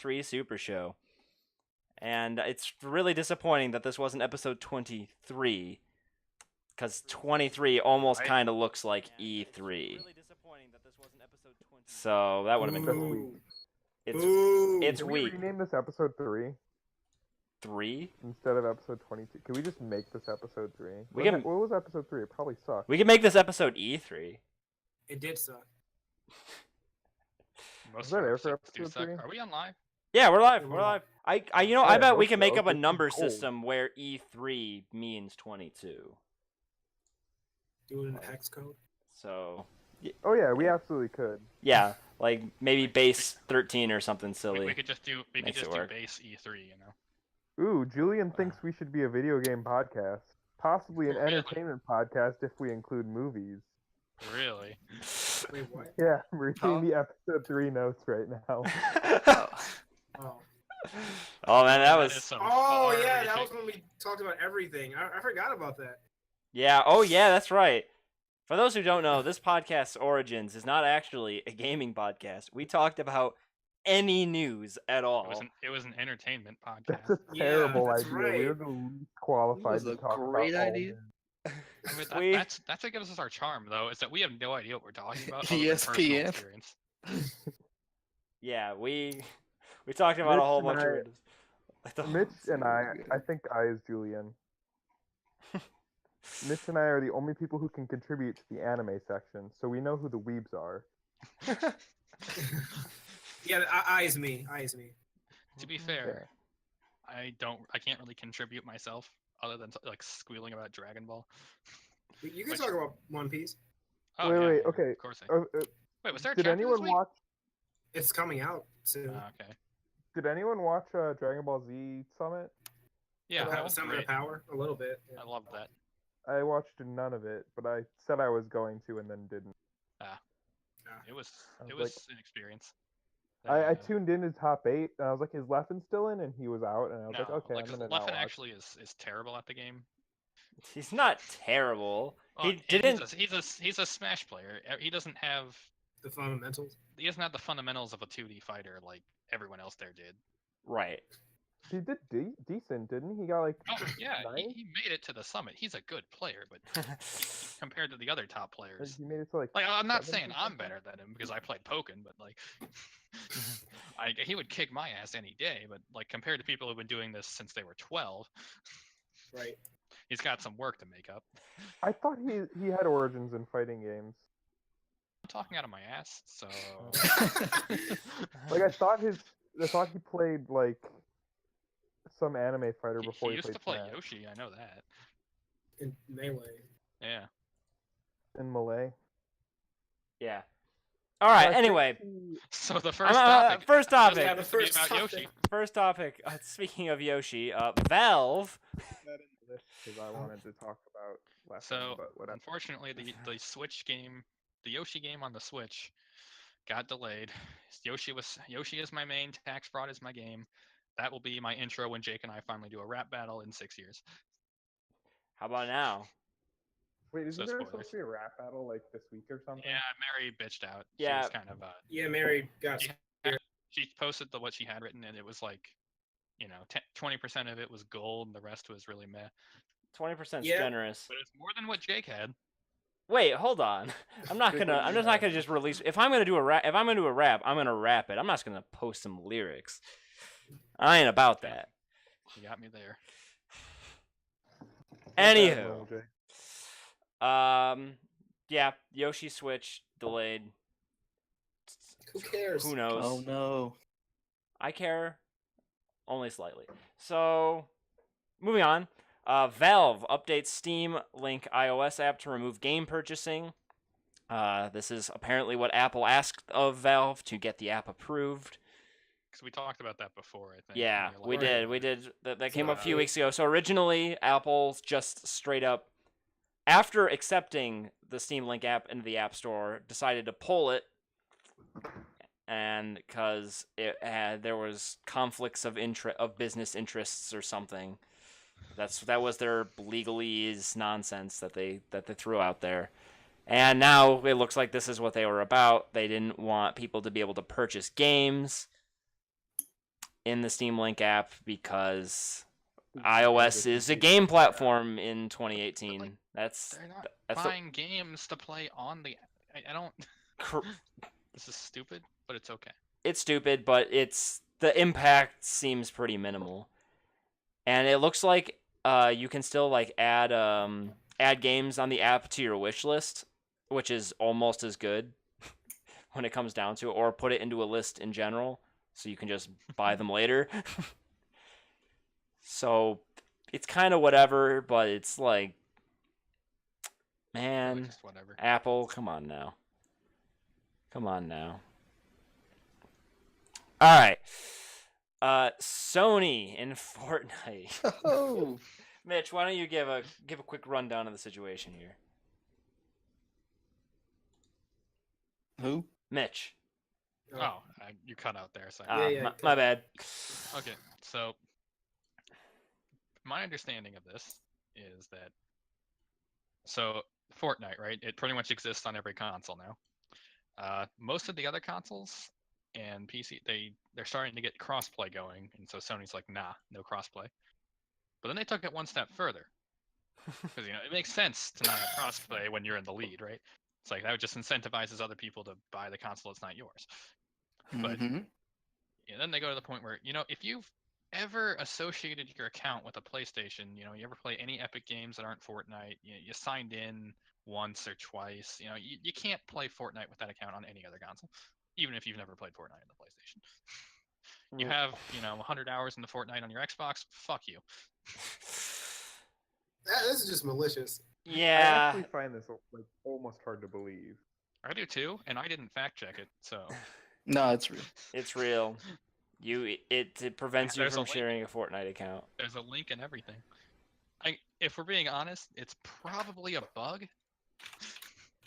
E3 Supershow. And it's really disappointing that this wasn't episode 23, because 23 almost kind of looks like E3. So that would have been cool. It's Can weak. we rename this episode 3? 3? Instead of episode 22. Can we just make this episode 3? What was episode 3? It probably sucked. We can make this episode E3. It did suck. Most of our episodes do suck. Are we on live? Yeah, we're live. We're live. I bet we can make up a number cold. system where E3 means 22. Do it in hex code. So. Oh yeah, we absolutely could. Yeah, like maybe base 13 or something silly. We could just do base E3, you know. Ooh, Julian thinks we should be a video game podcast. Possibly an entertainment podcast if we include movies. Really? Wait, what? Yeah, I'm reading the episode 3 notes right now. Oh. Oh man, that was. Oh yeah, that was when we talked about everything. I forgot about that. Yeah. Oh yeah, that's right. For those who don't know, this podcast's origins is not actually a gaming podcast. We talked about any news at all. It was an entertainment podcast. That's a terrible that's idea. right. We were the least qualified to talk about. Great idea. I mean, that's what gives us our charm, though, is that we have no idea what we're talking about. ESPN. Yeah, we talked about a whole bunch of. Mitch and I think I is Julian. Mitch and I are the only people who can contribute to the anime section, so we know who the weebs are. Yeah, I is me. To be fair, I can't really contribute myself other than like squealing about Dragon Ball. You can talk about One Piece. Oh, wait, yeah, okay. Of course. Wait, was there a did chapter anyone this week? watch? It's coming out soon. Okay. Did anyone watch Dragon Ball Z Summit? Yeah, that was Some of the power a little bit. Yeah. I loved that. I watched none of it, but I said I was going to and then didn't. It was like- an experience. I tuned in to top 8 and I was like, is Leffen still in? And he was out, and I was like, okay, I'm gonna now Leffen watch. actually is terrible at the game. He's not terrible. Well, He didn't. He's a Smash player. He doesn't have The fundamentals. He doesn't have the fundamentals of a 2D fighter like everyone else there did. Right. He did decent, didn't he? He got like. Oh yeah, 9? he made it to the summit. He's a good player, but compared to the other top players, He made it to like. I'm not 7 saying or I'm something? better than him because I played Pokken, but like, he would kick my ass any day. But like compared to people who've been doing this since they were 12, Right. he's got some work to make up. I thought he had origins in fighting games. I'm talking out of my ass, so Like I thought he played like some anime fighter before he he used played to play Smash. Yoshi. I know that. In Melee. Yeah. In Malay. Yeah. All right. I think Anyway, So the first topic. First topic. Yeah, the is gonna be first about topic. Yoshi. First topic. Speaking of Yoshi, Valve. Because I wanted to talk about last So time, but whatever. unfortunately, the Switch game, the Yoshi game on the Switch, got delayed. Yoshi is my main. Tax Fraud is my game. That will be my intro when Jake and I finally do a rap battle in 6 years. How about now? Wait, isn't there spoilers. supposed to be a rap battle like this week or something? Yeah, Mary bitched out. Yeah. She was kind of Yeah, Mary got. she posted what she had written, and it was like, 20% of it was gold, and the rest was really meh. 20% Yeah. generous. But it's more than what Jake had. Wait, hold on. I'm just not gonna just release. If I'm gonna do a rap, I'm gonna rap it. I'm not just gonna post some lyrics. I ain't about that. You got me there. Anywho, Jay. yeah, Yoshi Switch delayed. Who cares? Who knows? Oh no. I care, only slightly. So, moving on. Valve updates Steam Link iOS app to remove game purchasing. This is apparently what Apple asked of Valve to get the app approved. Because we talked about that before, I think. Yeah, when we were like- did. That came up a few weeks ago. So originally, Apple just straight up, after accepting the Steam Link app into the App Store, decided to pull it, and because there was conflicts of business interests or something. That was their legalese nonsense that they threw out there. And now it looks like this is what they were about. They didn't want people to be able to purchase games. in the Steam Link app because It's iOS the is a PC. game platform in 2018. That's They're not that's buying games to play on the. I don't. This is stupid, but it's okay. it's stupid, but the impact seems pretty minimal, and it looks like you can still like add games on the app to your wish list, which is almost as good when it comes down to it, or put it into a list in general so you can just buy them later. So it's kind of whatever, but it's like, Really man, just whatever. Apple, come on now. Come on now. All right. Sony in Fortnite. Oh, Mitch, why don't you give a quick rundown of the situation here? who? Mitch. Oh, you cut out there. Sorry. Yeah, yeah, My bad. Okay, so my understanding of this is that Fortnite, right? It pretty much exists on every console now. Most of the other consoles and PC, they're starting to get crossplay going, and so Sony's like, nah, no crossplay. But then they took it one step further, because it makes sense to not have crossplay when you're in the lead, right? It's like that just incentivizes other people to buy the console that's not yours. But Mhm. then they go to the point where if you've ever associated your account with a PlayStation, you ever play any Epic games that aren't Fortnite, you signed in once or twice, you can't play Fortnite with that account on any other console, even if you've never played Fortnite on the PlayStation. You have 100 hours in the Fortnite on your Xbox, fuck you. This is just malicious. I Yeah. actually find this like almost hard to believe. I do too, and I didn't fact check it, so No, it's real. It's real. It prevents you There's a from link. sharing a Fortnite account. There's a link and everything. If we're being honest, it's probably a bug.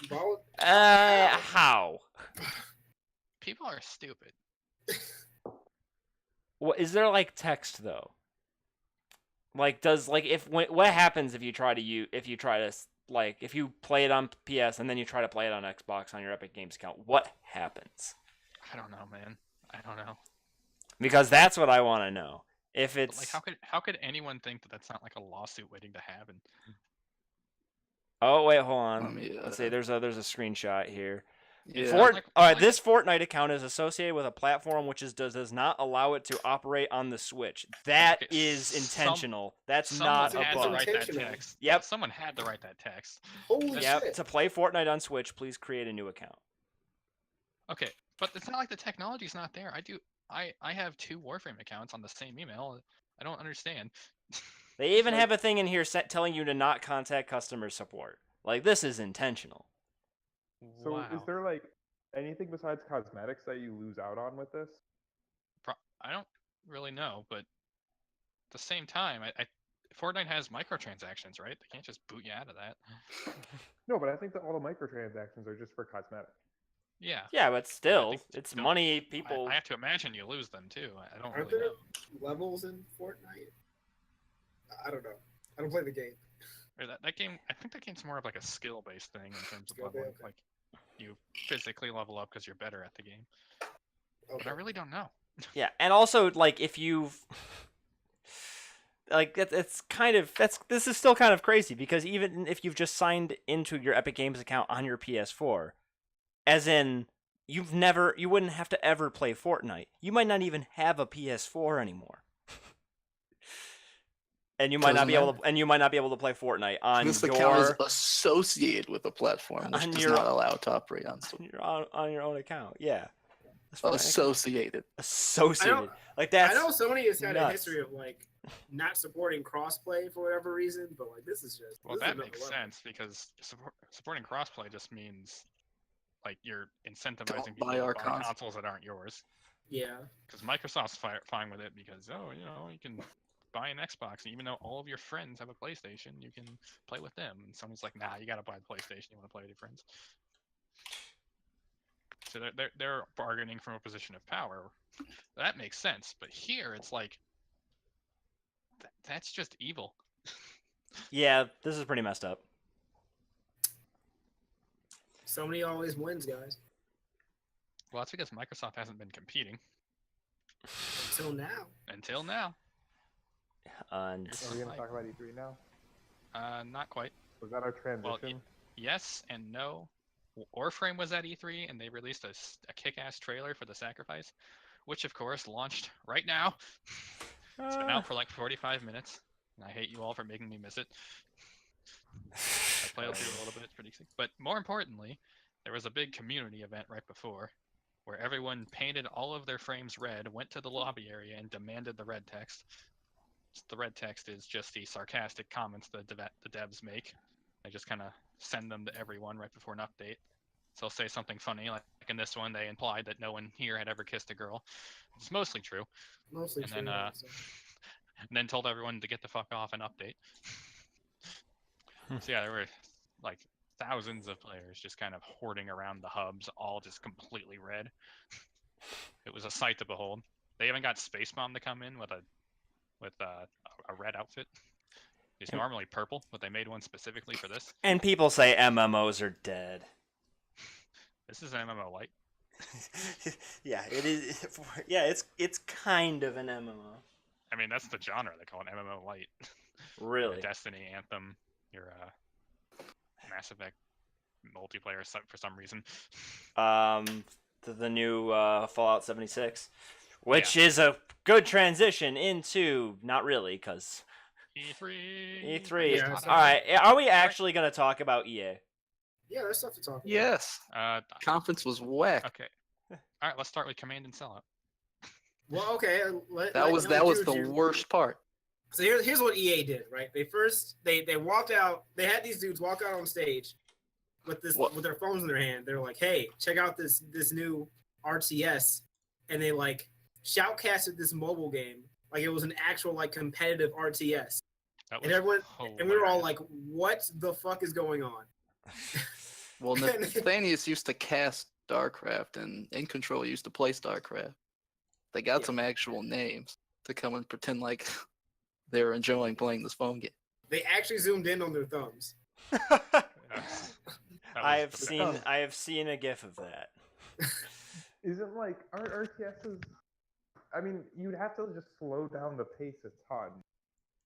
Ball- How? People are stupid. What is there like text though? Like what happens if you try to if you play it on PS and then you try to play it on Xbox on your Epic Games account? What happens? I don't know, man. I don't know. Because that's what I want to know. If But, it's how could anyone think that that's not like a lawsuit waiting to happen? Oh wait, hold on. Let me, Let's see. There's a screenshot here. Yeah. Fort- All right, this Fortnite account is associated with a platform which does not allow it to operate on the Switch. That Okay, is intentional. That's Someone not had a to bug. write that Intentional. text. Yep. Someone had to write that text. Holy Yep. shit. To play Fortnite on Switch, please create a new account. Okay, but it's not like the technology's not there. I have 2 Warframe accounts on the same email. I don't understand. They even Like- have a thing in here telling you to not contact customer support. Like this is intentional. So Wow. is there like anything besides cosmetics that you lose out on with this? I don't really know, but at the same time, Fortnite has microtransactions, right? They can't just boot you out of that. No, but I think that all the microtransactions are just for cosmetics. Yeah. Yeah, but still, think it's don't- money people. I have to imagine you lose them too. I don't Aren't really there know. levels in Fortnite? I don't know. I don't play the game. Or that game, I think that game's more of like a skill-based thing in terms of Skill-based, leveling. okay. Like you physically level up because you're better at the game. But Okay. I really don't know. Yeah, and also like if you've like it's kind of this is still kind of crazy because even if you've just signed into your Epic Games account on your PS4, as in you wouldn't have to ever play Fortnite. You might not even have a PS4 anymore. And you might not Doesn't be able matter. to, and you might not be able to play Fortnite on This account is your associated with a platform which on does your- not allow it to operate on Switch. on your own account. Yeah. That's right. Associated. Associated. Like that's I know Sony has had a nuts. history of like not supporting crossplay for whatever reason, but like this is just Well, this is that another makes level. sense because supporting crossplay just means like you're incentivizing Don't people buy to our buy console. consoles that aren't yours. Yeah. Because Microsoft's fine with it because you can buy an Xbox even though all of your friends have a PlayStation, you can play with them. And someone's like, nah, you gotta buy the PlayStation. You want to play with your friends. So they're bargaining from a position of power. That makes sense. But here it's like that's just evil. Yeah, this is pretty messed up. Sony always wins, guys. Well, that's because Microsoft hasn't been competing. Until now. Until now. And Are we gonna talk about E3 now? Not quite. Was that our Well, transition? yes and no. Warframe was at E3, and they released a kick-ass trailer for the Sacrifice, which of course launched right now. It's been out for like 45 minutes, and I hate you all for making me miss it. I played through a little bit, it's pretty sick. But more importantly, there was a big community event right before, where everyone painted all of their frames red, went to the lobby area, and demanded the red text. The red text is just the sarcastic comments the devs make. They just kind of send them to everyone right before an update. So they'll say something funny, like in this one, they implied that no one here had ever kissed a girl. It's mostly true. Mostly And true. then, and then told everyone to get the fuck off and update. So yeah, there were like thousands of players just kind of hoarding around the hubs, all just completely red. It was a sight to behold. They even got Space Bomb to come in with a red outfit. He's normally purple, but they made one specifically for this. And people say MMOs are dead. This is an MMO light. Yeah, it is. Yeah, it's kind of an MMO. I mean, that's the genre. They call it MMO light. Really? Your Destiny, Anthem, your Mass Effect multiplayer for some reason. The new Fallout 76, which is a good transition into not really because E3. E3. Yeah, All right, are we actually gonna talk about EA? Yeah, there's stuff to talk about. Yes. Conference was whack. Okay. All right, let's start with Command and Sellout. Well, okay. That was the worst part. So here's what EA did, right? They walked out. They had these dudes walk out on stage with their phones in their hand. They're like, "Hey, check out this new RTS," and they like shoutcasted this mobile game like it was an actual like competitive RTS. And everyone, and we were all like, "What the fuck is going on?" Well, Nathanius used to cast StarCraft, and In Control used to play StarCraft. They got some actual names to come and pretend like they're enjoying playing this phone game. They actually zoomed in on their thumbs. I have seen a GIF of that. Isn't like RTSs? I mean, you'd have to just slow down the pace a ton.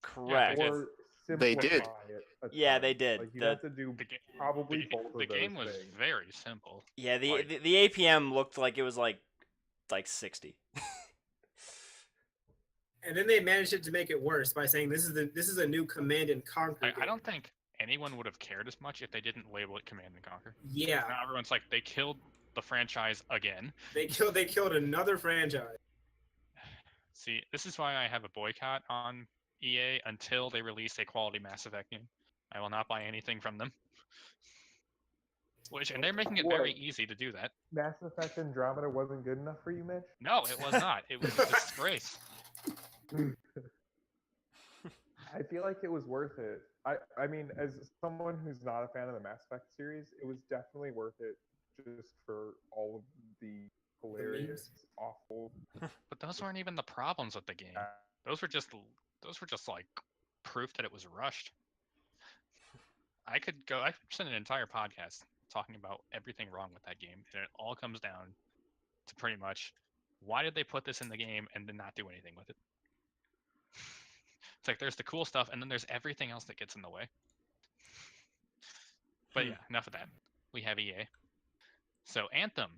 Correct. Or They did. simplify it a Yeah, ton. they did. Like you'd have to do probably both of those The game was things. very simple. Yeah, the Like- the APM looked like it was like 60. And then they managed to make it worse by saying this is a new Command and Conquer. I game. don't think anyone would have cared as much if they didn't label it Command and Conquer. Yeah, Now everyone's like, they killed the franchise again. they killed another franchise. See, this is why I have a boycott on EA until they release a quality Mass Effect game. I will not buy anything from them. And they're making it very easy to do that. Mass Effect Andromeda wasn't good enough for you, Mitch? No, it was not. It was a disgrace. I feel like it was worth it. I mean, as someone who's not a fan of the Mass Effect series, it was definitely worth it just for all of the hilarious, awful. But those weren't even the problems with the game. Those were just like proof that it was rushed. I could spend an entire podcast talking about everything wrong with that game, and it all comes down to pretty much why did they put this in the game and then not do anything with it? It's like there's the cool stuff, and then there's everything else that gets in the way. But yeah, enough of that. We have EA. So Anthem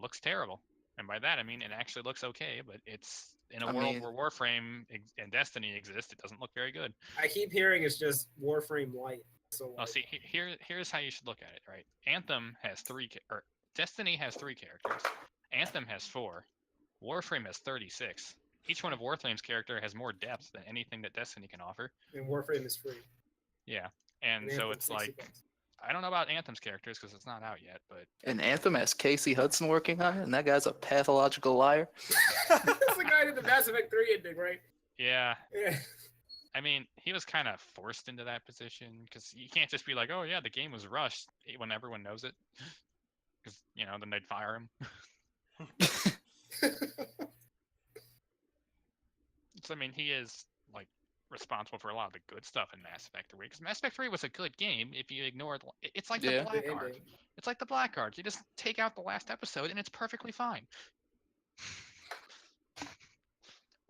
looks terrible, and by that I mean it actually looks okay, but it's in a world where Warframe and Destiny exist. It doesn't look very good. I keep hearing it's just Warframe Light. So Well, see, here's how you should look at it, right? Anthem has Destiny has 3 characters. Anthem has 4. Warframe has 36. Each one of Warframe's character has more depth than anything that Destiny can offer. and Warframe is free. Yeah, and so Anthem's it's 60 like bucks. I don't know about Anthem's characters because it's not out yet, but And Anthem has Casey Hudson working on it, and that guy's a pathological liar. That's the guy who did the Mass Effect 3 ending, right? yeah, Yeah. I mean, he was kind of forced into that position because you can't just be like, oh yeah, the game was rushed when everyone knows it, because then they'd fire him. So I mean, he is like responsible for a lot of the good stuff in Mass Effect 3 because Mass Effect 3 was a good game if you ignore it's like Yeah. the Black The Card. ending. It's like the Black Card. You just take out the last episode and it's perfectly fine.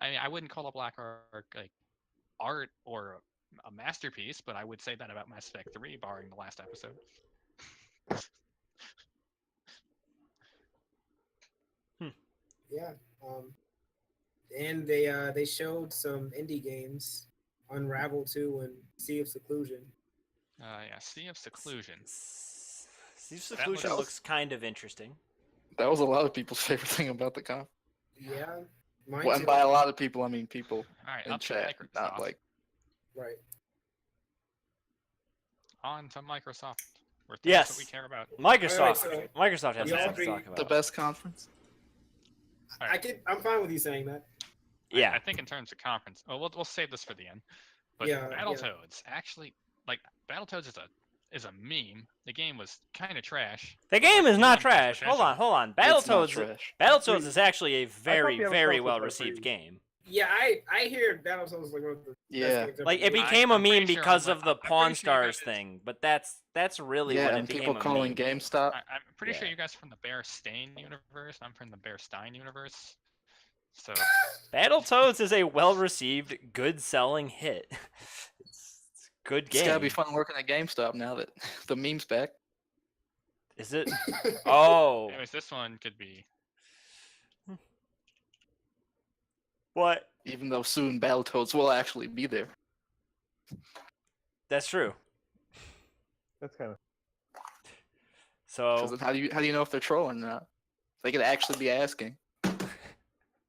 I mean, I wouldn't call a Black Ark like art or a masterpiece, but I would say that about Mass Effect 3, barring the last episode. Yeah. And they showed some indie games, Unravel 2 and Sea of Seclusion. Yeah, Sea of Seclusion. Sea of Seclusion looks kind of interesting. That was a lot of people's favorite thing about the conference. Yeah. Mine Well, and too. by a lot of people, I mean people All right, in up to chat, not Microsoft. like. Right. On to Microsoft. We're Yes. what we care about. Microsoft. Alright, Microsoft has y'all something to agree talk about. The best conference. I'm fine with you saying that. Yeah. I think in terms of conference, we'll save this for the end. But Yeah, Battletoads, actually, like Battletoads is a meme. The game was kind of trash. The game is not Anyone has trash. Hold potential. on. It's not Battletoads. trash. Battletoads is actually a very, Battletoads very was well like received pretty- game. Yeah, I hear Battletoads was like one of the Yeah. best games ever Like it made. became a I'm pretty meme sure because I'm of the pretty Pawn sure you Stars guys- thing, but that's really Yeah, when it and became people a calling meme. GameStop. I'm pretty sure Yeah. you guys are from the Bear Stain universe. I'm from the Bear Stein universe. So Battletoads is a well-received, good-selling hit. It's a good It's gotta be game. fun working at GameStop now that the meme's back. Is it? Oh, anyways, this one could be. what? Even though soon Battletoads will actually be there. That's true. That's kind of. So, Because how do you know if they're trolling or not? They could actually be asking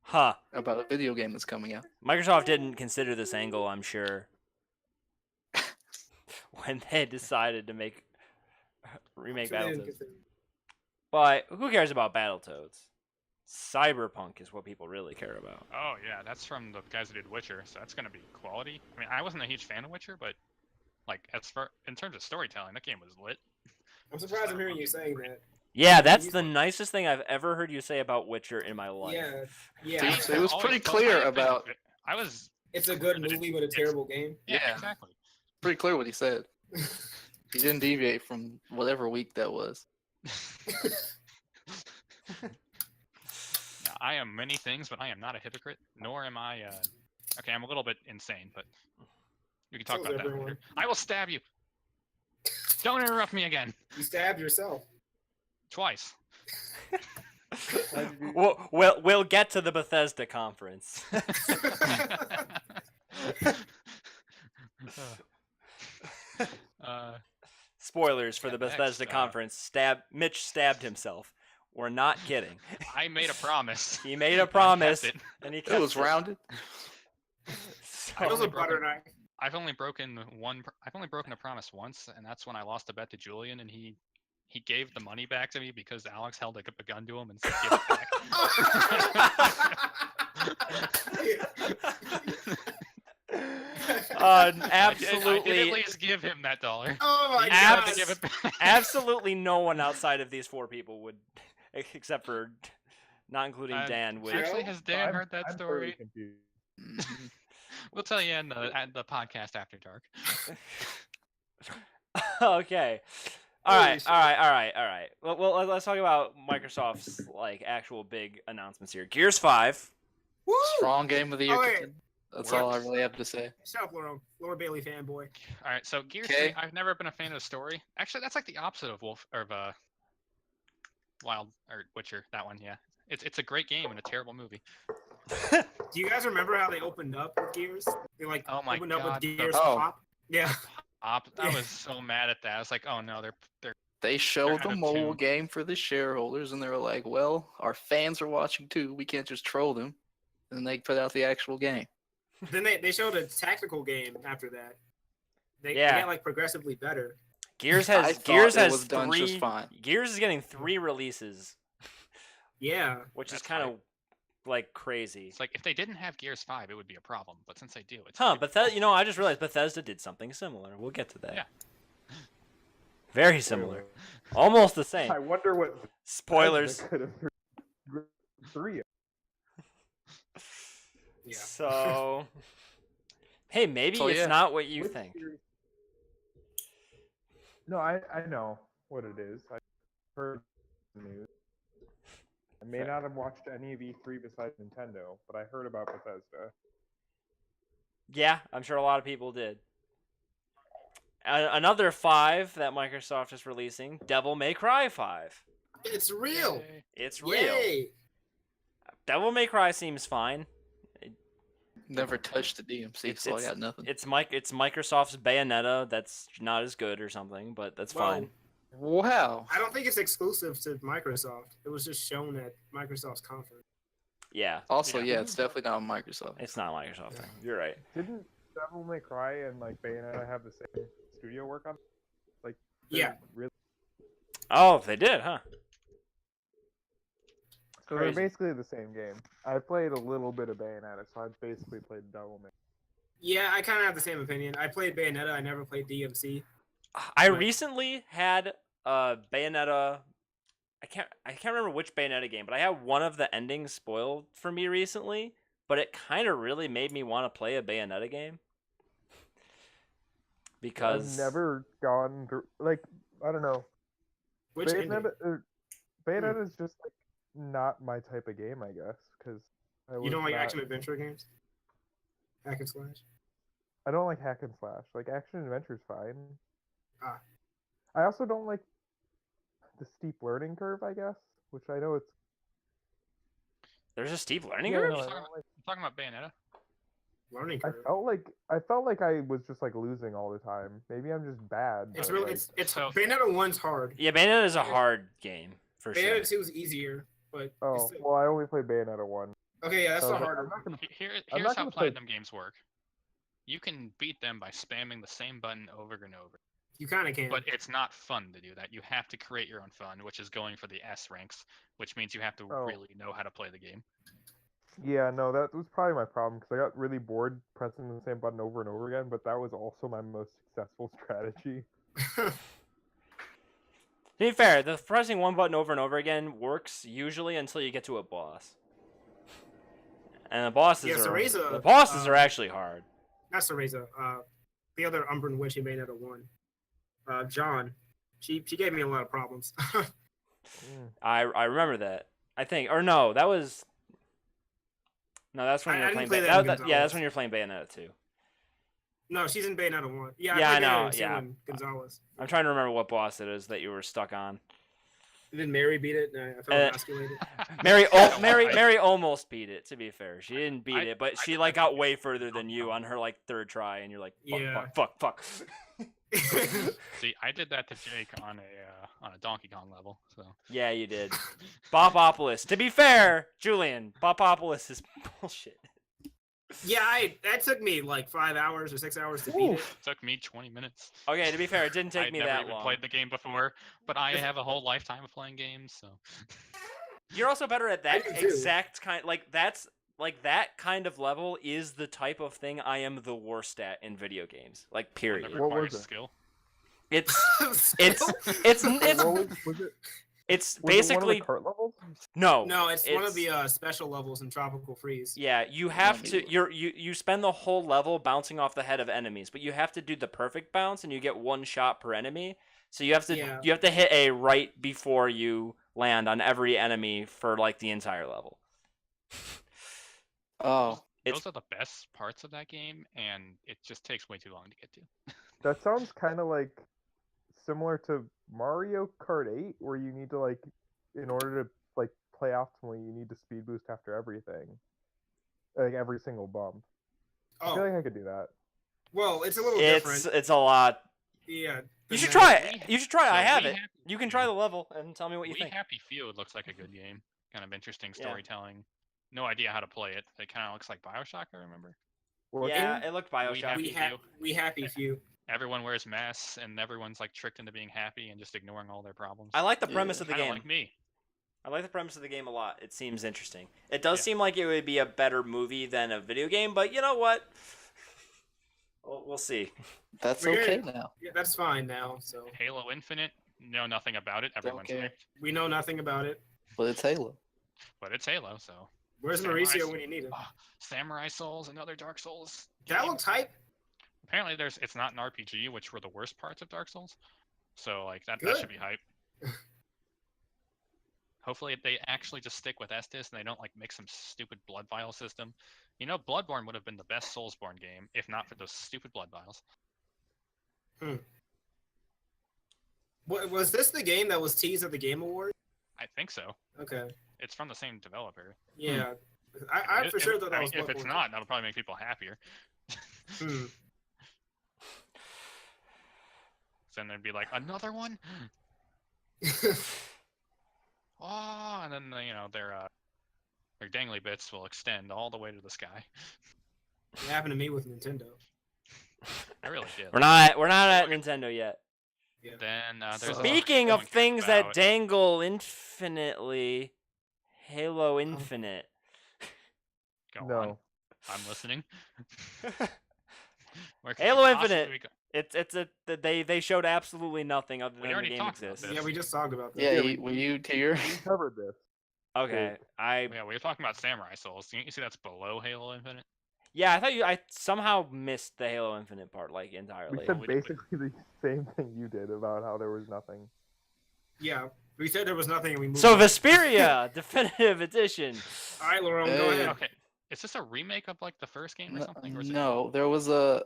huh? about a video game that's coming out. Microsoft didn't consider this angle, I'm sure, when they decided to remake They didn't Battletoads. consider- But who cares about Battletoads? Cyberpunk is what people really care about. Oh yeah, that's from the guys who did Witcher, so that's gonna be quality. I mean, I wasn't a huge fan of Witcher, but like in terms of storytelling, that game was lit. I'm surprised I'm hearing you saying that. Yeah, that's the nicest thing I've ever heard you say about Witcher in my life. Yeah, yeah. See, it was Always pretty thought- clear I didn't think about- it- I was It's a good movie, but a terrible game. yeah, Yeah. exactly. Pretty clear what he said. He didn't deviate from whatever week that was. Now, I am many things, but I am not a hypocrite. Nor am I. Okay, I'm a little bit insane, but we can talk So is about that everyone. later. I will stab you. Don't interrupt me again. You stabbed yourself. Twice. Why'd you do- We'll get to the Bethesda conference. Spoilers for the Yeah, next, Bethesda conference. Mitch stabbed himself. We're not kidding. I made a promise. He made a I kept promise, it. and he It kept was rounded. So- It was a only broken- butter knife. I've only broken a promise once, and that's when I lost a bet to Julian, and he gave the money back to me because Alex held a gun to him and said, "Give it back." I did at absolutely, least give him that $1. Oh my He god! had to give it back. absolutely no one outside of these four people would, except for, not including Dan, would. Actually, has Dan I'm- heard that I'm totally story? confused. Mhm. We'll tell you in the podcast after dark. Okay. All right. Well, let's talk about Microsoft's like actual big announcements here. Gears 5. Woo! Strong game of the year. Oh, wait. contender. That's all I really have to say. Shut up, Laura Bailey fanboy. All right, so Gears Okay. 3, I've never been a fan of the story. Actually, that's like the opposite of Wild or Witcher. That one, yeah. It's a great game and a terrible movie. Do you guys remember how they opened up with Gears? They like Oh my opened up God, with the- Gears Oh. Pop. Yeah. I was so mad at that. I was like, oh no, they're They showed out the of mobile tune. game for the shareholders, and they were like, "Well, our fans are watching too. We can't just troll them." And they put out the actual game. Then they showed a tactical game after that. They Yeah. got like progressively better. Gears I has thought Gears it has was done three. just fine. Gears is getting 3 releases, Yeah. which is That's kind fine. of like crazy. It's like if they didn't have Gears 5, it would be a problem. But since they do, it's Huh? good. Bethesda. I just realized Bethesda did something similar. We'll get to that. Yeah. Very similar. Almost the same. I wonder what Spoilers. Could have three. Yeah. So, hey, maybe So, it's yeah. not what you Which think. series- No, I know what it is. I heard the news. may not have watched any of E3 besides Nintendo, but I heard about Bethesda. Yeah, I'm sure a lot of people did. Another 5 that Microsoft is releasing, Devil May Cry 5. It's real. Yay. It's real. Yay. Devil May Cry seems fine. Never touched the DMC, so I got nothing. It's Microsoft's Bayonetta that's not as good or something, but that's fine. Wow. I don't think it's exclusive to Microsoft. It was just shown at Microsoft's conference. Yeah, Also, yeah, it's definitely not Microsoft. it's not a Microsoft thing. You're right. Didn't Devil May Cry and like Bayonetta have the same studio work on? Like, Yeah. Really? Oh, they did, huh? So Crazy. they're basically the same game. I played a little bit of Bayonetta, so I basically played Devil May. Yeah, I kind of have the same opinion. I played Bayonetta. I never played DMC. I Right. recently had Bayonetta. I can't remember which Bayonetta game, but I had one of the endings spoiled for me recently. But it kind of really made me want to play a Bayonetta game because I've never gone through, like, I don't know. Which ending? Bayonetta is just like not my type of game, I guess, because You don't like action adventure games? Hack and slash? I don't like hack and slash. Like action adventure is fine. Ah. I also don't like the steep learning curve, I guess, which I know it's. there's a steep learning Yeah, curve. no, I Talking don't like- I'm talking about Bayonetta. Learning I curve. felt like I was just like losing all the time. Maybe I'm just bad. It's but, really like, it's So- Bayonetta 1's hard. Yeah, Bayonetta is a hard game for sure. Bayonetta 2 is easier, but it's Oh still... well, I only played Bayonetta 1. Okay, yeah, that's so the I'm harder not one. gonna. Here's I'm how not gonna play- Platinum games work. You can beat them by spamming the same button over and over. You kind of can. But it's not fun to do that. You have to create your own fun, which is going for the S ranks, which means you have to Oh. really know how to play the game. Yeah, no, that was probably my problem because I got really bored pressing the same button over and over again. But that was also my most successful strategy. To be fair, the pressing one button over and over again works usually until you get to a boss. And the bosses Yeah, Cereza, the bosses are actually hard. Not Cereza. The other Umbran witch in Bayonetta 1. John. She gave me a lot of problems. I remember that. I think, or no, that was. No, that's when I you were didn't playing. play that in Yeah, Gonzalez. that's when you're playing Bayonetta 2. No, she's in Bayonetta 1. Yeah, Yeah, I played know, Bayonetta 2 yeah. in Gonzalez. I'm trying to remember what boss it is that you were stuck on. Then Mary beat it, and I felt emasculated. Mary almost beat it. To be fair, she didn't beat it, but she like got way further than you on her like third try, and you're like, fuck, Yeah. fuck. See, I did that to Jake on a Donkey Kong level. So Yeah, you did. Bopopolis. To be fair, Julian, Bopopolis is bullshit. Yeah, that took me like 5 hours or 6 hours to beat it. it took me 20 minutes. Okay, to be fair, it didn't take I'd me never that even long. played the game before, but I have a whole lifetime of playing games, so You're also better at that I do too. exact kind. Like that kind of level is the type of thing I am the worst at in video games. Like it period. What requires was it? skill. It's Still? it's Was it it's one of basically the cart levels? no. No, it's one of the special levels in Tropical Freeze. Yeah, you have Yeah, to. You spend the whole level bouncing off the head of enemies, but you have to do the perfect bounce, and you get one shot per enemy. So you have to Yeah. hit A right before you land on every enemy for like the entire level. Oh, It's- Those are the best parts of that game, and it just takes way too long to get to. That sounds kind of like similar to Mario Kart 8, where you need to like, in order to like play optimally, you need to speed boost after everything, like every single bump. I feel Oh, like I could do that. well, it's a little different. It's a lot. Yeah. You should than try that. it. You should try it. I So have We it. Happy You can Few- try the level and tell me what you We think. Happy Few looks like a good game. Kind of interesting Yeah. storytelling. No idea how to play it. It kind of looks like Bioshock, I remember. What Yeah, game? it looked Bioshock. Happy We happy few. Everyone wears masks, and everyone's like tricked into being happy and just ignoring all their problems. I like the Yeah. premise of the Kinda game. like me. I like the premise of the game a lot. It seems interesting. It does Yeah. seem like it would be a better movie than a video game, but you know what? We'll see. that's We're okay good. now. Yeah, that's fine now. So Halo Infinite, know nothing about it. Everyone's okay. hyped. we know nothing about it. But it's Halo. But it's Halo, so. Where's Samurai Mauricio Soul. when you need him? Ah, Samurai Souls, another Dark Souls. That game. looks hype. Apparently, it's not an RPG, which were the worst parts of Dark Souls. So like that Good. should be hype. Hopefully they actually just stick with Estus and they don't like make some stupid blood vial system. You know, Bloodborne would have been the best Soulsborne game if not for those stupid blood vials. Was this the game that was teased at the Game Awards? I think so. Okay. It's from the same developer. Yeah. I for sure thought that was If it's Bloodborne. not, that'll probably make people happier. Hmm. Then they'd be like, another one? Oh, and then their dangly bits will extend all the way to the sky. It happened to me with Nintendo. I really did. We're not at Nintendo yet. Yeah. Then there's Speaking of someone cares things that about- dangle infinitely, Halo Infinite. Go No. on. I'm listening. Where could Halo you possibly Infinite. go- They showed absolutely nothing other We than the already game talked about exists. this. Yeah, we just talked about that. Yeah, we- were you here? We covered this. Okay, Yeah, we were talking about Samurai Souls. You see that's below Halo Infinite? I thought I somehow missed the Halo Infinite part like We entirely. said we did- basically the same thing you did about how there was nothing. Yeah. We said there was nothing and we moved So on. Vesperia Definitive Edition. All right, Laurel, go Hey. ahead. Okay. Is this a remake of like the first game or something? Or is it- No, there was a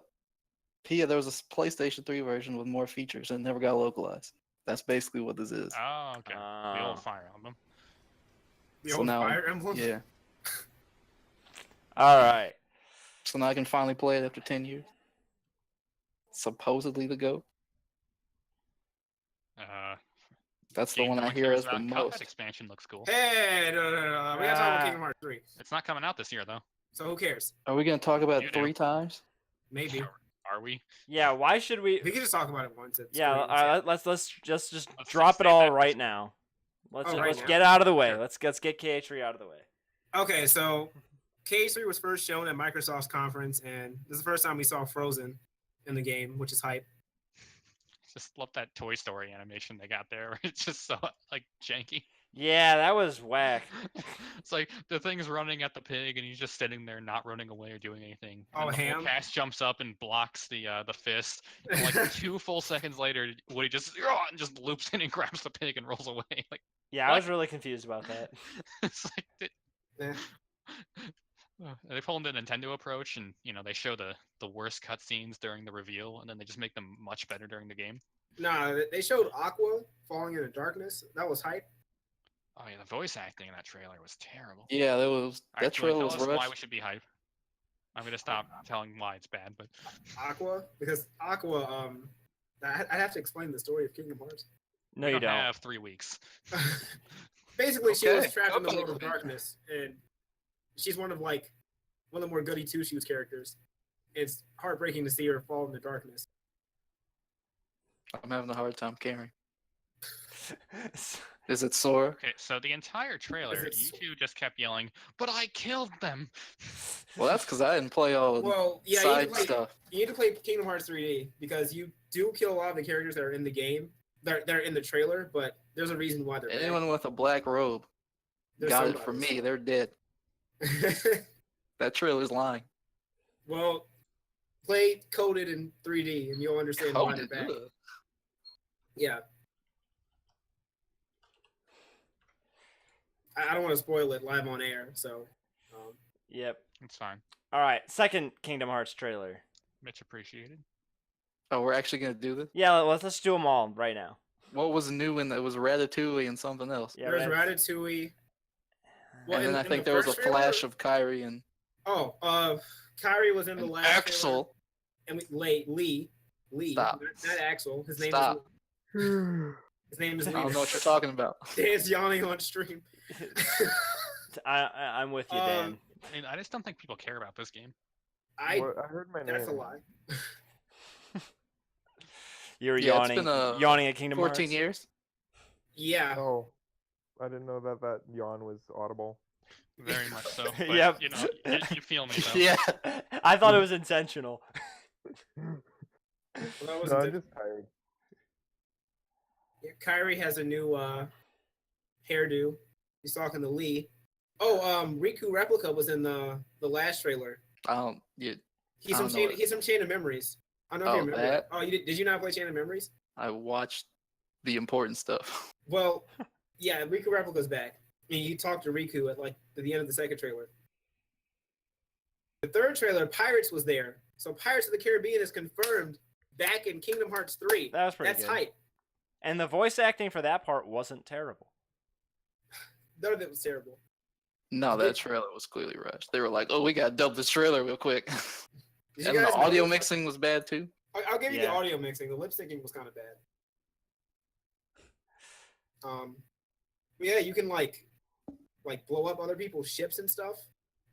PlayStation 3 version with more features and never got localized. That's basically what this is. Oh, okay. The Oh. old Fire Emblem. The So old now- Fire Emblem? Yeah. All right. So now I can finally play it after 10 years. Supposedly the GOAT. That's the game one no I one hear cares as the about. Cuphead most. expansion looks cool. Hey, no. We gotta talk about Ah. Kingdom Hearts 3. It's not coming out this year though. So who cares? Are we going to talk about You it do. 3 times? Maybe. Are we? Yeah. Why should we? We can just talk about it once. It's Yeah. great. Let's just Let's drop just it say all that right this- now. Let's Oh, just, right let's now? get out of the way. Sure. Let's get KH3 out of the way. Okay, so KH3 was first shown at Microsoft's conference, and this is the first time we saw Frozen in the game, which is hype. Just love that Toy Story animation they got there. It's just so like janky. Yeah, that was whack. It's like the thing's running at the pig, and he's just sitting there, not running away or doing anything. Oh, and the whole Ham? cast jumps up and blocks the fist. And like 2 full seconds later, Woody just and just loops in and grabs the pig and rolls away. Like Yeah, I What? was really confused about that. it's like Yeah. they pulled the Nintendo approach, and they show the worst cutscenes during the reveal, and then they just make them much better during the game. Nah, they showed Aqua falling into darkness. That was hype. Oh yeah, the voice acting in that trailer was terrible. Yeah, that Alright, trailer Julie, was tell us why rushed. we should be hype. I'm gonna stop telling why it's bad, but Aqua, because Aqua, I'd have to explain the story of Kingdom Hearts. No, we you don't don't. have 3 weeks. Basically, she was Okay, trapped in the okay. world of darkness, and she's one of the more goody two shoes characters. It's heartbreaking to see her fall in the darkness. I'm having a hard time caring. Is it Sora? Okay, so the entire trailer, it you so- two just kept yelling, "But I killed them!" Well, that's because I didn't play all the Well, yeah, side stuff. you need to play Kingdom Hearts 3D because you do kill a lot of the characters that are in the game. They're in the trailer, but there's a reason why they're bad. Anyone with a black robe They're got it from somebodies. me. They're dead. That trailer's lying. Well, play coded in 3D and you'll understand why they're Coded, bad. ugh. Yeah. I don't want to spoil it live on air, so Yep. It's fine. All right. Second Kingdom Hearts trailer. Much appreciated. Oh, we're actually gonna do this. Yeah, let's do them all right now. What was new in that was Ratatouille and something else. Yeah. there's right. Ratatouille. Well, and then in- I in think the there was a first trailer- flash of Kyrie and Kyrie was in the last trailer, Axel. and Lee, Stop. not Axel. His name Stop. is his name is I Lee. don't know what you're talking about. Dan's yawning on stream. I'm with you, Dan. I mean, I just don't think people care about this game. I I heard my name. that's a lie. You're Yeah, it's yawning. been, Yawning at Kingdom 14 Hearts. years. Yeah. Oh, I didn't know that yawn was audible. Very much so. But, Yep. You feel me though. Yeah. I thought it was intentional. Well, that No, wasn't I'm it. just tired. Yeah, Kyrie has a new hairdo. He's talking to Lee. Oh, Riku Replica was in the last trailer. I don't. Yeah, He's I from don't know Chain. He's from Chain of Memories. I don't know if Oh, you remember. that? Oh, did you not play Chain of Memories? I watched the important stuff. Well, Yeah, Riku Replica's back. And you talk to Riku at the end of the second trailer. The third trailer, Pirates was there. So Pirates of the Caribbean is confirmed back in Kingdom Hearts 3. That was pretty That's good. hype. And the voice acting for that part wasn't terrible. None of it was terrible. No, that trailer was clearly rushed. They were like, "Oh, we gotta dub this trailer real quick." Did And you the guys audio notice- mixing was bad too. I'll give you the Yeah. audio mixing. The lip syncing was kind of bad. Yeah, you can like blow up other people's ships and stuff.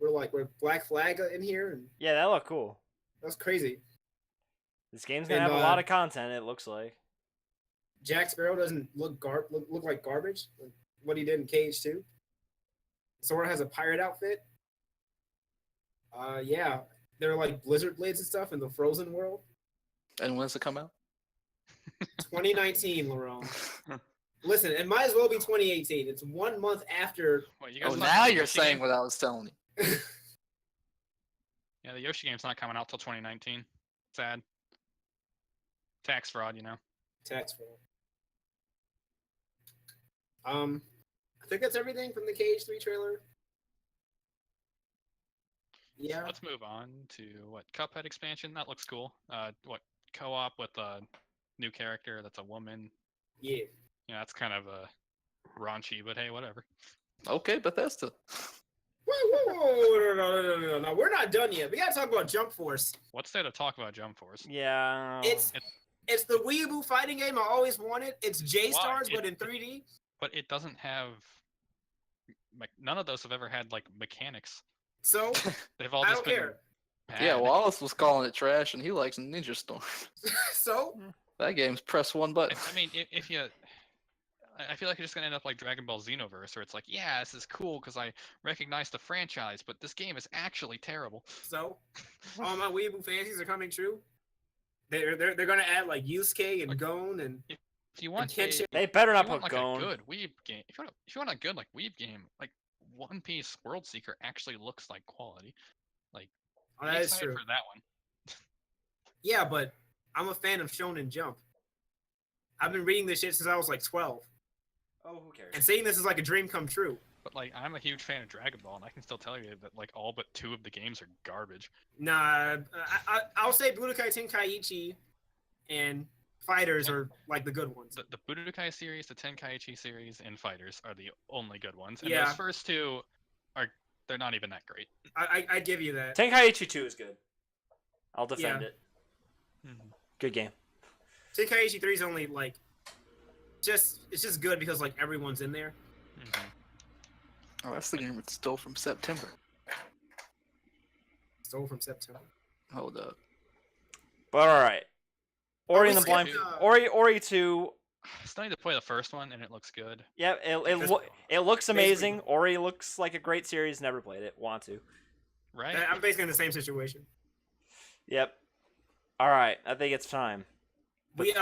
We're Black Flag in here, and Yeah, that looked cool. that's crazy. This game's gonna And, have a lot of content, it looks like. Jack Sparrow doesn't look like garbage, like what he did in Cage 2. Sora has a pirate outfit. Yeah, there are like blizzard blades and stuff in the Frozen world. And when's it come out? 2019, Laurent. Listen, it might as well be 2018. It's 1 month after. What, you guys Oh, not now the you're Yoshi saying game? what I was telling you. Yeah, the Yoshi game's not coming out till 2019. Sad. Tax fraud, you know. Tax fraud. I think that's everything from the Cage 3 trailer. Yeah. Let's move on to what Cuphead expansion. That looks cool. What co-op with a new character that's a woman. Yeah. Yeah, that's kind of raunchy, but hey, whatever. Okay, Bethesda. Whoa, no. We're not done yet. We gotta talk about Jump Force. What's there to talk about Jump Force? Yeah. It's the Weeaboo fighting game I always wanted. It's J-Stars, Why? but in 3D. But it doesn't have. None of those have ever had like mechanics. So They've all I just don't been. care. Yeah, bad. Wallace was calling it trash, and he likes Ninja Storm. So That game's press one button. I mean, if you. I feel like you're just gonna end up like Dragon Ball Xenoverse, where it's like, yeah, this is cool because I recognize the franchise, but this game is actually terrible. all my Weeaboo fantasies are coming true. They're gonna add like Yusuke and Gon and If you want, Kenshin. They better if not you want put like Gon. a good Weeb game, if you want a good like Weeb game, like One Piece World Seeker actually looks like quality. Like, Oh, be that is excited true. for that one. Yeah, but I'm a fan of Shonen Jump. I've been reading this shit since I was like 12, Oh, who cares? and saying this is like a dream come true. But like, I'm a huge fan of Dragon Ball, and I can still tell you that like all but 2 of the games are garbage. Nah, I'll say Budokai Tenkaichi and Fighters are like the good ones. The Budokai series, the Tenkaichi series, and Fighters are the only good ones. And Yeah. those first 2 they're not even that great. I give you that. Tenkaichi 2 is good. I'll defend Yeah. it. Good game. Tenkaichi 3 is only like it's just good because like everyone's in there. Oh, that's the game that stole from September. Stole from September. Hold up. But all right. Ori we and the Blind. skipped, Ori 2. Still need to play the first one, and it looks good. Yeah, That's- it looks basically- amazing. Ori looks like a great series. Never played it. Want to. Right? I'm basically in the same situation. Yep. All right. I think it's time. We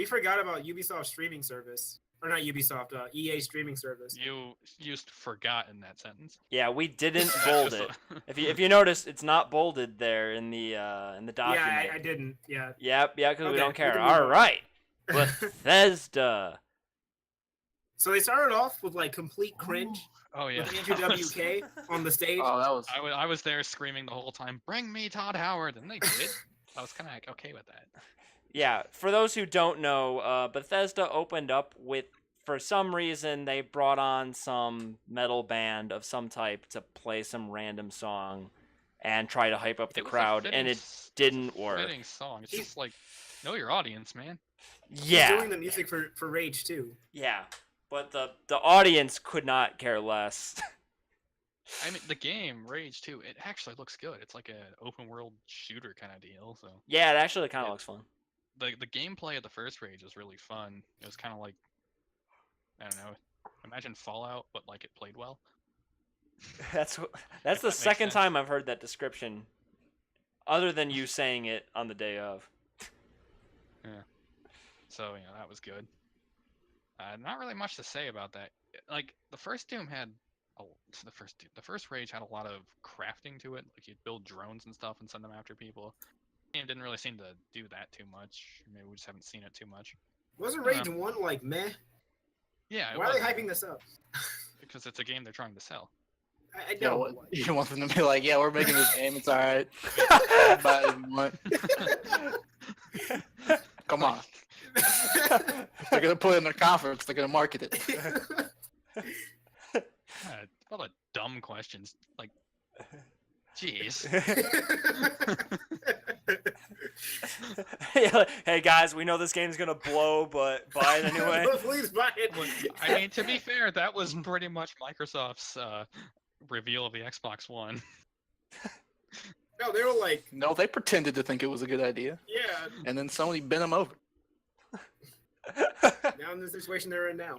forgot about Ubisoft streaming service, or not Ubisoft, EA streaming service. You used forgot in that sentence. Yeah, we didn't bold it. If you notice, it's not bolded there in the document. Yeah, I didn't. Yeah. Yep. Yeah, because we Okay, don't we care. can move All on. right. Bethesda. So they started off with like complete cringe Oh yeah. with Andrew WK on the stage. Oh, that was. I was there screaming the whole time, "Bring me Todd Howard," and they did. I was kind of like okay with that. Yeah, for those who don't know, Bethesda opened up with, for some reason, they brought on some metal band of some type to play some random song and try to hype up the It was a crowd, fitting and it s- didn't work. Fitting song. It's just like know your audience, man. He's Yeah, doing the music for Rage too. yeah, but the audience could not care less. I mean, the game Rage 2, it actually looks good. It's like an open world shooter kind of deal. So Yeah, it actually kind of Yeah. looks fun. the gameplay of the first Rage was really fun. It was kind of like I don't know, imagine Fallout, but like it played well. That's If the that makes second sense. time I've heard that description, other than you saying it on the day of. So that was good. Not really much to say about that. Like the first Doom had the first Rage had a lot of crafting to it. Like you'd build drones and stuff and send them after people. Game didn't really seem to do that too much. Maybe we just haven't seen it too much. Wasn't Yeah. Rage 1 like meh? Yeah. Why are they hyping this up? Because it's a game they're trying to sell. I Yeah, know. what, but you want them to be like, yeah, we're making this game. It's all right. Buy it if you want. Come on. They're gonna put it in their conference. They're gonna market it. All the dumb questions. Like, jeez. Yeah, hey guys, we know this game's gonna blow, but buy it anyway. Please buy it. I mean, to be fair, that was pretty much Microsoft's reveal of the Xbox One. No, they were like, No, they pretended to think it was a good idea, yeah. and then Sony bent them over. Now in the situation they're in now.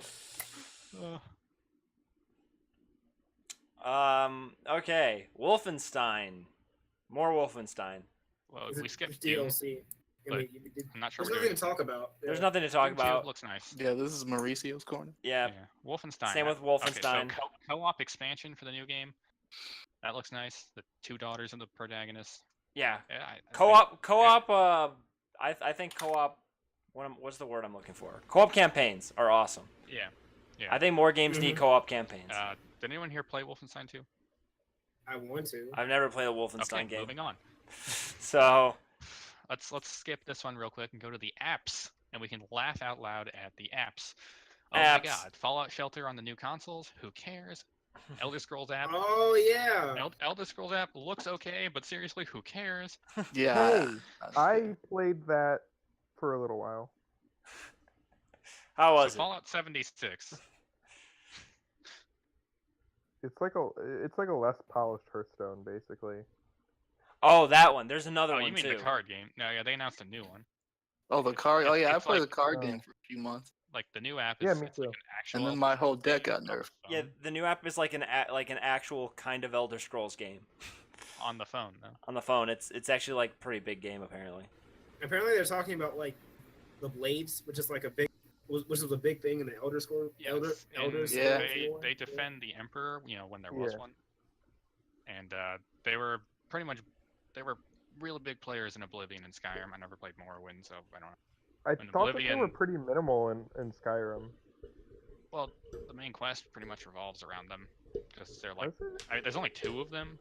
Okay, Wolfenstein. More Wolfenstein. Well, Is we it skipped Doom. DLC? but There's I'm not sure we're nothing doing. to talk about. There's Yeah. nothing to talk Doom 2 about. looks nice. Yeah, this is Mauricio's corner. Yeah, Wolfenstein. Same with Okay, Wolfenstein. so co-op expansion for the new game. That looks nice. The 2 daughters of the protagonist. yeah. Yeah, I think- Co-op. I think co-op. What's the word I'm looking for? Co-op campaigns are awesome. Yeah. I think more games need co-op campaigns. Did anyone here play Wolfenstein 2? I want to. I've never played a Wolfenstein Okay, game, moving on. so Let's skip this one real quick and go to the apps, and we can laugh out loud at the apps. Oh Apps. my god, Fallout Shelter on the new consoles? Who cares? Elder Scrolls app. Oh yeah. Elder Scrolls app looks okay, but seriously, who cares? Yeah. Hey, I played that for a little while. how So was it? Fallout 76. It's like a less polished Hearthstone, basically. Oh, that one. There's another Oh, one you mean too. the card game? No, yeah, they announced a new one. Oh, the card. Oh, yeah, I It's played like- the card Oh. game for a few months, Like the new app Yeah, is me it's like too. an actual. and then Elder my whole Scrolls deck game got on the nerfed. Yeah, phone. the new app is like an actual kind of Elder Scrolls game On the phone though. on the phone. It's actually like a pretty big game apparently. Apparently they're talking about like the blades, which is like which was a big thing in the Elder Scrolls. Elder and Scrolls Yeah. lore. they defend the Emperor, when there was Yeah. one. And they were really big players in Oblivion and Skyrim. I never played Morrowind, so I don't know. I In thought that they were Oblivion- pretty minimal in Skyrim. Well, the main quest pretty much revolves around them because they're like, Was it? there's only 2 of them,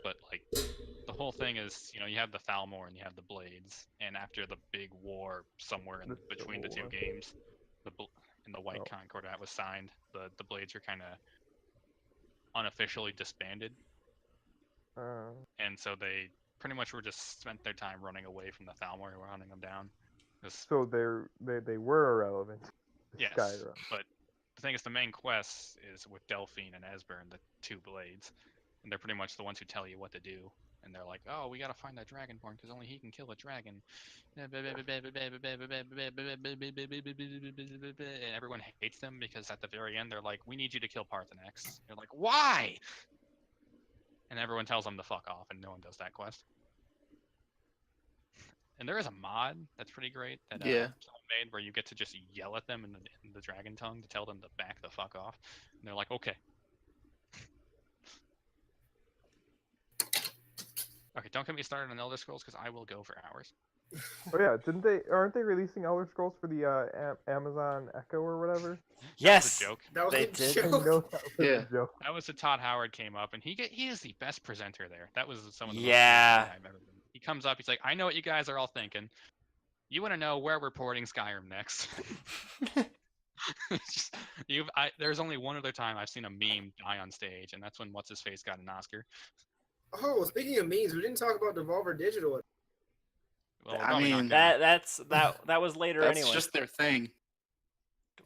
but like the whole thing is, you have the Thalmor and you have the Blades, and after the big war somewhere in The between the 2 war. games, in the White Oh. Concordat was signed, the Blades are kind of unofficially disbanded, and so they pretty much were just spent their time running away from the Thalmor who were hunting them down. 'Cause- So they were irrelevant. to Yes, Skyrim. but the thing is, the main quest is with Delphine and Esbern, the 2 blades, and they're pretty much the ones who tell you what to do. And they're like, "Oh, we gotta find that Dragonborn because only he can kill a dragon." And everyone hates them because at the very end they're like, "We need you to kill Parthenax." They're like, "Why?" And everyone tells them to fuck off, and no one does that quest. And there is a mod that's pretty great that Yeah. someone made where you get to just yell at them in the dragon tongue to tell them to back the fuck off. And they're like, okay. Okay, don't get me started on Elder Scrolls because I will go for hours. Oh yeah, aren't they releasing Elder Scrolls for the Amazon Echo or whatever? Yes. That was a joke. That was They a did. I joke. know that was Yeah. a joke. That was the Todd Howard came up, and he is the best presenter there. That was some of the Yeah. most I've ever been. He comes up, he's like, I know what you guys are all thinking. You want to know where we're porting Skyrim next? It's just- there's only one other time I've seen a meme die on stage, and that's when What's His Face got an Oscar. Oh, speaking of memes, we didn't talk about Devolver Digital. Well, I probably not mean, now. that was later That's anyway. just their thing.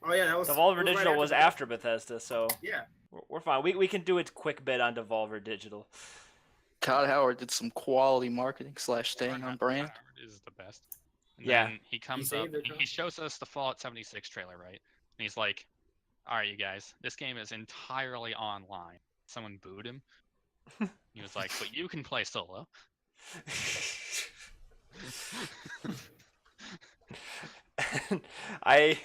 Oh yeah, that was Devolver that right Digital was Bethesda. after Bethesda, so Yeah. we're fine. We can do a quick bit on Devolver Digital. Todd Howard did some quality marketing / staying on Todd brand. Howard is the best. And Yeah. then he comes saved up, their he job. shows us the Fallout 76 trailer, right? And he's like, all right, you guys, this game is entirely online. Someone booed him. He was like, but you can play solo. I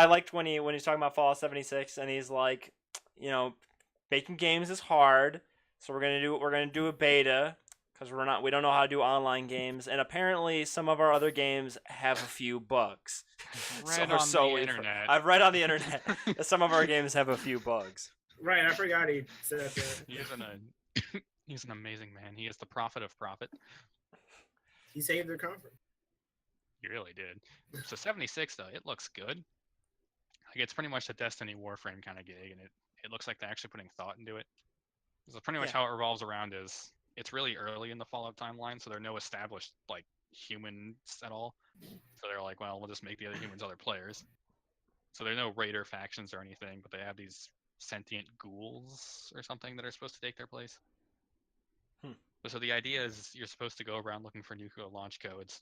liked when he's talking about Fallout 76 and he's like, making games is hard, so we're gonna do a beta because we don't know how to do online games, and apparently some of our other games have a few bugs. Read Or on so the we've- internet. I've read on the internet that some of our games have a few bugs. Right, I forgot he said that. He's an amazing man. He is the prophet of profit. He saved their conference. He really did. So 76 though, it looks good. Like it's pretty much a Destiny Warframe kind of gig, and it looks like they're actually putting thought into it. So pretty much Yeah. how it revolves around is it's really early in the Fallout timeline, so there are no established like humans at all. So they're like, well, we'll just make the other humans other players. So there are no raider factions or anything, but they have these sentient ghouls or something that are supposed to take their place. So the idea is you're supposed to go around looking for nuclear launch codes,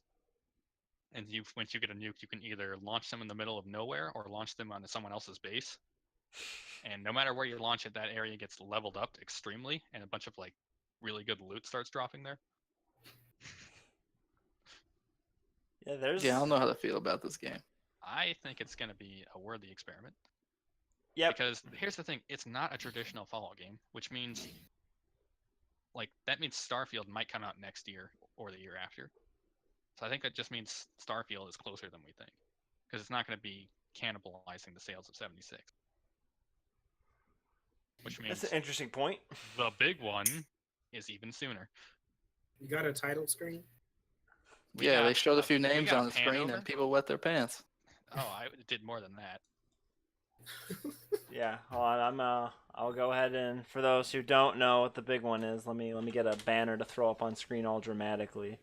and once you get a nuke, you can either launch them in the middle of nowhere or launch them onto someone else's base. And no matter where you launch it, that area gets leveled up extremely, and a bunch of like really good loot starts dropping there. Yeah, there's. Yeah, I don't know how to feel about this game. I think it's going to be a worthy experiment. Yep. Because here's the thing, it's not a traditional Fallout game, which means that means Starfield might come out next year or the year after. So I think that just means Starfield is closer than we think, because it's not going to be cannibalizing the sales of 76. Which means That's an interesting point. the big one is even sooner. You got a title screen? Yeah, they showed a few names got a on the pan screen over? and people wet their pants. Oh, I did more than that. Yeah, hold on. I'll go ahead and for those who don't know what the big one is, let me get a banner to throw up on screen all dramatically.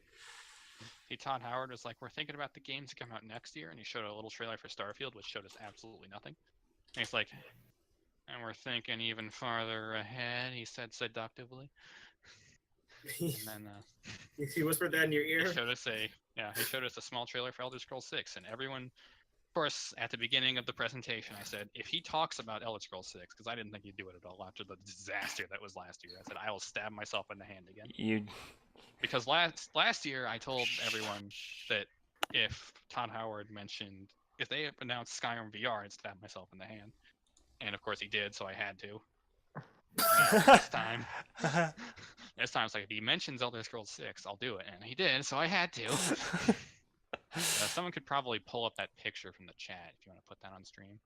Todd Howard was like, we're thinking about the games to come out next year, and he showed a little trailer for Starfield, which showed us absolutely nothing. And he's like, and we're thinking even farther ahead, he said seductively. And then He whispered that in your he ear? showed us a small trailer for Elder Scrolls 6, and everyone, of course, at the beginning of the presentation, I said, if he talks about Elder Scrolls 6, because I didn't think he'd do it at all after the disaster that was last year, I said, I will stab myself in the hand again. Because last year I told everyone that if Todd Howard mentioned, if they announced Skyrim VR, I'd stab myself in the hand. And of course he did, so I had to. This time it's like, if he mentions Elder Scrolls 6, I'll do it. And he did, so I had to. Someone could probably pull up that picture from the chat if you want to put that on stream.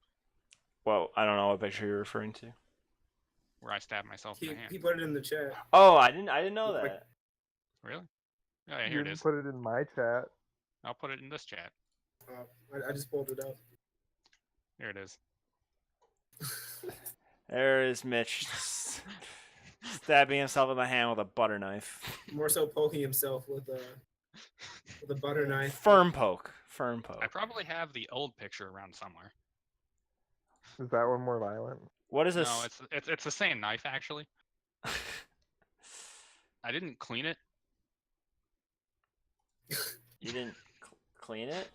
Well, I don't know what picture you're referring to. Where I stabbed myself in the hand. He put it in the chat. Oh, I didn't know that. Really? Oh, yeah, You here it didn't is. put it in my chat. I'll put it in this chat. I just pulled it up. Here it is. There is Mitch stabbing himself in the hand with a butter knife. More so poking himself with a butter knife. Firm poke. I probably have the old picture around somewhere. Is that one more violent? What is this? No, it's the same knife actually. I didn't clean it. You didn't clean it?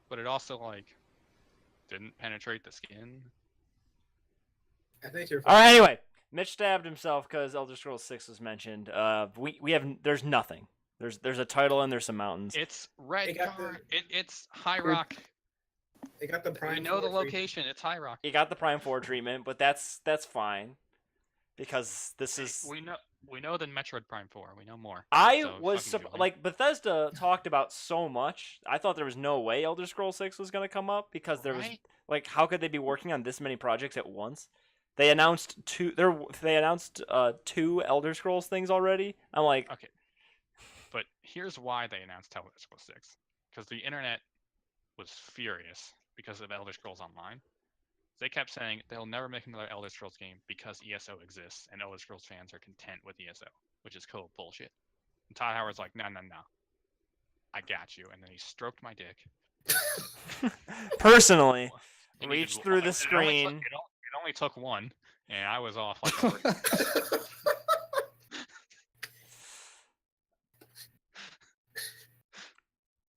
But it also didn't penetrate the skin. I think you're All right. Anyway, Mitch stabbed himself because Elder Scrolls 6 was mentioned. We have there's nothing. There's a title and there's some mountains. It's Red They got Car. It's High Rock. They got the prime. We know the 4 location. It's High Rock. You got the Prime 4 treatment, but that's fine because this is. We know the Metroid Prime 4. We know more. I So was fucking Julian. like Bethesda talked about so much. I thought there was no way Elder Scrolls 6 was going to come up because there was Right? how could they be working on this many projects at once? They announced two Elder Scrolls things already. I'm like, Okay. But here's why they announced Elder Scrolls 6. Because the internet was furious because of Elder Scrolls Online. They kept saying they'll never make another Elder Scrolls game because ESO exists and Elder Scrolls fans are content with ESO, which is cold bullshit. And Todd Howard's like, no. I got you. And then he stroked my dick. personally, And he reached did- through the it screen. only took one, and I was off like a brick.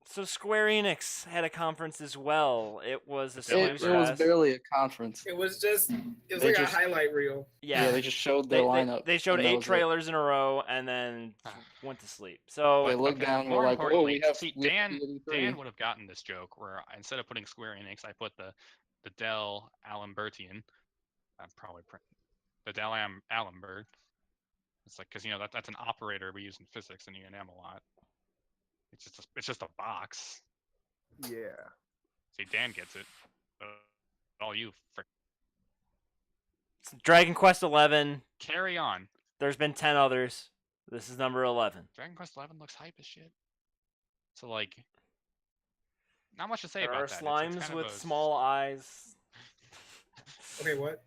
So Square Enix had a conference as well. It was a It Sony It was Fest. barely a conference. It was just. It was They like just- a highlight reel. Yeah, they just showed their lineup. They showed and that 8 was it. trailers in a row and then went to sleep. So They looked Okay, down and more were like, "Oh, importantly, we have." see, we have Dan E3." would have gotten this joke where instead of putting Square Enix, I put the Dell Alambertian. I'm probably the Dell Allenberg. It's like because that's an operator we use in physics and E&M a lot. It's just a box. Yeah. See, Dan gets it. All you Dragon Quest 11. carry on. There's been 10 others. This is number 11. Dragon Quest 11 looks hype as shit. So like, not much to say There about are that. slimes It's kind with of a... small eyes. Okay, what?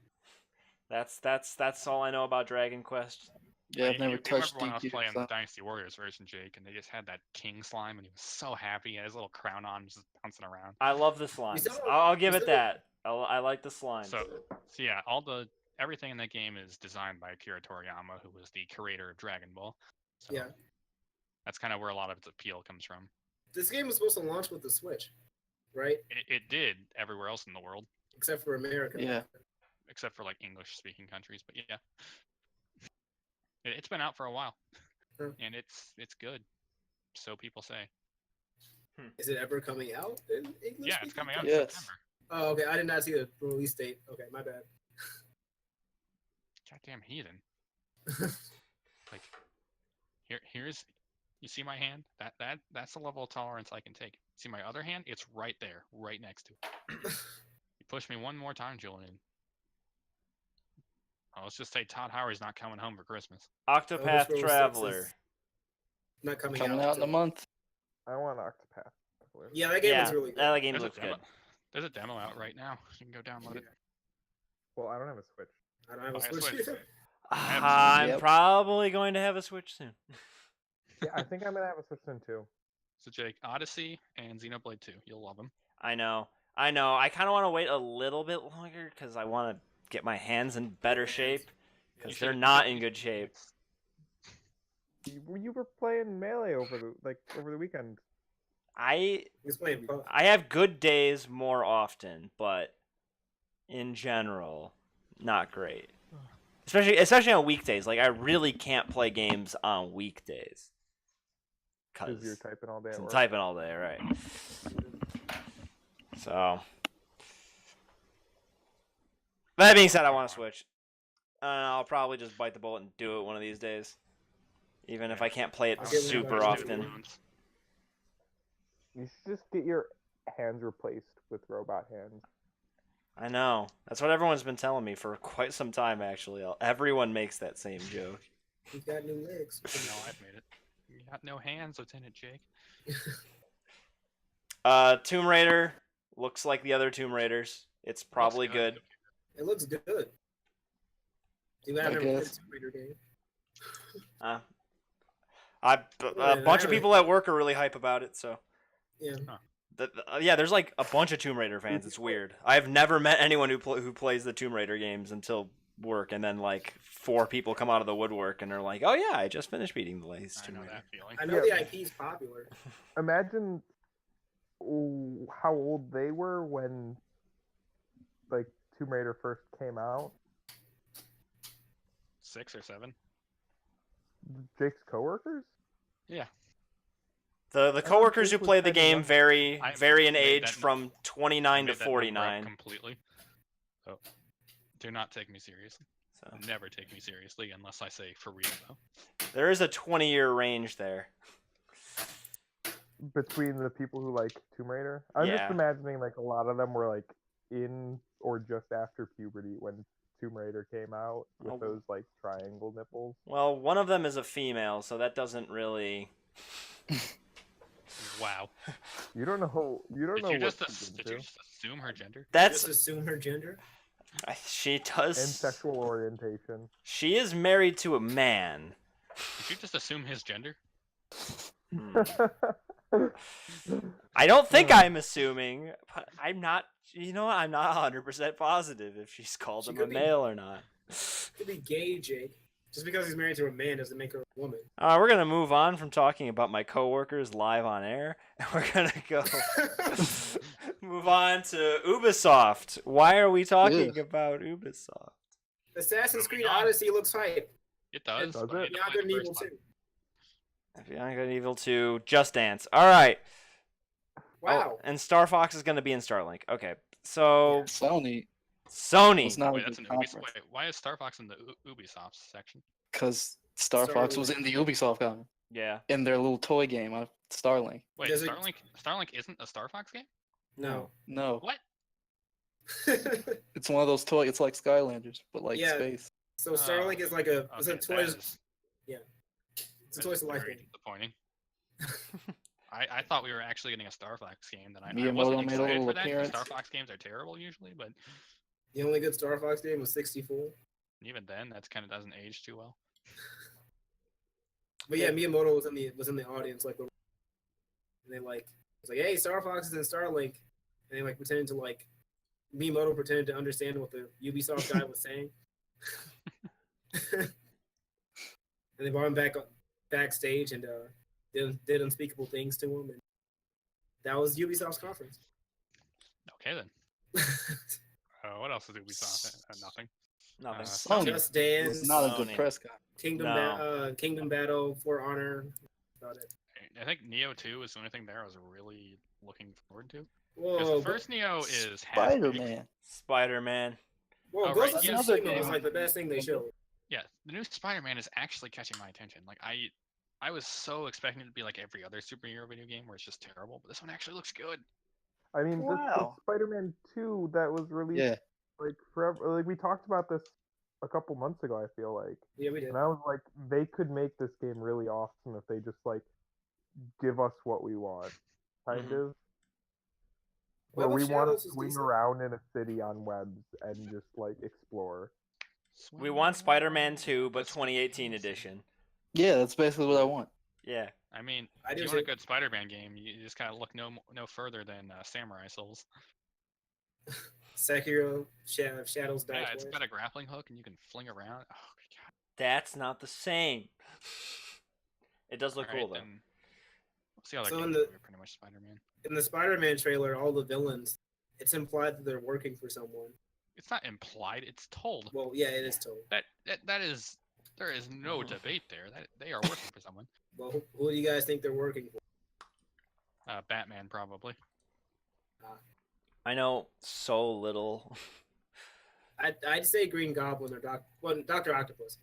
That's all I know about Dragon Quest. Yeah, I've never you touched remember when I was DQ. playing the Dynasty Warriors version, Jake, and they just had that king slime, and he was so happy. He had his little crown on, just bouncing around. I love the slimes. still- I'll give you it still- that. I like the slimes. So yeah, everything in that game is designed by Akira Toriyama, who was the creator of Dragon Ball. So Yeah. that's kind of where a lot of its appeal comes from. This game was supposed to launch with the Switch, right? It did everywhere else in the world, Except for America. Yeah. except for like English-speaking countries. But yeah, it's been out for a while, Huh. and it's good. So people say. Is it ever coming out in English? Yeah, it's coming out in Yes. September. Oh, okay. I did not see the release date. Okay, my bad. Goddamn heathen. Like, here's, you see my hand? That's the level of tolerance I can take. See my other hand? It's right there, right next to it. You push me one more time, Julian. Oh, let's just say Todd Howard's not coming home for Christmas. Octopath Overthrow Traveler. 6 is Not coming, Coming out in a until- month. I want Octopath. Yeah, that game Yeah, was really good. that game There's a looks demo. good. There's a demo out right now. You can go download it. Well, I don't have a Switch. I don't have a Buy a Switch Switch. either. I'm Yep. probably going to have a Switch soon. Yeah, I think I'm gonna have a Switch soon too. So Jake, Odyssey and Xenoblade 2. You'll love them. I know. I kind of want to wait a little bit longer because I want to get my hands in better shape because they're not in good shape. You were playing Melee over the weekend. I He's playing both. I have good days more often, but in general, not great. Especially on weekdays. Like I really can't play games on weekdays Because because you're typing all day at I'm work. typing all day, right? So that being said, I want to Switch. I'll probably just bite the bullet and do it one of these days, even if I can't play it I'll get one super of those often. You should just get your hands replaced with robot hands. I know. That's what everyone's been telling me for quite some time, actually. Everyone makes that same joke. He's got new legs. No, I've made it. You got no hands, Lieutenant Jake. Tomb Raider looks like the other Tomb Raiders. It's probably good. It looks good. Do I I never played guess. Tomb Raider game? A bunch of people at work are really hype about it, so. Yeah. Yeah, there's like a bunch of Tomb Raider fans. It's weird. I've never met anyone who plays the Tomb Raider games until work, and then like 4 people come out of the woodwork and they're like, "Oh yeah, I just finished beating the latest I Tomb know Raider." that feeling. I know Yeah. the IP is popular. Imagine how old they were when like Tomb Raider first came out. 6 or 7. Jake's coworkers? Yeah. The coworkers who think play we're the kinda game young. vary I in made age that from 29 to Made that number up 49. completely. So, do not take me seriously. So Never take me seriously unless I say for real though. there is a 20-year range there. Between the people who like Tomb Raider. I'm Yeah. just imagining like a lot of them were like in or just after puberty when Tomb Raider came out with Oh. those like triangle nipples. Well, one of them is a female, so that doesn't really. Wow. You don't know. You don't Did know you what just she's did you into. just assume her gender? That's Just assume her gender. she does. And sexual orientation. She is married to a man. Did you just assume his gender? Hmm. I don't think I'm assuming, but I'm not. You know what? I'm not 100% positive if she's called She him a could be. male or not. Could be gay, Jake. Just because he's married to a man doesn't make her a woman. We're gonna move on from talking about my coworkers live on air, and we're gonna go move on to Ubisoft. Why are we talking Ugh. about Ubisoft? Assassin's Creed Moving on. Odyssey looks hype. It does. Does but I it? had to Beyond play Good the and Evil first one. too. Beyond Good and Evil 2, Just Dance. All right. Wow. Oh, and Star Fox is gonna be in Starlink. Okay, so Sony Sony. was not Wait, a that's good an Ubisoft. conference Wait, why is Star Fox in the Ubisoft section? because Star Fox was in the Ubisoft comic. Yeah. In their little toy game on Starlink. Wait, Does it- Starlink isn't a Star Fox game? No. No, What? it's one of those toys. It's like Skylanders, but like Yeah. space. So Starlink is like a it's a Okay, toys. that is- It's a that toys is to life very game. disappointing. I thought we were actually getting a Star Fox game. That I Miyamoto wasn't made a excited little for that. 'Cause appearance. Star Fox games are terrible usually, but The only good Star Fox game was 64. even then, that's kind of doesn't age too well. But yeah, Miyamoto was in the audience like, and they like was like, hey, Star Fox is in Starlink, and they like pretended to like Miyamoto pretended to understand what the Ubisoft guy was saying, and they brought him backstage and did unspeakable things to him, and that was Ubisoft's conference. Okay then. What else did Ubisoft? Nothing. Nothing. Sony Just It Dance, was not a good Sony. press con. Kingdom Battle, For Honor. About it. I think Neo 2 is the only thing there I was really looking forward to. Whoa, Because the first Neo is half Spider-Man. Spider-Man. whoa, Oh, Ghost right, of yeah. Tsushima was like the best thing they showed. Yeah, the new Spider-Man is actually catching my attention. Like I was so expecting it to be like every other superhero video game where it's just terrible, but this one actually looks good. I mean, this Wow. Spider-Man 2 that was released Yeah. like forever. Like we talked about this a couple months ago. I feel like, Yeah, we did. and I was like, they could make this game really awesome if they just like give us what we want, kind Mhm. of. Where Web we of want Shadows to was swing decent. around in a city on webs and just like explore. We want Spider-Man 2, but 2018 edition. Yeah, that's basically what I want. Yeah. I mean, I if do you want a too. good Spider-Man game, you just gotta look no further than Samurai Souls. Sekiro, Shadows Die Yeah, it's Twice. got a grappling hook and you can fling around. Oh my god! That's not the same. It does look cool though. Then we'll see how that So goes. in the- We're pretty much Spider-Man. In the Spider-Man trailer, all the villains, it's implied that they're working for someone. It's not implied; it's told. Well, yeah, it is told. That is. There is no debate there. That they are working for someone. Well, who do you guys think they're working for? Batman probably. I know so little. I'd say Green Goblin or Dr. Octopus.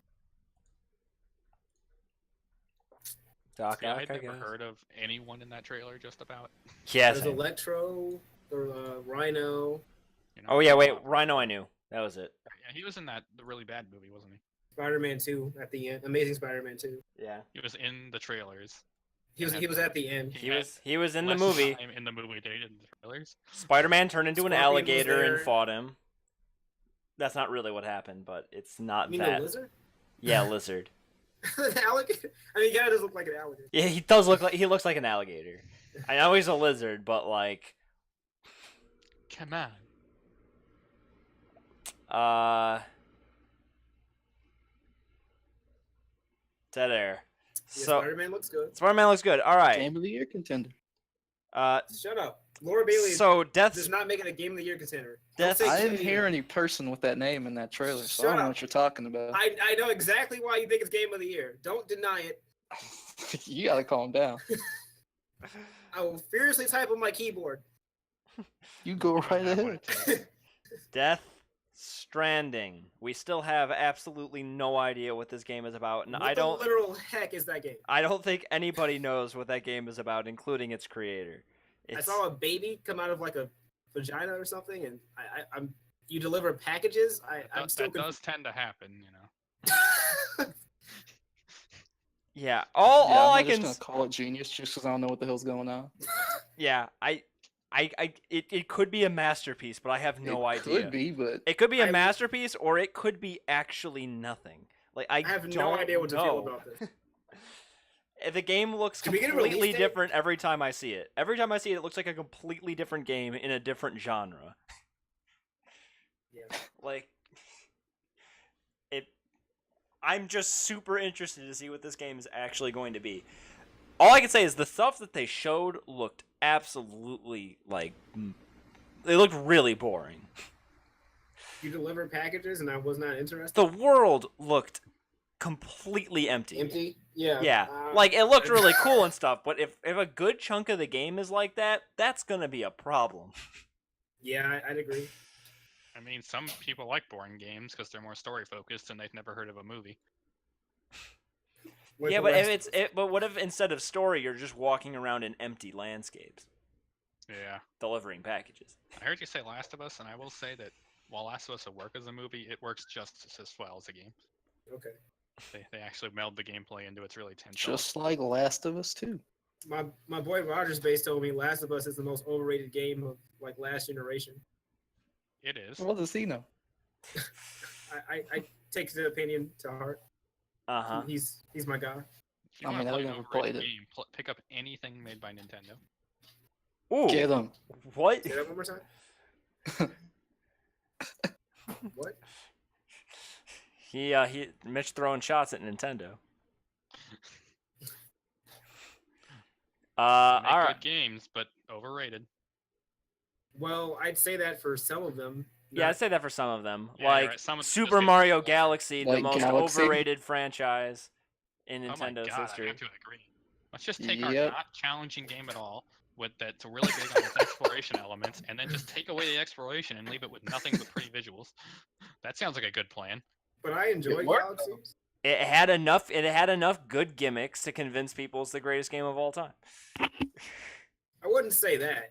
Doc Yeah, Ock, I'd I never guess. heard of anyone in that trailer. Just about. Yeah, There's same. Electro, or Rhino, You know, Oh yeah, wait, Rhino I knew. That was it. Yeah, he was in the really bad movie, wasn't he? Spider-Man 2 at the end. Amazing Spider-Man 2. Yeah. He was in the trailers. He was at the end. He was in the Less movie. time in the movie than he did in the trailers. Spider-Man turned into an Scorpion was alligator and there. fought him. That's not really what happened, but it's not You mean that. the lizard? Yeah, lizard. An alligator? I mean, he kind of does look like an alligator. Yeah, he looks like an alligator. I know he's a lizard, but like Come on. dead air. Yeah, So Spider-Man looks good. Spider-Man looks good. All right. Game of the Year contender. Shut up. Laura Bailey So does Death not make it a Game of the Year contender. Death- Don't say I Game of didn't the hear Year. any person with that name in that trailer, so I Shut don't know up. what you're talking about. I know exactly why you think it's Game of the Year. Don't deny it. You gotta calm down. I will furiously type on my keyboard. You go right Have what ahead. it takes. Death Stranding. We still have absolutely no idea what this game is about, and What the literal heck is that game? I don't think anybody knows what that game is about, including its creator. I It's, saw a baby come out of like a vagina or something, and I'm you deliver packages. I'm still That does tend to happen, you know. confused. yeah. All I'm I not just can gonna call it genius just because I don't know what the hell's going on. yeah. It could be a masterpiece, but I have no it idea. Could be, but It could be a I- masterpiece, or it could be actually nothing. Like I I have don't no idea what to feel know. about this. The game looks Can we get a release completely date? different every time I see it. Every time I see it, it looks like a completely different game in a different genre. Yeah. Like it I'm just super interested to see what this game is actually going to be. All I can say is the stuff that they showed looked absolutely like they looked really boring. You deliver packages, and I was not interested. The world looked completely empty. Empty? Yeah. Yeah, like it looked really cool and stuff, but if a good chunk of the game is like that, that's gonna be a problem. Yeah, I'd agree. I mean, some people like boring games because they're more story focused and they've never heard of a movie. Like Yeah, The but if Last it's of Us. but what if instead of story you're just walking around in empty landscapes Yeah. delivering packages? I heard you say Last of Us, and I will say that while Last of Us will work as a movie, it works just as well as a game. Okay. They actually meld the gameplay into its really tense. Just like Last of Us 2. My boy Rogers base told me Last of Us is the most overrated game of like last generation. It is. What does he know? I take the opinion to heart. Uh-huh. He's my guy. If you I want mean, to I play an never overrated played it. game, pick up anything made by Nintendo. Ooh. Get him. What? Say that one more time. What? He Mitch throwing shots at Nintendo. They make All right. good games, but overrated. Well, I'd say that for some of them. Yeah, I'd say that for some of them. Yeah, you're like right. Some of them just Super get Mario overrated. Galaxy, the Like most Galaxy? overrated franchise in Oh my Nintendo's god, I history. have to agree. Let's just take our Yep. not challenging game at all, with that's really big on its exploration elements, and then just take away the exploration and leave it with nothing but pretty visuals. That sounds like a good plan. But I enjoy It worked, Galaxy. It had enough good gimmicks to convince people it's the greatest game of all time. I wouldn't say that.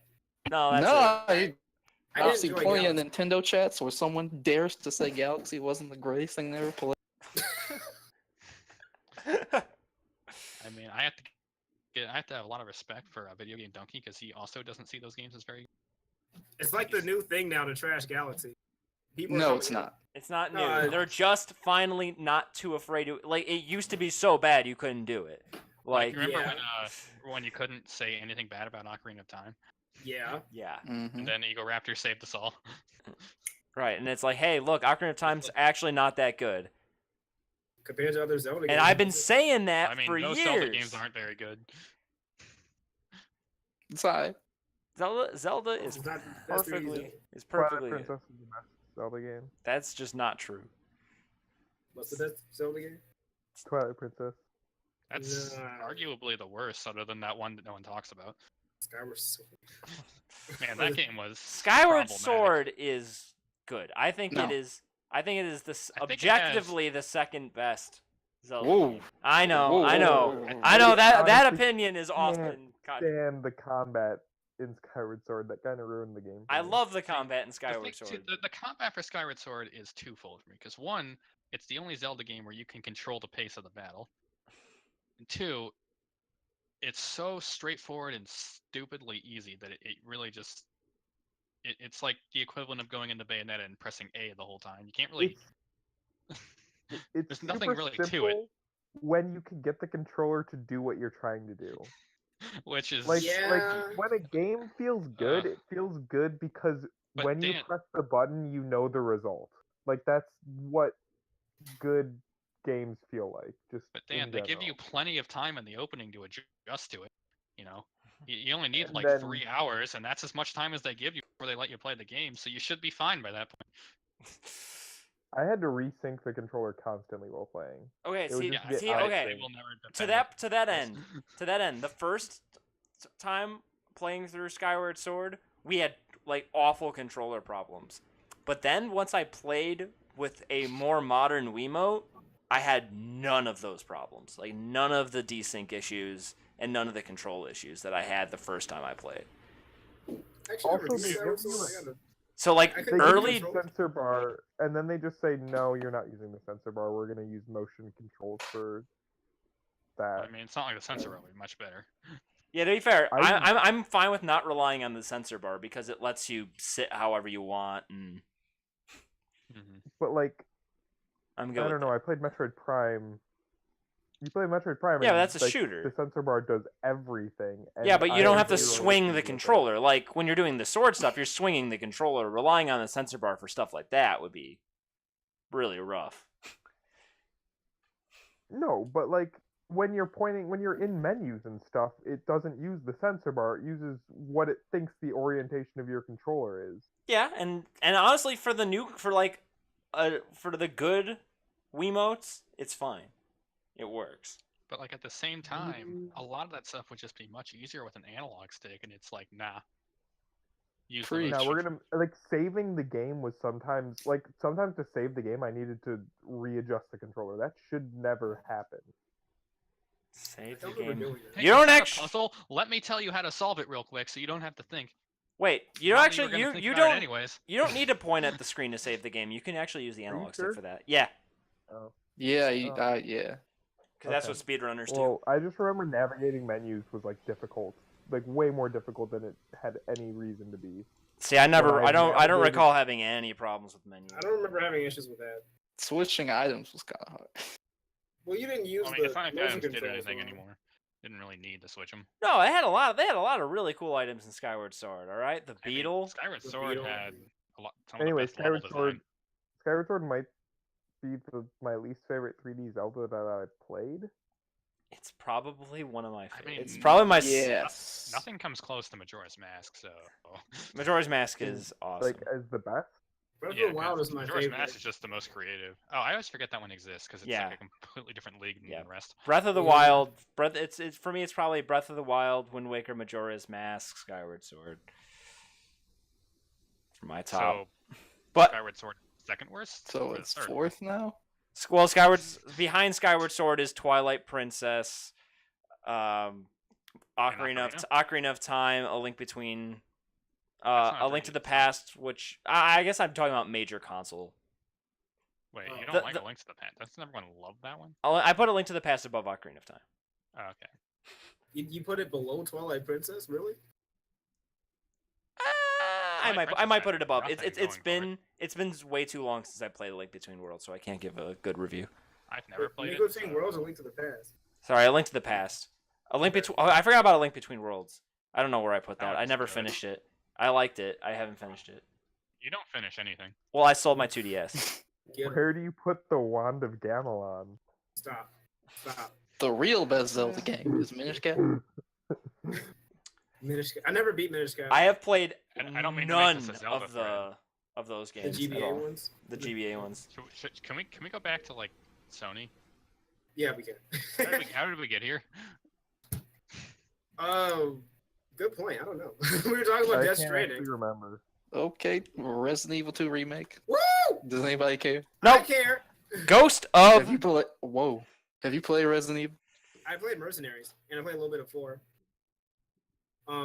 No, that's No, I I've did seen enjoy plenty of Galaxy. Nintendo chats where someone dares to say Galaxy wasn't the greatest thing they ever played. it. I mean, I have to have a lot of respect for Video Game Donkey because he also doesn't see those games as very. It's like the new thing now to trash Galaxy. People are No, coming it's in- not. It's not new. No, They're just finally not too afraid to. Like it used to be so bad you couldn't do it. Like Remember Yeah. when you couldn't say anything bad about Ocarina of Time, Yeah. yeah, Mm-hmm. and then Eagle Raptor saved us all. right. And it's like, hey, look, Ocarina of Time's actually not that good. Compared to other Zelda games. And I've been saying that I mean, for those years. Zelda games aren't very good. It's alright. Zelda is It's not the best 3D perfectly Zelda. Twilight good. Princess is the best Zelda game. That's just not true. What's the best Zelda game? Twilight Princess. That's Nah. arguably the worst, other than that one that no one talks about. Skyward Sword. Man, that game was Skyward problematic. Sword is good. I think No. it is. I think it is I think it has- objectively the second best Zelda. Whoa. game. I know. Whoa, I whoa, know. whoa, whoa. I know that Honestly, opinion is often. Stand the combat in Skyward Sword. That kind of ruined the game. for I me. love the combat in The, Skyward thing, Sword. the combat for Skyward Sword is twofold for me, because one, it's the only Zelda game where you can control the pace of the battle, and two, it's so straightforward and stupidly easy that it really just it's like the equivalent of going into Bayonetta and pressing A the whole time. You can't really. It's There's nothing super really to it. simple when you can get the controller to do what you're trying to do. Which is Like, Yeah. like when a game feels good, it feels good because But when you Dan- press the button, you know the result. Like that's what good games feel like. Just But Dan, in they give you general. plenty of time in the opening to adjust to it. You know, you only need And like then- 3 hours, and that's as much time as they give you before they let you play the game. So you should be fine by that point. I had to resync the controller constantly while playing. Okay, It would see, just Yeah, get see, out of okay. They sync. will never To defend that it. end, the first time playing through Skyward Sword, we had like awful controller problems. But then once I played with a more modern Wiimote, I had none of those problems. Like none of the desync issues and none of the control issues that I had the first time I played. Actually, Also, never they did Skyward give you Sword. a- I gotta- So like I They could early give you a sensor bar, and then they just say, "No, you're not using the sensor bar. We're gonna use motion controls for that." I mean, it's not like the sensor will be much better. Yeah, to be fair, I- I'm fine with not relying on the sensor bar because it lets you sit however you want, and But like, I'm good I with don't know. that. I played Metroid Prime. You play Metroid Prime. Yeah, and, but that's a like, shooter. The sensor bar does everything. Yeah, and but I you don't have had to zero swing issues the with it. controller. Like when you're doing the sword stuff, you're swinging the controller. Relying on the sensor bar for stuff like that would be really rough. No, but like when you're in menus and stuff, it doesn't use the sensor bar. It uses what it thinks the orientation of your controller is. Yeah, and honestly, for the good Wiimotes, it's fine. It works. But like at the same time, a lot of that stuff would just be much easier with an analog stick, and it's like, nah. Use the Preach. Now we're motion. gonna like saving the game was sometimes to save the game I needed to readjust the controller. That should never happen. Save I the don't remember game. doing that. Hey, You don't is that a actu- puzzle? Let me tell you how to solve it real quick, so you don't have to think. Wait, you don't Not that actually were gonna you think you about it don't anyways. you don't need to point at the screen to save the game. You can actually use the you analog sure? stick for that. Yeah, Oh. Yeah, Oh. yeah. because that's Okay. what speedrunners do. Well, I just remember navigating menus was like difficult, like way more difficult than it had any reason to be. See, I I've don't navigated- recall having any problems with menus. I don't remember having issues with that. Switching items was kind of hard. Well, you didn't use I mean, the it's not like the motion items did controls anything wrong. anymore. Didn't really need to switch them. No, they had a lot of really cool items in Skyward Sword. All right, the beetle. Skyward The Sword beetle. had a lot. Some of Anyway, the best level Skyward Sword design. might be my least favorite 3D Zelda that I've played. It's probably one of my I favorites. mean, It's probably my Yes. Nothing comes close to Majora's Mask, so. Majora's Mask is awesome. Like as the best. Breath Yeah, of the Wild 'cause is my Majora's favorite. Mask is just the most creative. Oh, I always forget that one exists because it's Yeah. like a completely different league than Yeah. the rest. Breath of the Yeah. Wild. It's for me. It's probably Breath of the Wild, Wind Waker, Majora's Mask, Skyward Sword. For my top. So, But Skyward Sword second worst. So or it's third? fourth now. well, behind Skyward Sword is Twilight Princess, Ocarina of Time, A Link Between, That's not A Link to 3D, the so- Past, which I guess I'm talking about major console. Wait, Oh. you The- don't like the- A Link to the Past? Doesn't everyone love that one? I put A Link to the Past above Ocarina of Time. Oh, okay. You put it below Twilight Princess, really? I Twilight might Princess put had it above. nothing It's going for it. been way too long since I played A Link Between Worlds, so I can't give a good review. I've never played Lego it. Between so- Worlds and Link to the Past. Sorry, A Link to the Past. A Link Okay. Between. Oh, I forgot about A Link Between Worlds. I don't know where I put That that. I one's never good. finished it. I liked it. I haven't finished it. You don't finish anything. Well, I sold my 2DS. Get it. Where do you put the Wand of Gamelon? Stop. Stop. The real best Zelda game is Minish Cap. Minish Cap. I never beat Minish Cap. I have played And I don't mean to none make this a Zelda of those the games. at GBA all. ones. The GBA ones. Can we go back to like Sony? Yeah, we can. How did we get here? Oh, good point. I don't know. We were talking about I Death can't Stranding. actually remember. Okay, Resident Evil 2 remake. Woo! Does anybody care? I Nope. care. Ghost Have of. you played? Whoa. Have you played Resident Evil? I played Mercenaries and I played a little bit of 4.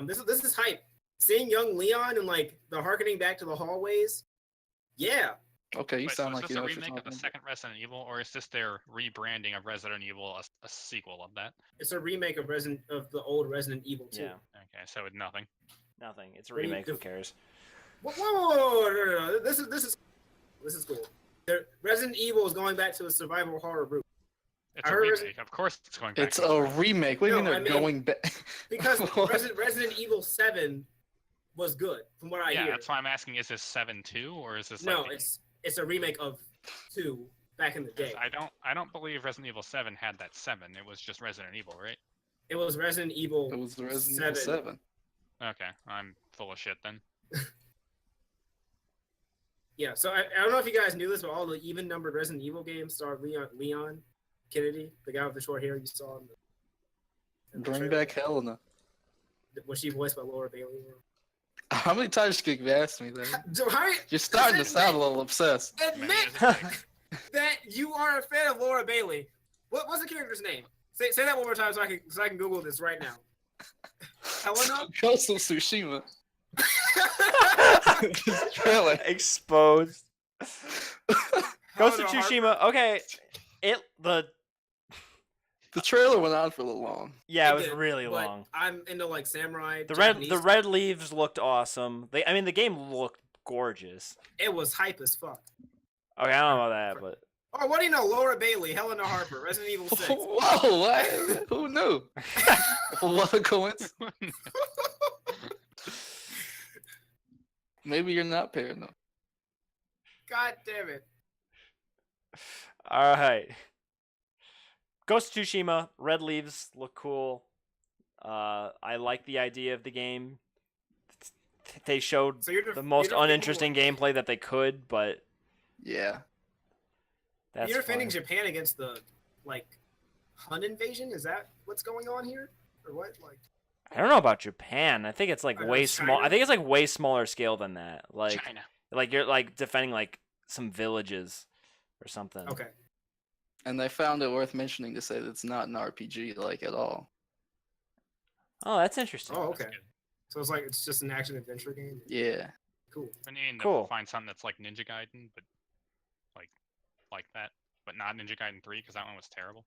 This is hype. Seeing young Leon and like the harkening back to the hallways. Yeah. Okay, you Wait, so sound is like this you a know what you're remake of the talking about. second Resident Evil, or is this their rebranding of Resident Evil, a sequel of that? It's a remake of the old Resident Evil 2. Yeah, Okay, so with nothing. nothing. It's a What do you remake. Who def- cares? Whoa, no. This is cool. Resident Evil is going back to a survival horror route It's I a heard remake. Of course, it's going back. It's to a its roots. remake. What do you No, mean I they're mean- going back? because What? Resident Evil 7 was good from what I Yeah, hear. that's why I'm asking: is this 7-2 or is this? No, like the- it's a remake of 2 back in the 'cause day. I don't believe Resident Evil 7 had that 7. It was just Resident Evil, right? It was Resident Evil. It was the Resident Evil 7. Okay, I'm full of shit then. Yeah, so I don't know if you guys knew this, but all the even-numbered Resident Evil games starred Leon Kennedy, the guy with the short hair you saw in the Bring trailer. back Helena. Was she voiced by Laura Bailey? How many times can you ask me that? How, You're starting to sound a little obsessed. admit that you are a fan of Laura Bailey. What's the character's name? Say that one more time so I can Google this right now. Helena? Ghost of Tsushima. This trailer. Exposed. Ghost of Helena Tsushima. Okay, The trailer went on for a little long. yeah, it was did, really but long. I'm into like samurai. The Japanese. red leaves looked awesome. The game looked gorgeous. It was hype as fuck. Okay, I don't know about that, but Oh, what do you know? Laura Bailey, Helena Harper, Resident Evil 6. Whoa, what? Who knew? What a coincidence. Maybe you're not paranoid. God damn it. all right. Ghost of Tsushima, red leaves look cool. I like the idea of the game. They showed So you're the most defending uninteresting gameplay that they could, but Yeah. that's You're defending fine. Japan against the like Hun invasion? Is that what's going on here? Or what? Like I don't know about Japan. I think it's like I know, way small. I China? think it's like way smaller scale than that. Like China. you're like defending like some villages or something. okay. And I found it worth mentioning to say that it's not an RPG like at all. Oh, that's interesting. Oh, That's okay. good. So it's just an action adventure game. Yeah. Cool. I need Cool. to find something that's like Ninja Gaiden, but like that, but not Ninja Gaiden 3 because that one was terrible.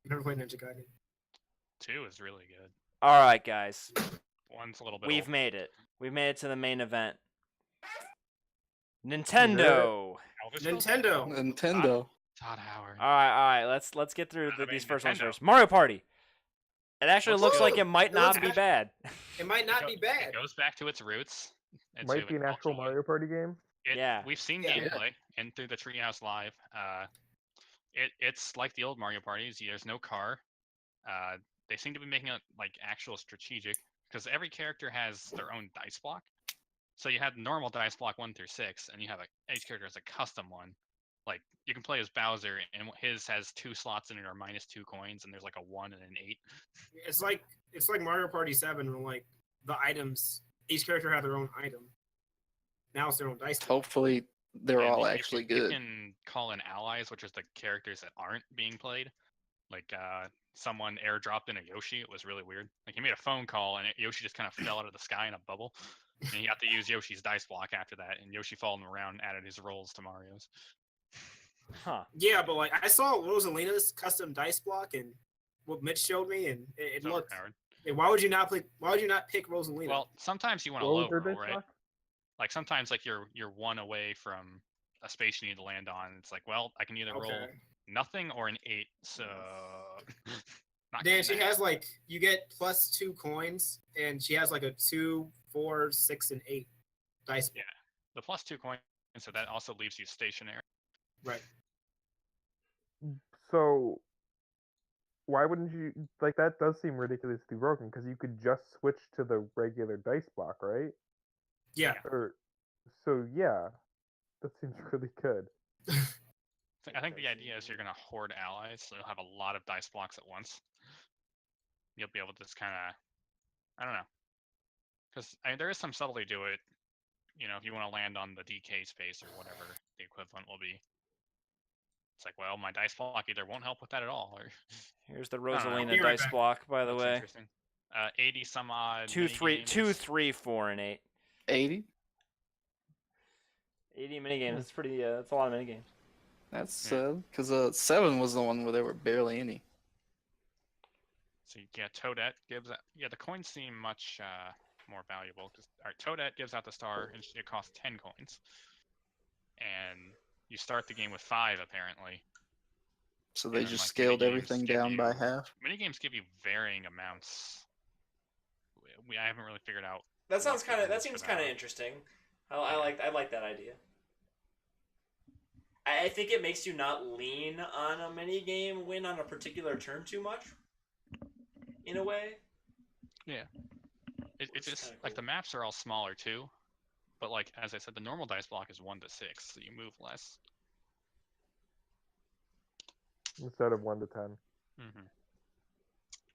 Never played Ninja Gaiden. 2 is really good. All right, guys. 1's a little bit. We've old. made it. We've made it to the main event. You Nintendo. Elvis Nintendo. Nintendo. Todd Howard. All right. Let's get through I mean, these first ones Nintendo. first. Mario Party. It actually Looks looks good. like it might It not looks be good. bad. It might not be It bad. goes back to its roots. and Might to be an its actual culture. Mario Party game. Yeah. We've seen Yeah. gameplay and through the Treehouse Live. It's like the old Mario parties. There's no car. They seem to be making it like actual strategic because every character has their own dice block. So you have normal dice block 1 through 6, and you have each character has a custom one. Like you can play as Bowser, and his has 2 slots in it or -2 coins, and there's like a 1 and an 8. It's like Mario Party 7 where like the items each character had their own item. Now it's their own dice. Hopefully they're And all you actually can, good. You can call in allies, which is the characters that aren't being played. Like someone airdropped in a Yoshi. It was really weird. Like he made a phone call and Yoshi just kind of fell out of the sky in a bubble. And he got to use Yoshi's dice block after that. And Yoshi followed him around, added his rolls to Mario's. Huh. Yeah, but like I saw Rosalina's custom dice block and what Mitch showed me, and it So looked. overpowered. Why would you not pick Rosalina? Well, sometimes you want a What low was their roll, dice right? block? Like sometimes like you're 1 away from a space you need to land on. It's like, well, I can either roll okay. nothing or an 8. So not Then getting she that. has like you get +2 coins, and she has like a 2, 4, 6, and 8 dice. Yeah. The +2 coins, so that also leaves you stationary. Right. So why wouldn't you like that? Does seem ridiculously broken because you could just switch to the regular dice block, right? Yeah. Or so yeah, that seems really good. I think the idea is you're going to hoard allies, so you'll have a lot of dice blocks at once. You'll be able to just kind of, I don't know, because there is some subtlety to it. You know, if you want to land on the DK space or whatever the equivalent will be, it's like, well, my dice block either won't help with that at all, or Here's the don't know. Rosalina Be right dice back. block, by the looks way. interesting. 80 some odd. 2, 3, mini 2, games. 3, 4, and 8. 80? 80 minigames. That's pretty. That's a lot of minigames. That's Yeah. sad. Because 7 was the one where there were barely any. So yeah, Toadette gives. Yeah, the coins seem much more valuable. All right, Toadette gives out the star, and it costs 10 coins. And you start the game with 5 apparently. So they And then, just like, scaled minigames everything give down by you- half. Minigames give you varying amounts. I haven't really figured out. That sounds what kind of. the That rules for seems kind of are. interesting. I like that idea. I think it makes you not lean on a mini game win on a particular turn too much. In a way. It's Which is just kinda like the cool. maps are all smaller too, but like as I said, the normal dice block is 1 to 6, so you move less. Instead of 1 to 10. Mm-hmm.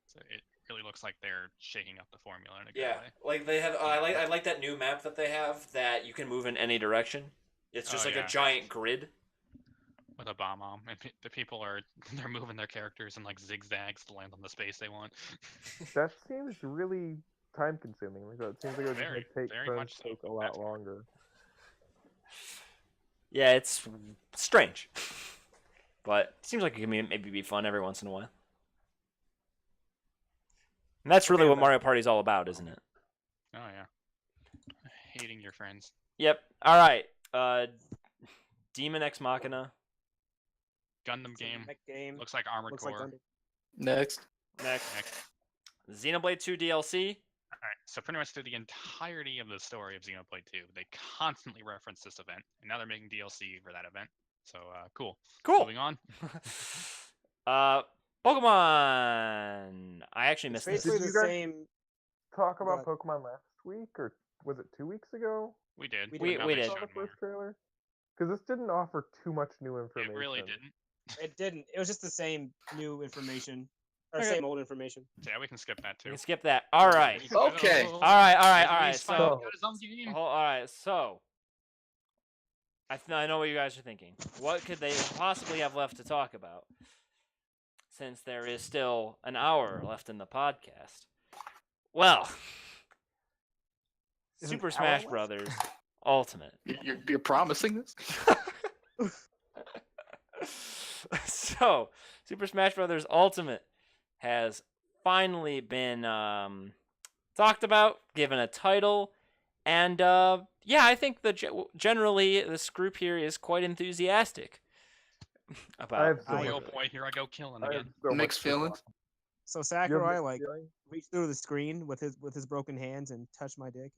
So it really looks like they're shaking up the formula in a good Yeah, way. like they have. I like that new map that they have that you can move in any direction. It's just Oh, like yeah. a giant grid. With a bomb on, and the people they're moving their characters in like zigzags to land on the space they want. That seems really time consuming. Like that seems like it would Very, take very turns much so. take a lot That's fair. longer. Yeah, it's strange, but it seems like it can maybe be fun every once in a while. And that's really what Mario Party is all about, isn't it? Oh yeah. Hating your friends. Yep. All right. Demon Ex Machina. Gundam game. Mech game. Looks like Armored Looks Core. like Gundam. Next. Next. Next. Xenoblade 2 DLC. Alright, so pretty much through the entirety of the story of Xenoblade 2, they constantly reference this event, and now they're making DLC for that event. So, cool. Cool. Moving on. Pokemon. I actually missed It's this. basically Did the you guys- same. Talk Go about ahead. Pokemon last week, or was it 2 weeks ago? We did. We but did. now We they did. Saw the showed more. first trailer? Because this didn't offer too much new information. It really didn't. It didn't. It was just the same new information or Okay. same old information. So yeah, we can skip that We too. can skip that. All right. Okay. All right. He's So, got his own game. all right. So, I know what you guys are thinking. What could they possibly have left to talk about? Since there is still an hour left in the podcast. Well, There's an Super hour Smash left? Brothers Ultimate. You're promising this? So, Super Smash Brothers Ultimate has finally been talked about, given a title, and yeah, I think generally this group here is quite enthusiastic about. so Boy, much- oh boy, here I go killing I have again. so much Mixed to feelings? talk- So You have Sakurai mixed like feelings? reached through the screen with his broken hands and touched my dick.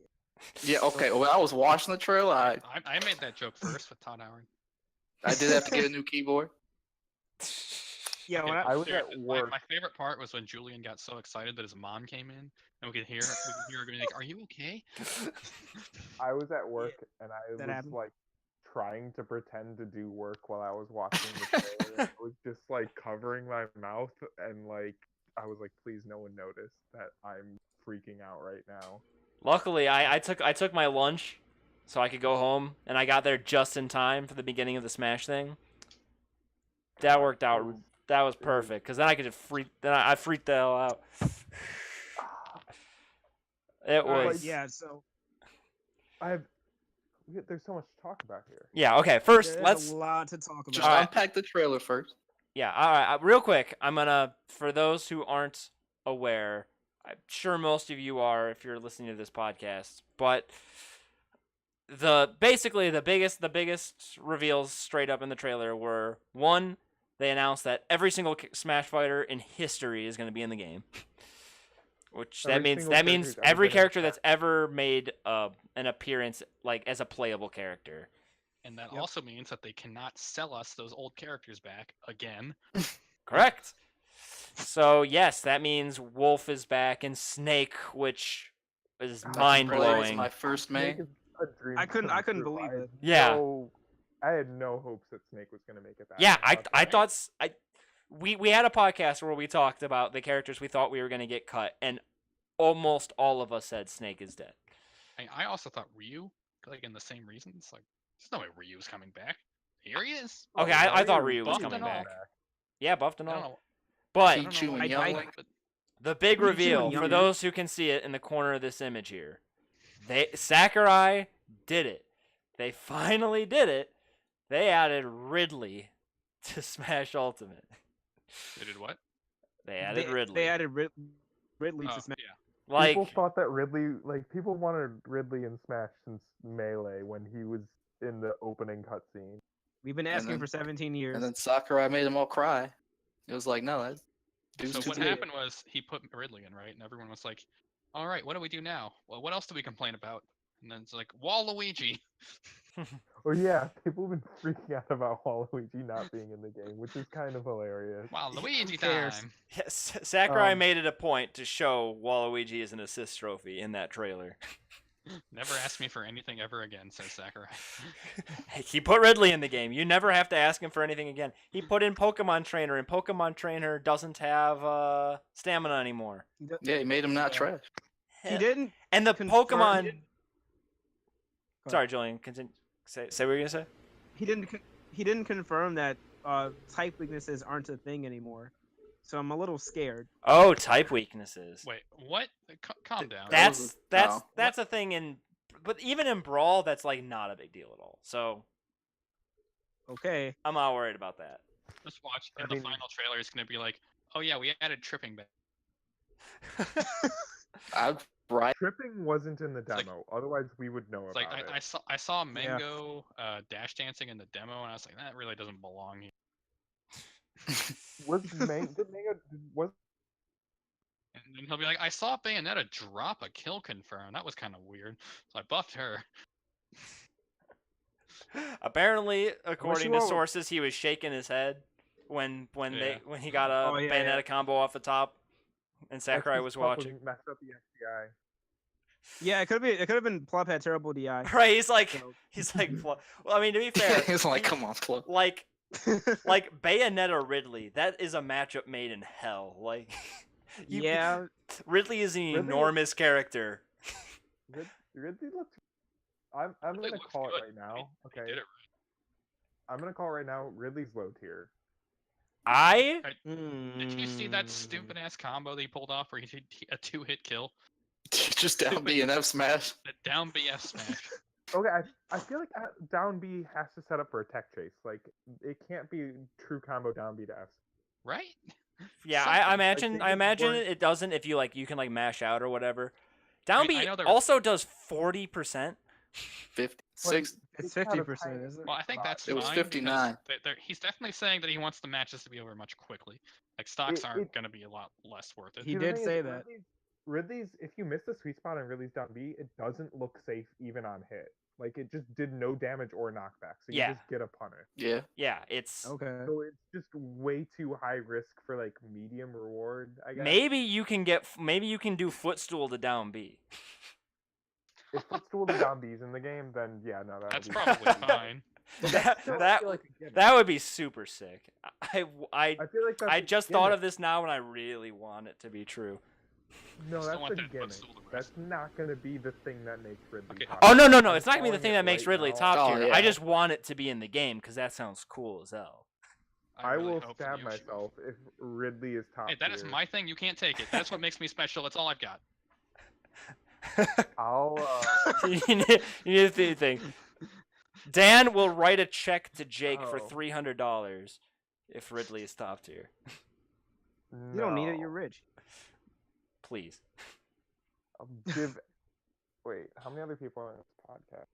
Yeah. Okay. When I was watching the trailer, I made that joke first with Todd Howard. I did have to get a new keyboard. Yeah, when I was Seriously, at my work. favorite part was when Julian got so excited that his mom came in, and we could hear her being like, "Are you okay?" I was at work and I that was happened. like trying to pretend to do work while I was watching the trailer. I was just like covering my mouth and like I was like, please no one notice that I'm freaking out right now. Luckily, I took my lunch so I could go home, and I got there just in time for the beginning of the Smash thing. That worked out. That was perfect, because then I could just freak. Then I freaked the hell out. It All right, was. yeah. So There's so much to talk about here. Yeah. Okay. First, there's let's. a lot to talk about. Just Alright. unpack the trailer first. Yeah. All right. Real quick, I'm gonna. For those who aren't aware, I'm sure most of you are if you're listening to this podcast, but basically the biggest reveals straight up in the trailer were, one, they announced that every single Smash fighter in history is going to be in the game. Which Every that means single character who's ever every been in character Smash. that's ever made an appearance like as a playable character. And that Yep. also means that they cannot sell us those old characters back again. Correct. So yes, that means Wolf is back and Snake, which is God, mind Brothers, blowing. my first Snake main. is a dream I couldn't come true. believe I had it. Yeah. I had no hopes that Snake was gonna make it back. Yeah, I that- thought we had a podcast where we talked about the characters we thought we were gonna get cut, and almost all of us said Snake is dead. I also thought Ryu, like in the same reasons. Like, there's no way Ryu's coming back. Here he is. Okay, Oh, I thought Ryu Ryu was buffed coming and all. back. Yeah, buffed and I don't all. know. But I don't know Pichu why and he's Young coming Link. back, but the big Pichu and reveal for Younger. those who can see it in the corner of this image here, Sakurai did it. They finally did it. They added Ridley to Smash Ultimate. they did what? They added Ridley. They added Ridley Oh, to Smash. yeah. like people thought that people wanted Ridley in Smash since Melee when he was in the opening cutscene. We've been And asking then- for 17 years. And then Sakurai made them all cry. It was like, no, that dude's So too what good. happened was he put Ridley in, right? And everyone was like, all right, what do we do now? Well, what else do we complain about? And then it's like, Waluigi. Oh yeah, people have been freaking out about Waluigi not being in the game, which is kind of hilarious. Waluigi cares? time. yes, Sakurai Um, made it a point to show Waluigi as an assist trophy in that trailer. Never ask me for anything ever again, says Sakurai. Hey, he put Ridley in the game. You never have to ask him for anything again. He put in Pokemon Trainer, and Pokemon Trainer doesn't have stamina anymore. Yeah, he made him not trash. He didn't. And the confirm- Pokemon. he didn't- Go Sorry, Julian. Continue. Say what you're gonna say. He didn't confirm that type weaknesses aren't a thing anymore. So I'm a little scared. Oh, type weaknesses. Wait, what? Calm down. That That's was a- that's no. that's a thing in, but even in Brawl, that's like not a big deal at all. So Okay. I'm not worried about that. Just watch. I In the mean- final trailer, it's gonna be like, oh yeah, we added tripping back. Right. Tripping wasn't in the like- demo, otherwise we would know It's about like it. I saw Mango dash dancing in the demo, and I was like, that really doesn't belong here. Was was And then he'll be like, I saw Bayonetta drop a kill confirm. That was kind of weird. So I buffed her. Apparently, according to all- sources, he was shaking his head when Yeah. he got a Oh, yeah, Bayonetta yeah. combo off the top, and Sakurai that's was just Pup watching. messed up the XDI. Yeah, it could have been Plub had terrible DI. Right? He's like So- well, I mean, to be fair, He's like, he- come on, Flo. like Bayonetta Ridley, that is a matchup made in hell. Like, yeah. Ridley is an Ridley- enormous character. Ridley looked. I'm Ridley gonna looks call it good. right now. He Okay. did it I'm gonna call it right now. Ridley's low tier. Did you see that stupid ass combo that he pulled off where he did a 2-hit kill? Just down B and F smash. The down BF smash. Okay, I feel like down B has to set up for a tech chase. Like it can't be true combo down B to F. Right? Yeah, Something. I imagine think I it's imagine more- it doesn't if you you can mash out or whatever. Down I B know there- also does 40%. 56. It's not a 50%, tiny- isn't it? Well, I think that's It was fine. 59. He's definitely saying that he wants the matches to be over much quickly. Like stocks aren't going to be a lot less worth it. He See, the did thing say is, that. Ridley's, if you miss the sweet spot on Ridley's down B, it doesn't look safe even on hit. Like it just did no damage or knockback, so you Yeah. just get a punish. Yeah. Yeah, it's Okay. So it's just way too high risk for like medium reward. I guess. maybe you can do footstool to down B. If footstool the down B's in the game, then yeah, no, that That's would be probably fine. that Still, I that, feel like a gimmick. that would be super sick. I I feel like that's I a just thought of gimmick. this now and I really want it to be true. No, Still that's want a that gimmick. footstool to rest. That's not gonna be the thing that makes Ridley. Okay. top Oh tier. no, I'm it's not gonna be the calling thing it that makes right Ridley now. top Oh, tier. yeah. I just want it to be in the game because that sounds cool as hell. I really will hope for stab Yoshi. myself if Ridley is top Hey, that is tier. my thing. You can't take it. That's what makes me special. That's all I've got. I'll you need to think. Dan will write a check to Jake for Oh. $300 if Ridley is top tier. You don't need it. You're no. rich. Please. I'll give. Wait, how many other people are on this podcast?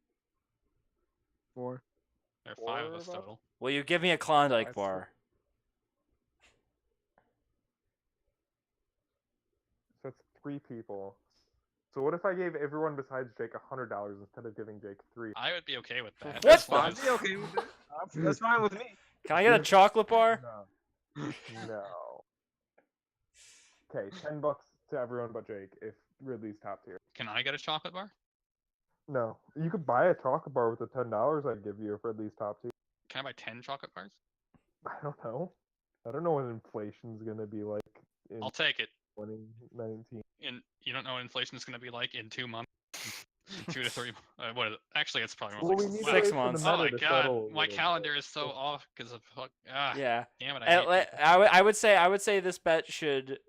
4. There are 5 of Four us of us? total. Will you give me a Klondike That's bar? So it's 3 people. So what if I gave everyone besides Jake $100 instead of giving Jake 3? I would be okay with that. What? As long I'd as- be okay with that. That's fine with me. Can I get a chocolate bar? No. No. Okay, $10 to everyone but Jake if Ridley's top tier. Can I get a chocolate bar? No, you could buy a chocolate bar with the $10 I'd give you if Ridley's top tier. Can I buy 10 chocolate bars? I don't know. I don't know what inflation's gonna be like in I'll take it. 2019. You don't know what inflation is going to be like in 2 months? 2 to 3. What is it? Actually, it's probably Well, more we like need to wait 6 for the months. Oh meta my to god, settle a my little bit. calendar is so off because of Yeah. damn it. I hate people. I would say this bet should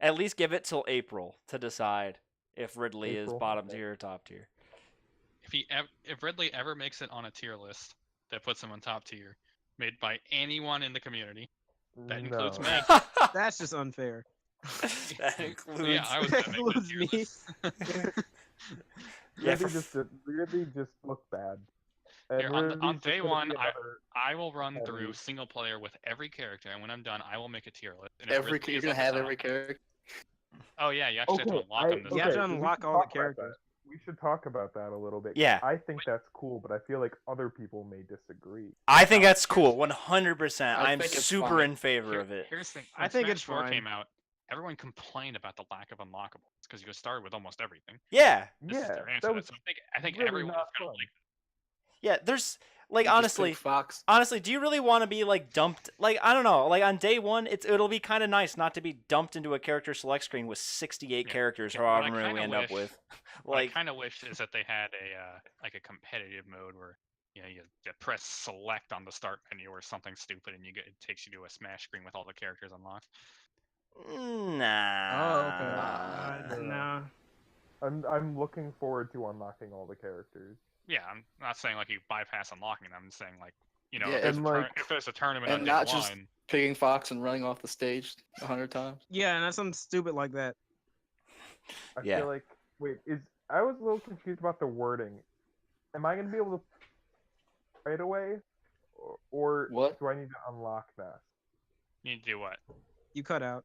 at least give it till April to decide if Ridley is April, bottom okay. tier or top tier. If Ridley ever makes it on a tier list that puts him on top tier, made by anyone in the community, that includes No. me. That's just unfair. That includes. Yeah, I was That gonna make the includes tier me. list. Yeah, Really just look bad. And Here, on Ridley's just day gonna one, be another- I will run Heavy. through single player with every character, and when I'm done, I will make a tier list. And if Every Ridley you're is gonna at the have top- every character. Oh yeah, you actually have to Okay, unlock them. This You have to we time. unlock should all the talk about characters. that. We should talk about that a little bit. Yeah. I think that's cool, but I feel like other people may disagree. I think that's cool, 100%. I I'm think it's super fine. in favor of it. Here's the thing. I when think Smash it's 4 fine. came out, everyone complained about the lack of unlockables because you started with almost everything. Yeah, This is Yeah, their answer. that was So I think really everyone is not gonna fun. like. yeah. There's You just honestly, pick Fox. do you really want to be dumped? I don't know. On day one, it'll be kind of nice not to be dumped into a character select screen with 68 Yeah, characters, yeah, what I however many we kinda end up wish- with. What I kind of wish is that they had a competitive mode where you press select on the start menu or something stupid and it takes you to a Smash screen with all the characters unlocked. Nah. Oh, okay. Nah. No. I'm looking forward to unlocking all the characters. Yeah, I'm not saying you bypass unlocking them. I'm saying Yeah, if there's a tournament and on not day just- one, Picking Fox and running off the stage 100 times. Yeah, and that's something stupid like that. I Yeah. feel like I was a little confused about the wording. Am I gonna be able to right away, or What? do I need to unlock that? you need to do what? You cut out.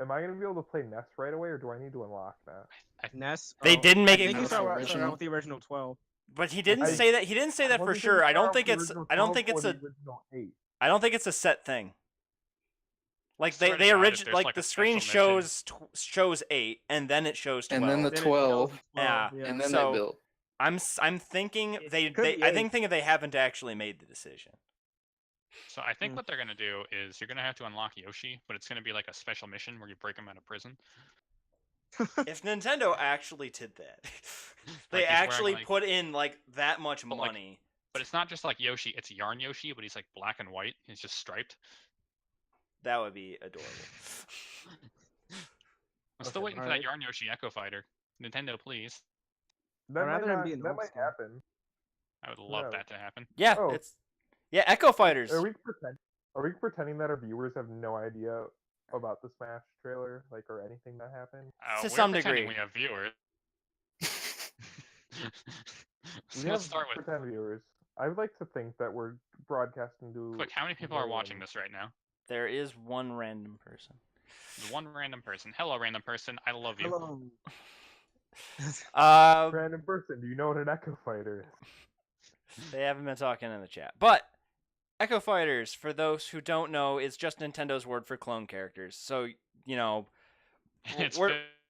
Am I gonna be able to play Ness right away, or do I need to unlock that? Ness. They didn't make I it think you clear. start out with the original 12. But he didn't I- say that. He didn't say that for wasn't sure. I don't about think the it's. original I don't 12 think it's or a. the original 8. I don't think it's a set thing. Like Swear to they God, if origin there's, like the a screen special mission- shows 8 and then it shows 12. And then the Then it 12, goes to Yeah, and then So- they built. I'm thinking It could be I 8. think they haven't actually made the decision. So I think Mm. what they're gonna do is you're gonna have to unlock Yoshi, but it's gonna be like a special mission where you break him out of prison. If Nintendo actually did that, they Like he's wearing, actually like- put in that much But, like, money But it's not just like Yoshi; it's Yarn Yoshi, but he's like black and white. He's just striped. That would be adorable. I'm still Okay, waiting for that alright. Yarn Yoshi Echo Fighter. Nintendo, please. That I'd might rather him not. be an That old might skin. happen. I would love Yeah. that to happen. Yeah, Oh. Echo Fighters. Are we pretending that our viewers have no idea about the Smash trailer, like, or anything that happened? To We're some pretending degree. we have viewers. So We let's have start with pretend viewers. I would like to think that we're broadcasting to. quick. How many people are watching millions. this right now? There is one random person. The one random person. Hello, random person. I love you. Hello. Random person, do you know what an Echo Fighter is? They haven't been talking in the chat. But Echo Fighters, for those who don't know, is just Nintendo's word for clone characters. So, you know, It's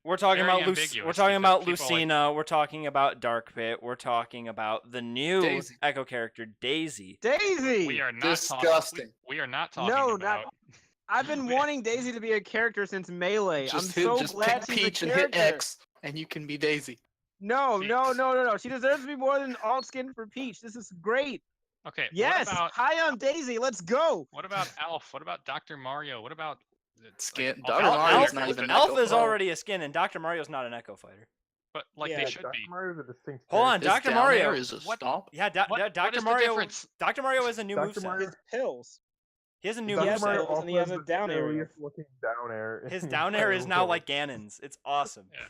we're talking very about ambiguous we're talking because about people, like- Lucina, we're talking about Dark Pit, we're talking about the new Daisy. Echo character Daisy. Daisy. we are not Disgusting. Talking, we are not talking No, about. I've been wanting Daisy to be a character since Melee. Just I'm so just glad pick she's Peach a and hit character. X, and you can be Daisy. No, See- no. She deserves to be more than alt skin for Peach. This is great. Okay. Yes, What about high on Daisy. Let's go. Alf? What about Dr. Mario? What about Skin- all Dr. the other Mario's characters not even that- Alpha Echo is Fighter. already a skin, and Dr. Mario's not an Echo Fighter. But like Yeah, they Yeah, should Dr. be. Mario's a distinct. Hold on, character. His Dr. down Mario. air is a What- stomp. Yeah, What Dr. is the Mario. difference? Dr. Mario has a new Dr. moveset. Mario- His pills. He has a new Dr. Dr. moveset. Mario pills, and he has also a down the air. silliest looking down air. His in down air is entire now world. like Ganon's. It's awesome. Yeah.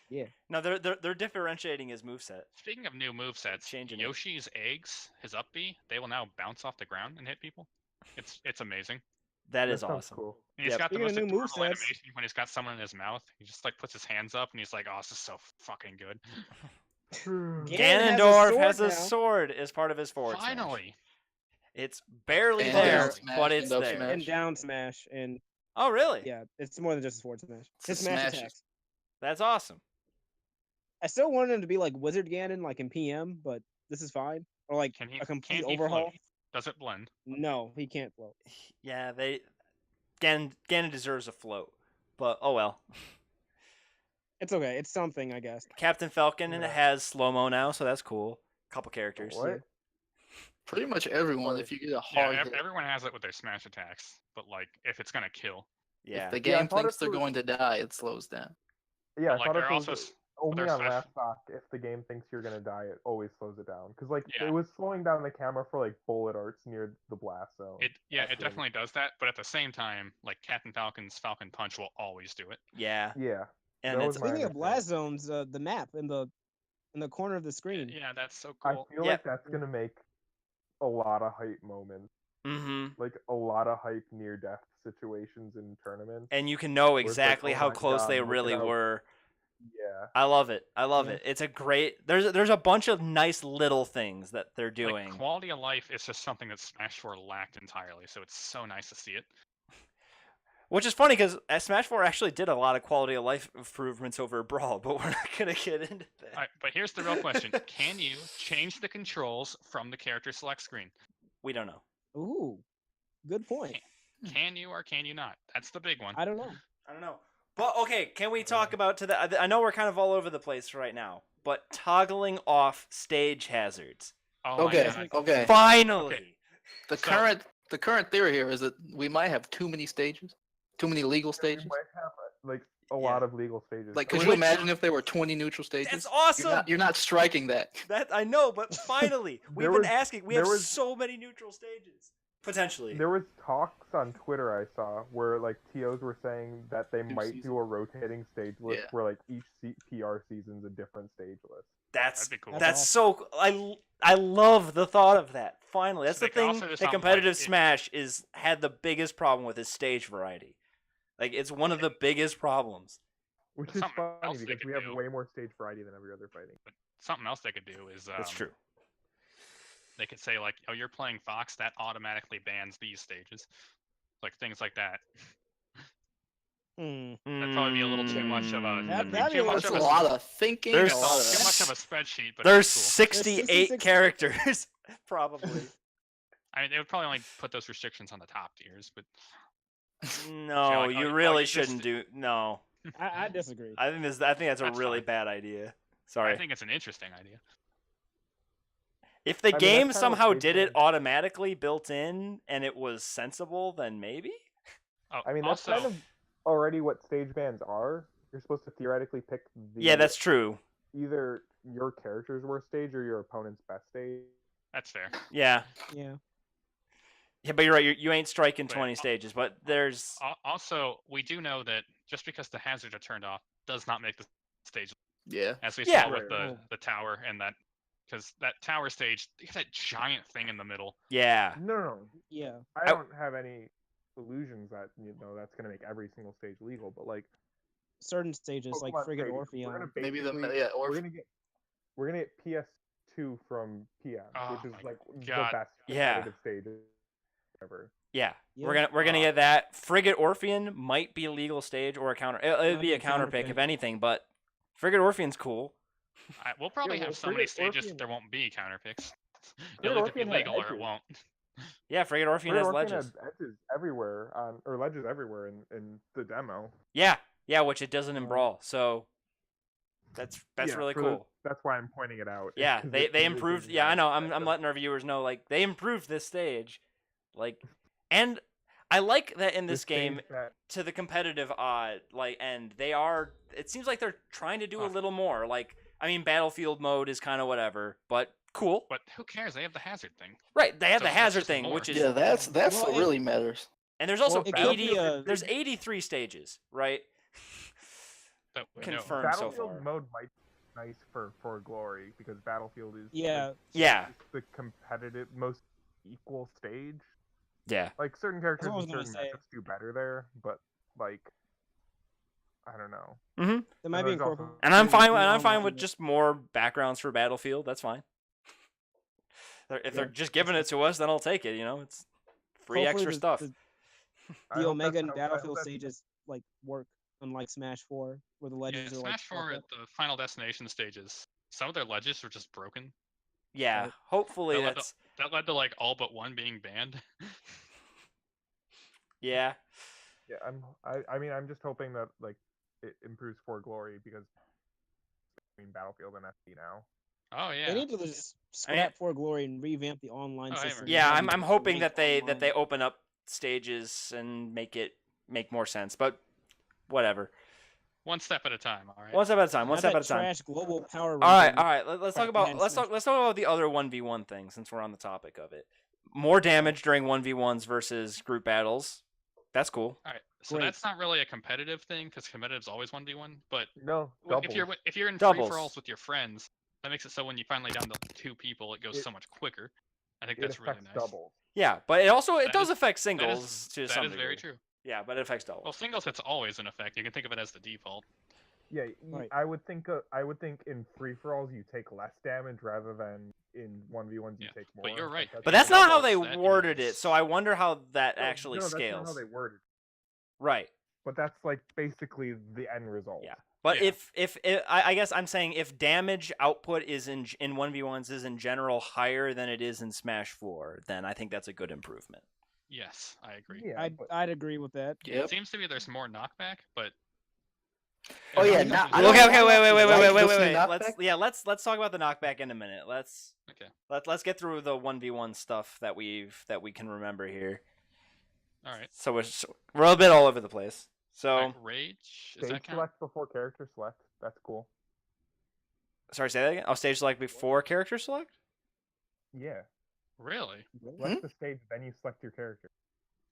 Yeah. No, they're differentiating his moveset. Speaking of new movesets, Changing it. Yoshi's eggs, his up B, they will now bounce off the ground and hit people. It's amazing. That That is sounds awesome. Cool. And he's Yep. got the Speaking most of new adorable movesets- animation when he's got someone in his mouth. He just like puts his hands up and he's like, "Oh, this is so fucking good." Ganondorf has a now. sword as part of his forward smash. Finally, It's barely And there, down smash, but it's and up there. smash. And down smash. And Oh, really? yeah, it's more than just a forward smash. It's His the smash smashes. attacks. That's awesome. I still wanted him to be like Wizard Ganon, like in PM, but this is fine. Or like can he? a complete Can he overhaul. float? Does it blend? No, he can't float. Yeah, Ganon deserves a float, but oh well. It's okay. It's something, I guess. Captain Falcon Yeah. has slow mo now, so that's cool. Couple characters. What? Pretty much everyone, if you get a Yeah, hard hit, everyone has it with their smash attacks, but like if it's gonna kill, Yeah. if the Yeah, I game thought thinks if they're it was- going to die, it slows down. Yeah, I like thought if they're it was also only they're on special- last stock, if the game thinks you're gonna die, it always slows it down. Because like Yeah. it was slowing down the camera for like bullet arts near the blast zone. it That's it definitely does that. But at the same time, like Captain Falcon's Falcon Punch will always do it. Yeah. Yeah. And That it's was my Speaking of understanding. blast zones, the map in the corner of the screen. Yeah, that's so I cool. feel Yeah. like that's gonna make a lot of hype moments, mm-hmm. like a lot of hype near death situations in tournaments. And you can know it's like, exactly oh how my close God, they look at really how- were. Yeah. I love it. I love Yeah. it. It's a great. There's a bunch of nice little things that they're doing. Like, quality of life is just something that Smash 4 lacked entirely, so it's so nice to see it. Which is funny because Smash 4 actually did a lot of quality of life improvements over Brawl, but we're not gonna get into that. All right, but here's the real question: can you change the controls from the character select screen? We don't know. Ooh, good point. Can you or can you not? That's the big one. I don't know. I don't know. But okay, can we talk about I know we're kind of all over the place right now, but toggling off stage hazards. Oh Okay, my God. okay. Finally. Okay. The So- current theory here is that we might have too many stages, too many legal We stages. might have like a lot of legal stages. Like, could you Which- imagine if there were 20 neutral stages? That's awesome. You're not striking that. That I know, but finally, we've There been was- asking. We there have was- so many neutral stages. Potentially. There was talks on Twitter I saw where like TOs were saying that they New might season. do a rotating stage list Yeah. where like each PR season's a different stage list. That's That'd be cool. that's so I love the thought of that. Finally, that's So the they could thing also do that something competitive like it- Smash is had the biggest problem with is stage variety. Like it's one of the biggest problems. Which is Something funny else they because could we have do. way more stage variety than every other fighting. Something else they could do is That's true. they could say like, "Oh, you're playing Fox, that automatically bans these stages," like things like that. Hmm. That'd probably be a little too much of a That'd be too a much That's of a lot of thinking. There's a lot too of- much of a spreadsheet. But There's it's cool. 68 66 characters, probably. I mean, they would probably only put those restrictions on the top tiers, but No, like, oh, you oh, really you just- shouldn't do. No, I disagree. I think that's a That's really fine. bad idea. Sorry. I think it's an interesting idea. If the I mean, game that's kinda what somehow Stage did it Band- automatically built in and it was sensible, then maybe. Oh, I mean, that's also, kind of already what stage bands are. You're supposed to theoretically pick Yeah, that's true. either your character's worst stage or your opponent's best stage. that's fair. Yeah. Yeah. Yeah, but you're right. You ain't striking But 20 stages, but there's Also, we do know that just because the hazards are turned off does not make the stage, Yeah. as we Yeah. saw with Right. the tower and that, because that tower stage, you have that giant thing in the middle. yeah. No. Yeah. I don't have any illusions that that's gonna make every single stage legal, but like Certain stages like Pokemon Frigate Stadium, Orpheon. we're gonna Maybe the basically- yeah we're or gonna get PS2 from PM, Oh which is my like God. the best Yeah. competitive stage ever. Yeah. Yeah. We're gonna get that. Frigate Orpheon might be a legal stage or a counter. It would be a counter pick if anything, but Frigate Orpheon's cool. We'll probably well, have so many Frigate stages Orpheon- that there won't be counter picks. Frigate It'll either be Orpheon had legal or it edges. won't. Yeah, Frigate Orpheon Frigate has Orpheon ledges. had edges everywhere or ledges everywhere in the demo. Yeah, which it doesn't in Yeah. Brawl. So that's Yeah, really for the- cool. that's why I'm pointing it out. Yeah, 'cause they it is improved. in Yeah, I know. that I'm does- letting our viewers know like they improved this stage, and I like that in this stage game that- to the competitive end. It seems like they're trying to do a Huh. little more. Like I mean, battlefield mode is kind of whatever, but cool. But who cares? They have the hazard thing. Right, they have So the that's hazard just thing, more. which is yeah. That's Well, what really matters. and there's also Well, it could 80. be a- There's 83 stages, right? That we know. Confirmed so Battlefield far. mode might be nice for Glory because Battlefield is Yeah. Yeah, the competitive most equal stage. yeah. Like certain characters what I was and gonna certain say. matchups do better there, but like I don't know. That might be there's also- incorporated. And I'm fine. in And the I'm fine online with mode. just more backgrounds for Battlefield. That's fine. If they're Yeah. just giving it to us, then I'll take it. It's free Hopefully extra the- stuff. The, I the hope Omega that's- and I hope Battlefield that's- stages like work, unlike Smash 4, where the Yeah, ledges are like. Smash 4 fucked at up. the Final Destination stages, some of their ledges were just broken. Yeah, Right. hopefully That led, that's that led to like all but one being banned. yeah. Yeah, I mean I'm just hoping that like it improves for Glory because between Battlefield and FD now. Oh yeah. They need to just I mean- scrap For Glory and revamp the online Oh, I system. remember. Yeah, and I'm have hoping linked that they online. open up stages and make more sense. But whatever. One step at a time. All right. One step at a time. One Not step that at a time. trash global power. All right, ranking. all right. Let's talk about Comprehensive. let's talk about the other 1v1 thing since we're on the topic of it. More damage during 1v1s versus group battles. That's cool. All right. So Great. that's not really a competitive thing because competitive's always 1v1. But No, if you're doubles. if you're in Doubles. free for alls with your friends, that makes it so when you finally down to 2 people, it goes It- so much quicker. I think It that's really affects nice. doubles. Yeah, but it also That does is- affect That singles is, to that some is degree. very true. Yeah, but it affects doubles. Well, singles it's always in effect. You can think of it as the default. Yeah, Right. I would think in free for alls you take less damage rather than in 1v1s you Yeah, take more. but you're right. But that's not how they Doubles, that worded it, is- so I wonder how that No, actually no, that's scales. not how they worded. Right. But that's like basically the end result. Yeah. But Yeah. if I guess I'm saying if damage output is in 1v1s is in general higher than it is in Smash 4, then I think that's a good improvement. Yes, I agree. Yeah, I'd agree with that. It Yep. seems to be there's more knockback, but Oh, yeah, It's not- not- I don't Okay, know wait. Like this new knockback? Let's talk about the knockback in a minute. Let's Okay. let's get through the 1v1 stuff that we can remember here. All right. So we're a bit all over the place. So Alright, Rage, does Stage that count? select before character select. That's cool. sorry, say that again. Oh, stage select before character select? Yeah. Really? Select the stage, then you select your character.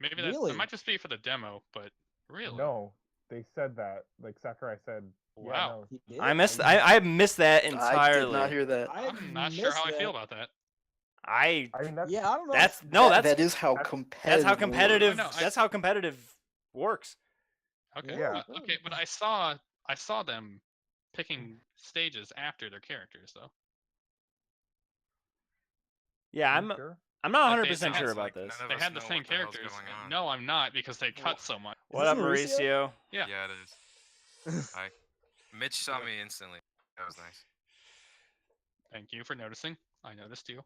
Maybe that, Really? that might just be for the demo, but really? No, they said that. Like Sakurai said. Wow. Yeah, no. He did? I missed I missed that I entirely. did not hear that. I'm not sure how I feel about that. I I mean that's Yeah, I don't know. that's no That- that's that is how that's- competitive. that's how it competitive No, I- that's how competitive works. Okay. Yeah. Okay, but I saw them picking stages after their characters though. Yeah, Are I'm you sure? I'm not Like, 100% they sure had, about like, this. none of They us had the know same what the hell's characters. going on. No, I'm not because they cut so much. What this up, Mauricio? Mauricio? Yeah. Yeah, it is. Hi. Mitch saw me instantly. That was nice. Thank you for noticing. I noticed you.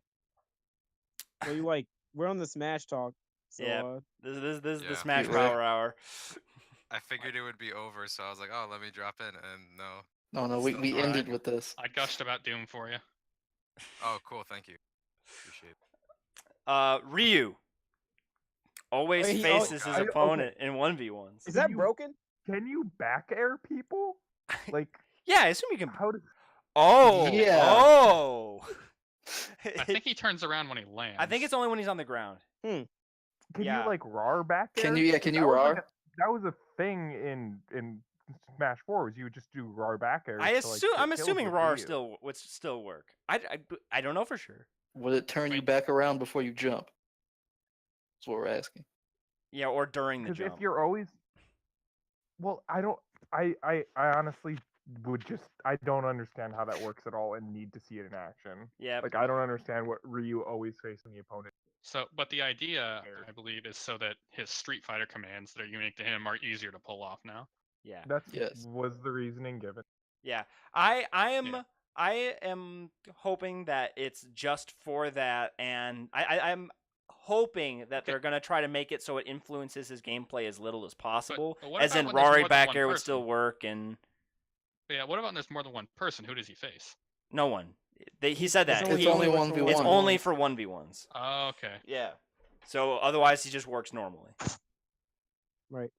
Well, you like we're on the Smash talk. So, Yeah. This is the Yeah. Smash Right. Power Hour. I figured it would be over, so I was like, oh, let me drop in, and no. No, we Alright. ended with this. I gushed about Doom for you. Oh, cool, thank you. Appreciate it. Ryu always Oh, he faces his okay. opponent in 1v1s. Is that You- broken? Can you back air people? Like, Yeah, I assume you can. how does? Oh, Yeah. oh. I think he turns around when he lands. I think it's only when he's on the ground. Can Yeah. you like RAR back air? Can you? Yeah. Can you That was RAR? like that was a thing in Smash 4. Was you would just do RAR back air. I to, assume like, get I'm kills assuming with RAR Ryu. would still work. I don't know for sure. Would it turn you back around before you jump? That's what we're asking. Yeah, or during the Because jump. if you're always, well, I don't. I honestly would just. I don't understand how that works at all, and need to see it in action. Yeah. Like I don't understand what Ryu always facing the opponent. So, but the idea, I believe, is so that his Street Fighter commands that are unique to him are easier to pull off now. Yeah. That's Yes. was the reasoning given. Yeah. I am Yeah. I am hoping that it's just for that, and I'm hoping that they're gonna try to make it so it influences his gameplay as little as possible. but what As about in when there's Rory more than back one air would person? still work, and But yeah, what about when there's more than one person? Who does he face? no one. He said that. It's He- only one 1v1. it's only for 1v1s. Oh, okay. Yeah. So otherwise he just works normally. Right.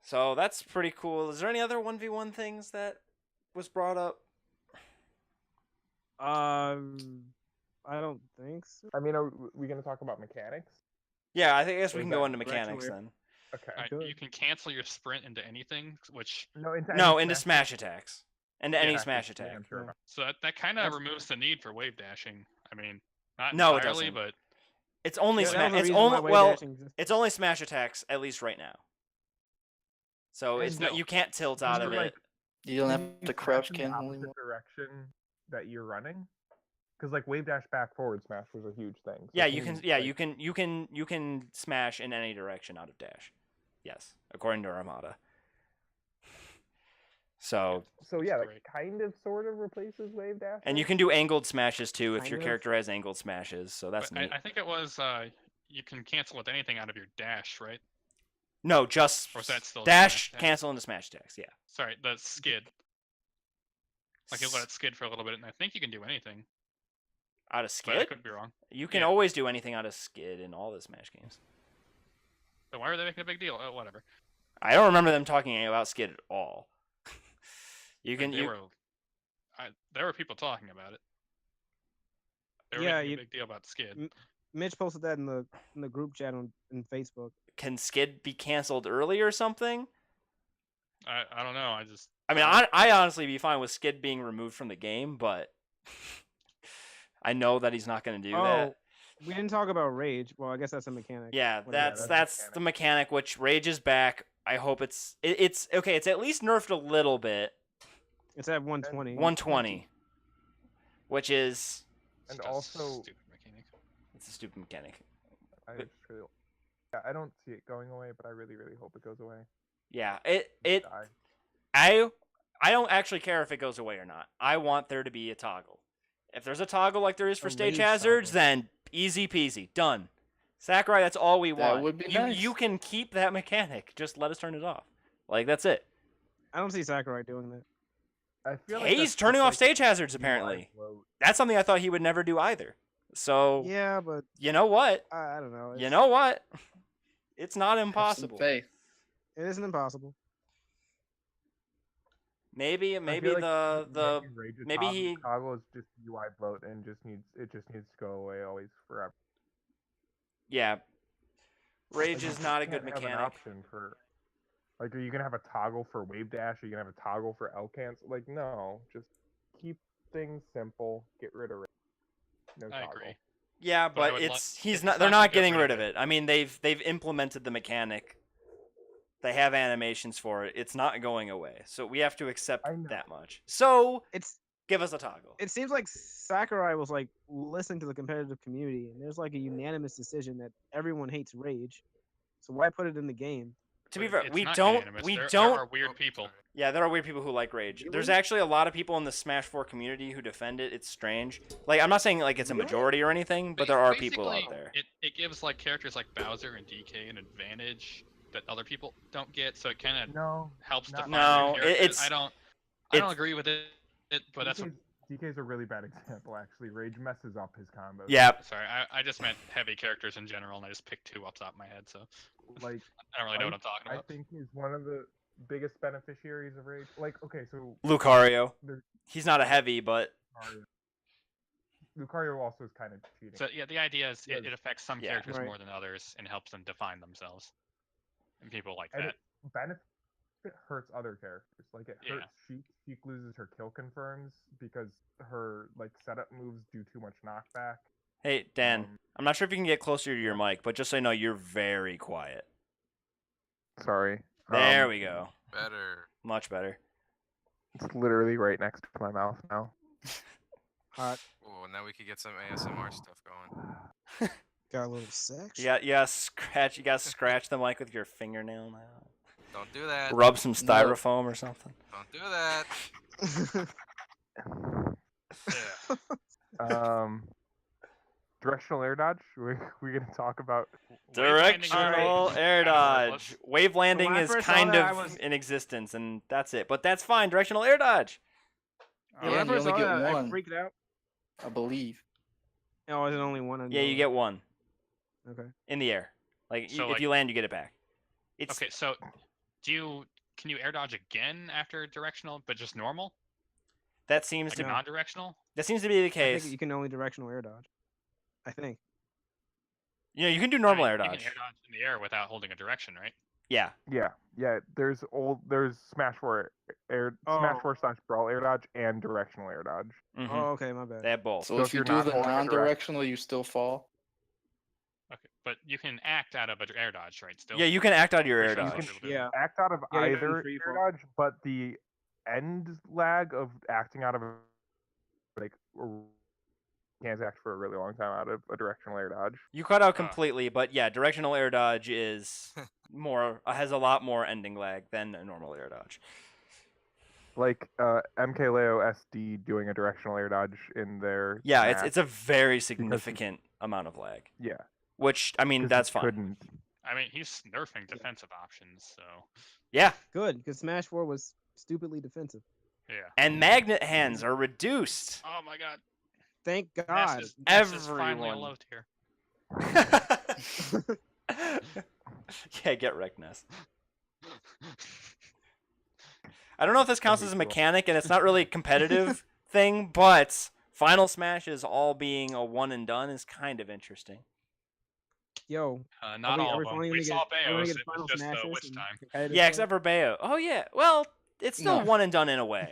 So that's pretty cool. Is there any other 1v1 things that was brought up? I don't think so. I mean, are we going to talk about mechanics? Yeah, I guess we Or can is go that into mechanics direction then. Okay. Good. You can cancel your sprint into anything, which No, into No, any into Smash smash attacks. Into any attack, smash yeah, attack. I'm sure Yeah. about so that kind of That's- removes the need for wave dashing. I mean, not No, it entirely, doesn't. but It's only Yeah, that smash. was the It's reason why only wave well. dashing existed. It's only smash attacks at least right now. So And it's not, no. you can't tilt Can out you, of like, it. You don't Can have you to crouch smash in the cancel opposite anymore. direction that you're running. Because like wave dash back forward smash was a huge thing. So Yeah, you can. Yeah, like, you can smash in any direction out of dash. Yes, according to Armada. So So yeah, That's that great. kind of sort of replaces wave dash. and you can do angled smashes too if Kind your of. character has angled smashes. So that's but neat. I think it was you can cancel with anything out of your dash, right? No, just Or is that still dash, smash attacks? cancel into smash attacks. Yeah. Sorry, the skid. Like you let it skid for a little bit, and I think you can do anything. Out of But I skid, could be wrong. you can yeah. always do anything out of skid in all the Smash games. So why are they making a big deal? Oh, whatever. I don't remember them talking about skid at all. You Like, can they were, there were people talking about it. They were Yeah, making you- a big deal about skid. Mitch posted that in the group chat on Facebook. can skid be canceled early or something? I don't know. I just I mean, I honestly be fine with skid being removed from the game, but I know that he's not going to do that. We didn't talk about rage. Well, I guess that's a mechanic. Yeah, Whatever. that's the mechanic. Which Rage is back. I hope it's okay. It's at least nerfed a little bit. It's at 120. 120, which is And it's just also- stupid mechanic. it's a stupid mechanic. I just really, yeah, I don't see it going away, but I really, really hope it goes away. Yeah, Just it die. I don't actually care if it goes away or not. I want there to be a toggle. If there's a toggle like there is for A stage rage hazards, toggle. then easy peasy, done. Sakurai, that's all we That want. would be you nice. you can keep that mechanic. Just let us turn it off. Like that's it. I don't see Sakurai doing that. I feel like Hey, he's that's turning just, off like, stage hazards UI apparently. bloat. That's something I thought he would never do either. So Yeah, but you know what? I don't know. You know what? It's not Have some impossible. faith. It isn't impossible. Maybe I maybe feel like the maybe Rage's maybe toggle- he- toggle is just UI bloat and just needs to go away always forever. yeah. Rage Like, is you not a can't good have an mechanic. option for, like, are you gonna have a toggle for wave dash? Are you gonna have a toggle for L cancel? Like, no, just keep things simple. Get rid of it. No I toggle. agree. Yeah, But I but would li- it's he's it's not. They're not not to get getting rid rid of of it. I mean, they've implemented the mechanic. They have animations for it. It's not going away. So we have to accept I know. that much. So It's give us a toggle. it seems like Sakurai was like listening to the competitive community, and there's like a unanimous decision that everyone hates rage. So why put it in the game? To be But fair, it's we not don't. unanimous. We There don't. are weird people. Yeah, there are weird people who like Rage. There's Really? actually a lot of people in the Smash 4 community who defend it. It's strange. Like, I'm not saying like it's a Really? majority or anything, but Ba- there are people out basically, there. It gives like characters like Bowser and DK an advantage that other people don't get, so it kind of No, helps not- define No, their characters. it's- I don't it's- agree with it, but that's what DK's TK's a really bad example, actually. Rage messes up his combos. Yeah. Sorry, I just meant heavy characters in general, and I just picked 2 off the top of my head, so Like, I don't really know what I'm talking I about. think he's one of the biggest beneficiaries of Rage. Like, okay, so Lucario. there's He's not a heavy, but Lucario. Lucario also is kind of cheating. So yeah, the idea is Yes. it affects some Yeah. characters Right. more than others and helps them define themselves. And people like And that. it benefit hurts other characters. Like it Yeah. hurts Sheik. Sheik loses her kill confirms because her like setup moves do too much knockback. hey, Dan, Um, I'm not sure if you can get closer to your mic, but just so you know, you're very quiet. Sorry. There we go. Better. Much better. It's literally right next to my mouth now. Hot. Oh, now we could get some ASMR stuff going. Got a little sex. You gotta scratch the mic with your fingernail now. Don't do that. Rub some styrofoam or something. Don't do that. Yeah. Directional air dodge. We gonna talk about. Wave landing is Directional great. air Absolutely. dodge. Wave landing when I is first saw kind that, I of was- in existence, and that's it. But that's fine. Directional air dodge. Yeah, when I And you first only saw get that, I one. freaked out. I believe. Oh, is it only one? Yeah, you get one Okay. in the air. Like So, if like- you land, you get it back. It's Okay, so can you air dodge again after directional, but just normal? that seems Like to non-directional? that seems to be the I case. think you can only directional air dodge. I think. You know, you can do I normal mean, air You dodge. can air dodge in the air without holding a direction, right? Yeah. Yeah. There's Smash 4 Smash Oh. 4 / Brawl air dodge and directional air dodge. Mhm. Oh, okay, my bad. They have both. So So if if you you're do not the holding a direct- non-directional, you still fall. Okay, but you can act out of an air dodge, right? Still. Yeah, you can act out your air Pretty sure dodge. that's what people do. Yeah. Act out of Yeah, you can either free air fall. dodge, but the end lag of acting out of like can't act for a really long time out of a directional air dodge. You cut out Ah. completely, but yeah, directional air dodge is has a lot more ending lag than a normal air dodge. Like MK Leo SD doing a directional air dodge in their Yeah, match. it's a very significant amount of lag. Yeah, Which I mean, 'cause that's he fine. couldn't. I mean, he's nerfing defensive options, so Yeah, Good, because Smash 4 was stupidly defensive. yeah. and magnet hands are reduced. Oh my God. Thank God. Ness is finally a Everyone. low tier. Yeah, get wrecked, Ness. I don't know if this counts as a mechanic, and it's not really a competitive thing, but Final Smashes all being a one and done is kind of interesting. Yo, Not all are of them. finally We gonna saw get- are we gonna Bayo's. get It Final was just Smashes witch and time. competitive Yeah, stuff? except for Bayo. Oh yeah, well, it's still No. one and done in a way.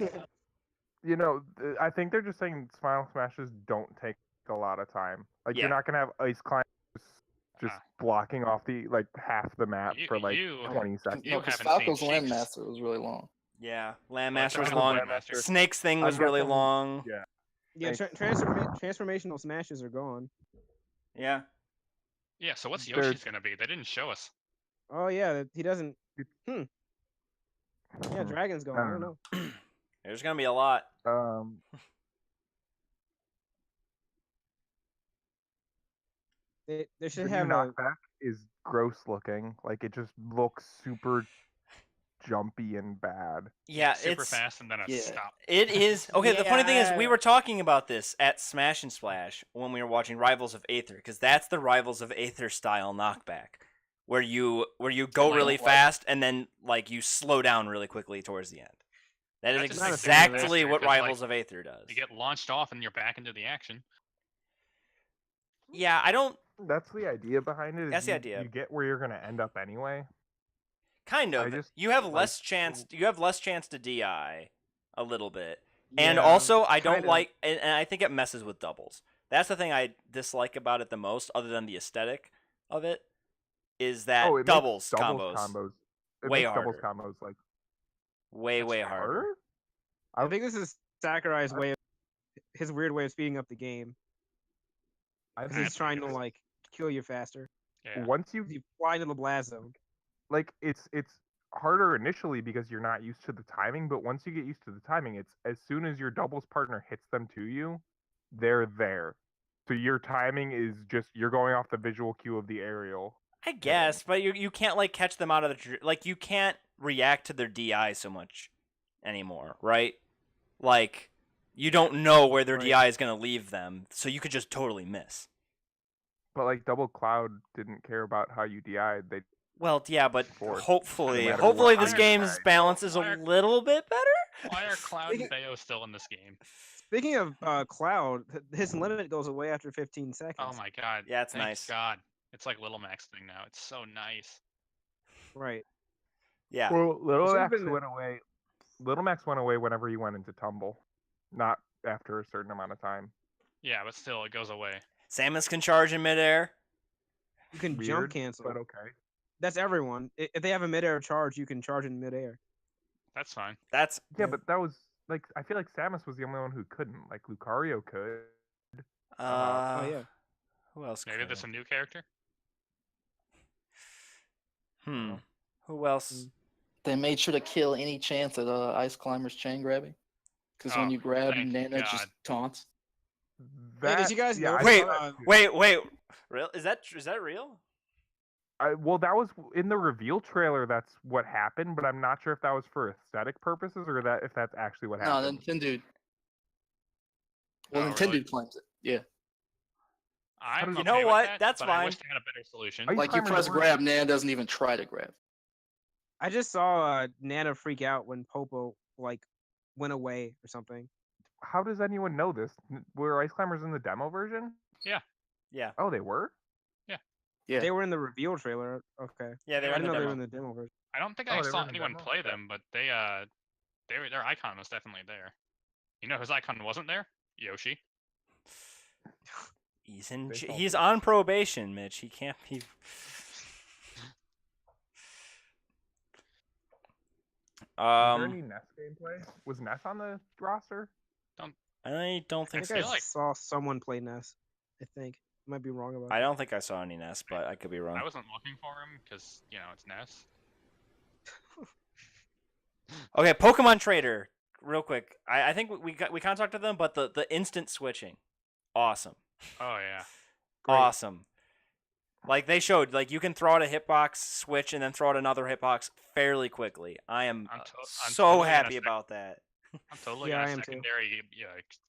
You know, I think they're just saying Final Smashes don't take a lot of time. Like Yeah. you're not gonna have Ice Climb just Ah. blocking off the like half the map You- for like you- 20 seconds. You No, because haven't seen Falco's Cheeks. Landmaster was really long. Yeah, Well, Landmaster was Falco's long. Landmaster. Snake's thing I'm was really guessing- long. Yeah. Yeah, Thanks. transformational smashes are gone. Yeah. Yeah, so what's They're- Yoshi's gonna be? They didn't show us. Oh yeah, he doesn't. Yeah, Hmm. Dragon's gone. I don't know. There's gonna be a lot. They The should new have a. knockback is gross looking. Like it just looks super jumpy and bad. Yeah, Super it's fast and then a Yeah. stop. it is okay. The funny thing is, we Yeah. were talking about this at Smash and Splash when we were watching Rivals of Aether, because that's the Rivals of Aether style knockback, where you go Like- really like- fast and then like you slow down really quickly towards the end. That is That just makes it exactly faster, what 'cause, like, Rivals of Aether does. You get launched off and you're back into the action. Yeah, I don't That's the idea behind it. is That's the you- idea. You get where you're gonna end up anyway. kind I of. just, You have like, less chance. You have less chance to DI a little bit. And Yeah, also, I don't kinda. like, and I think it messes with doubles. That's the thing I dislike about it the most, other than the aesthetic of it, is that it makes doubles doubles combos It way makes doubles harder. combos like way That's way fair. harder. harder. I think this is Sakurai's way of his weird way of speeding up the game. I Because think he's trying to like kill you faster. Yeah. once you You fly into the blast zone. like it's harder initially because you're not used to the timing, but once you get used to the timing, it's as soon as your doubles partner hits them to you, they're there. So your timing is just you're going off the visual cue of the aerial. I guess, but you can't like catch them out of the like you can't react to their DI so much anymore, right? Like you don't know where their Right. DI is going to leave them, so you could just totally miss. But like Double Cloud didn't care about how you DI'd. They Well, yeah, but Force, hopefully, no matter hopefully what this you game's DI. balance is a Why are- little bit better. Why are Cloud and Bayo still in this game? Speaking of Cloud, his limit goes away after 15 seconds. Oh my god. Yeah, it's Thank nice. God. It's like Little Max thing now. It's so nice. Right. Yeah. Well, Little should've Max been- went away. Little Max went away whenever you went into tumble, not after a certain amount of time. Yeah, but still, it goes away. Samus can charge in midair. You can Weird, jump cancel. but okay. That's everyone. If they have a midair charge, you can charge in midair. That's fine. That's Yeah, but that was like I feel like Samus was the only one who couldn't. Like Lucario could. Oh yeah. Who else? Maybe could? there's a new character. Who else? They made sure to kill any chance at Ice Climber's chain grabbing. Because when Oh, you grab, thank Nana just God. taunts. Hey, did you guys yeah, know? I Wait, saw that too. Wait, real? Is that real? Well, that was in the reveal trailer. That's what happened, but I'm not sure if that was for aesthetic purposes or that if that's actually what No, happened. Nintendo. Well, Oh, Nintendo really? claims it. Yeah. I'm You okay know with what? that, That's but I fine. wish they had a better solution. Ice Like you Climbers press were- grab, Nan doesn't even try to grab. I just saw Nana freak out when Popo like went away or something. How does anyone know this? Were Ice Climbers in the demo version? Yeah. Oh, they were. Yeah. They were in the reveal trailer. Okay. Yeah, they I were I in didn't the know they demo. were in the demo version. I don't think Oh, I they were saw in the anyone demo? play them, but their icon was definitely there. You know whose icon wasn't there? Yoshi. They felt He's it. on probation, Mitch. He can't be. Was there any Ness gameplay? Was Ness on the roster? I don't I think think so. I saw someone play Ness. I think. Might be wrong about I that. don't think I saw any Ness, but I could be wrong. I wasn't looking for him because it's Ness. Okay, Pokemon Trader, real quick. I think we contacted them, but the instant switching, awesome, Oh yeah. Great. awesome. Like they showed, like you can throw out a hitbox, switch, and then throw out another hitbox fairly quickly. I am I'm so totally gonna happy sec- about that. I'm totally Yeah, gonna I am too. secondary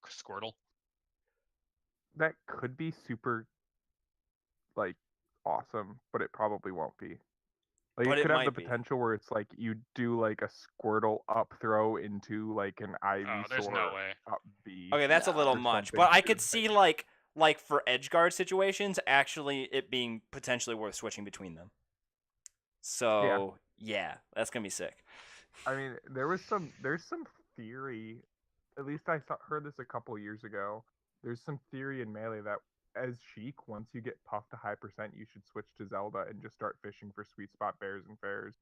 Squirtle. That could be super, like, awesome, but it probably won't be. Like, But it it could have might the be. potential where it's like you do like a Squirtle up throw into like an Oh, there's Ivysaur no way. up B. Okay, that's a Nah, little or much, something but I could stupid. see like for edge guard situations, actually it being potentially worth switching between them. So yeah, that's gonna be sick. I mean, there's some theory. At least heard this a couple years ago. There's some theory in Melee that as Sheik, once you get puffed to high percent, you should switch to Zelda and just start fishing for sweet spot bears and fairs.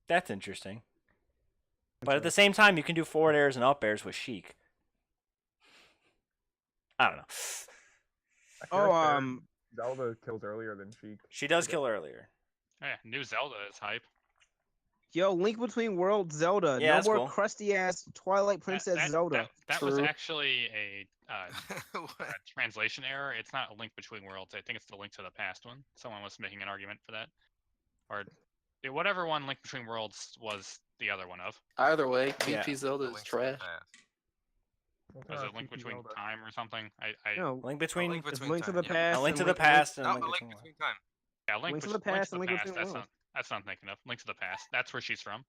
That's interesting. But at the same time, you can do forward airs and up airs with Sheik. I don't know. I feel Oh, like Zelda kills earlier than Sheik. She does kill earlier. Yeah, new Zelda is hype. Yo, Link Between Worlds Zelda. Yeah, no that's more cool. crusty ass Twilight Princess Zelda. That was True. actually a What? translation error. It's not a Link Between Worlds. I think it's the Link to the Past one. Someone was making an argument for that, or whatever one Link Between Worlds was the other one of. Either way, Yeah. VP Zelda The is Link to the trash. Past. Was it Link Between Time or something? No, Link between Link it's Between Link to Time, the yeah. Past. A Link and to the Past and No, Link a Link Between Worlds. Between Time. Yeah, Link, Link to Bet- the Past and Link Link to the Between Past. Worlds. That's what I'm thinking of. Link to the Past. That's where she's from.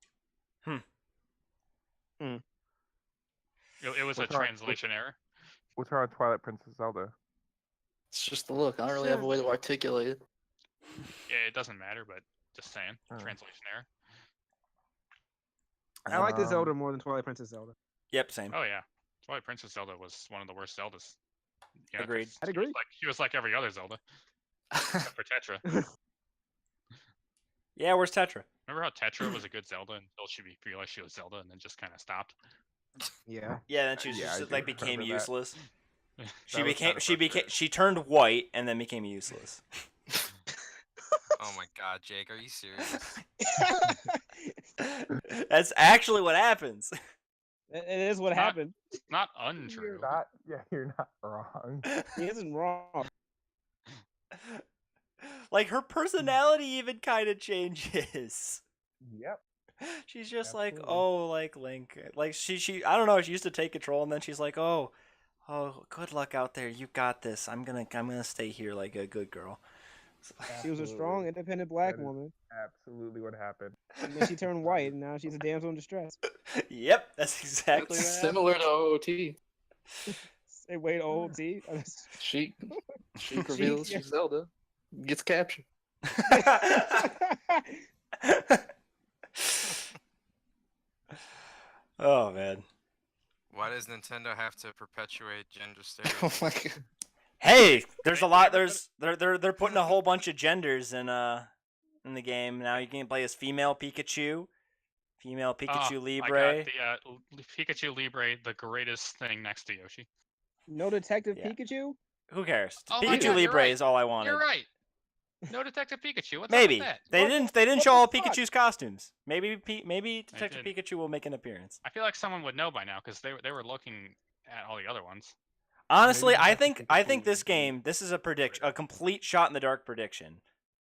It was a What's our- translation error. What's her on Twilight Princess Zelda? It's just a look. I don't really have a way to articulate it. Yeah, it doesn't matter, but just saying. Oh. Translation error. I like the Um, Zelda more than Twilight Princess Zelda. Yep, same. Oh yeah, Twilight Princess Zelda was one of the worst Zeldas. Yeah, 'cause Agreed. I'd she agree. was she was like every other Zelda, except for Tetra. Yeah, where's Tetra? Remember how Tetra was a good Zelda until she realized she was Zelda and then just kind of stopped? Yeah. Yeah, then she Yeah, I just do like became remember that. useless. She That was became kinda frustrating. she turned white and then became useless. Oh my god, Jake, are you serious? That's actually what happens. It is what Not- happened. Not You're untrue. not. Yeah, you're not wrong. He isn't wrong. Like her personality even kind of changes. Yep. She's just like, Absolutely. oh, like Link, like she I don't know. She used to take control, and then she's like, oh, good luck out there. You got this. I'm gonna stay here like a good girl. She was a Absolutely. strong, independent black That is woman, absolutely what happened. and then she turned white, and now she's a damsel in distress. Yep, that's exactly It's what happened. similar to OOT. Say, wait, old T. She reveals she's Zelda. Gets captured. Oh man. Why does Nintendo have to perpetuate gender Oh stereotypes? my god. Hey, there's a lot. They're putting a whole bunch of genders in the game now. You can play as female Pikachu, female Pikachu Libre. I got the Pikachu Libre, the greatest thing next to Yoshi. No Detective Yeah. Pikachu? Who cares? Oh my Pikachu God, you're Libre right. is all I wanted. You're right. No Detective Pikachu. What's Maybe up with that? they What didn't the show all fuck? Pikachu's costumes. Maybe Detective didn't. Pikachu will make an appearance. I feel like someone would know by now because they were looking at all the other ones. Honestly, Maybe I Detective think Pikachu this would be- game, this is a complete shot in the dark prediction.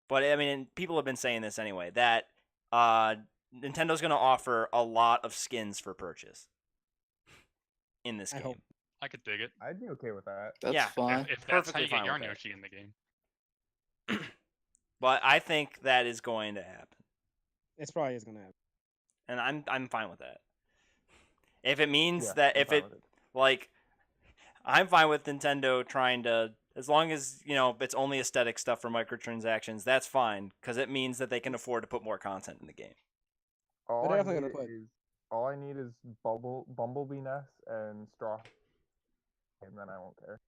But I mean, people have been saying this anyway, that Nintendo's going to offer a lot of skins for purchase in this I game. hope. I could dig it. I'd be okay with that. That's Yeah. fine. If that's how Perfectly you fine get with Yarn that. Yoshi in the game. But I think that is going to happen. It's probably is gonna happen. And I'm fine with that. If it means Yeah, that I'm if fine it with like I'm fine with Nintendo trying to, as long as, it's only aesthetic stuff for microtransactions, that's fine, because it means that they can afford to put more content in the game. All They're I definitely need gonna put- is Bumblebee Ness and Straw, and then I won't care.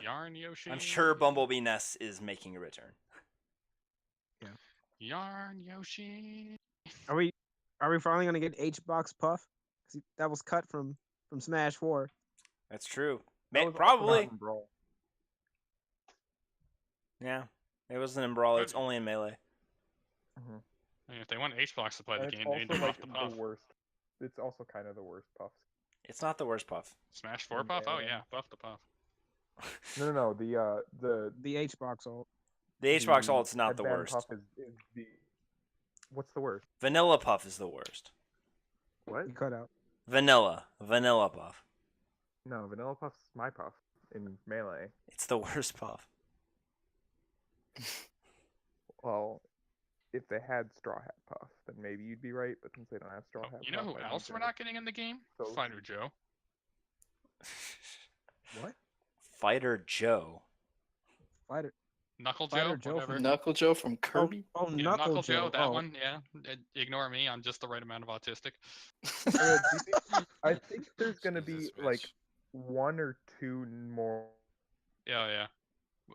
Yarn Yoshi. I'm sure Bumblebee Ness is making a return. Yarn Yoshi. Are we finally gonna get H-Box Puff? 'Cause that was cut from Smash 4. That's true. That was also Probably. not in Brawl. Yeah. It wasn't in Brawl. It's only in Melee. Mhm. I mean, if they want H-Box to play And the it's game, they need also to like buff the puff. the worst. It's also kind of the worst puffs. It's not the worst puff. Smash 4 puff? Oh Yeah. yeah, buff the puff. No. The H-Box ult. The H-Box the ult's not the headband worst. Puff is the. What's the worst? Vanilla Puff is the worst. What? You cut out. Vanilla Puff. No, Vanilla Puff's my puff in Melee. It's the worst puff. Well, if they had Straw Hat Puff, then maybe you'd be right. But since they don't have Straw Oh, Hat you know Puff, who I think else we're they're- not getting in the game? So- Fighter Joe. What? Fighter Joe. Fighter. Knuckle Fighter Joe, Joe whatever. Knuckle Joe from Kirby. Oh, Yeah, Knuckle Joe. that Oh. one. Yeah, ignore me. I'm just the right amount of autistic. Do you think- I think there's gonna be Jesus, like Mitch. one or two more. Yeah.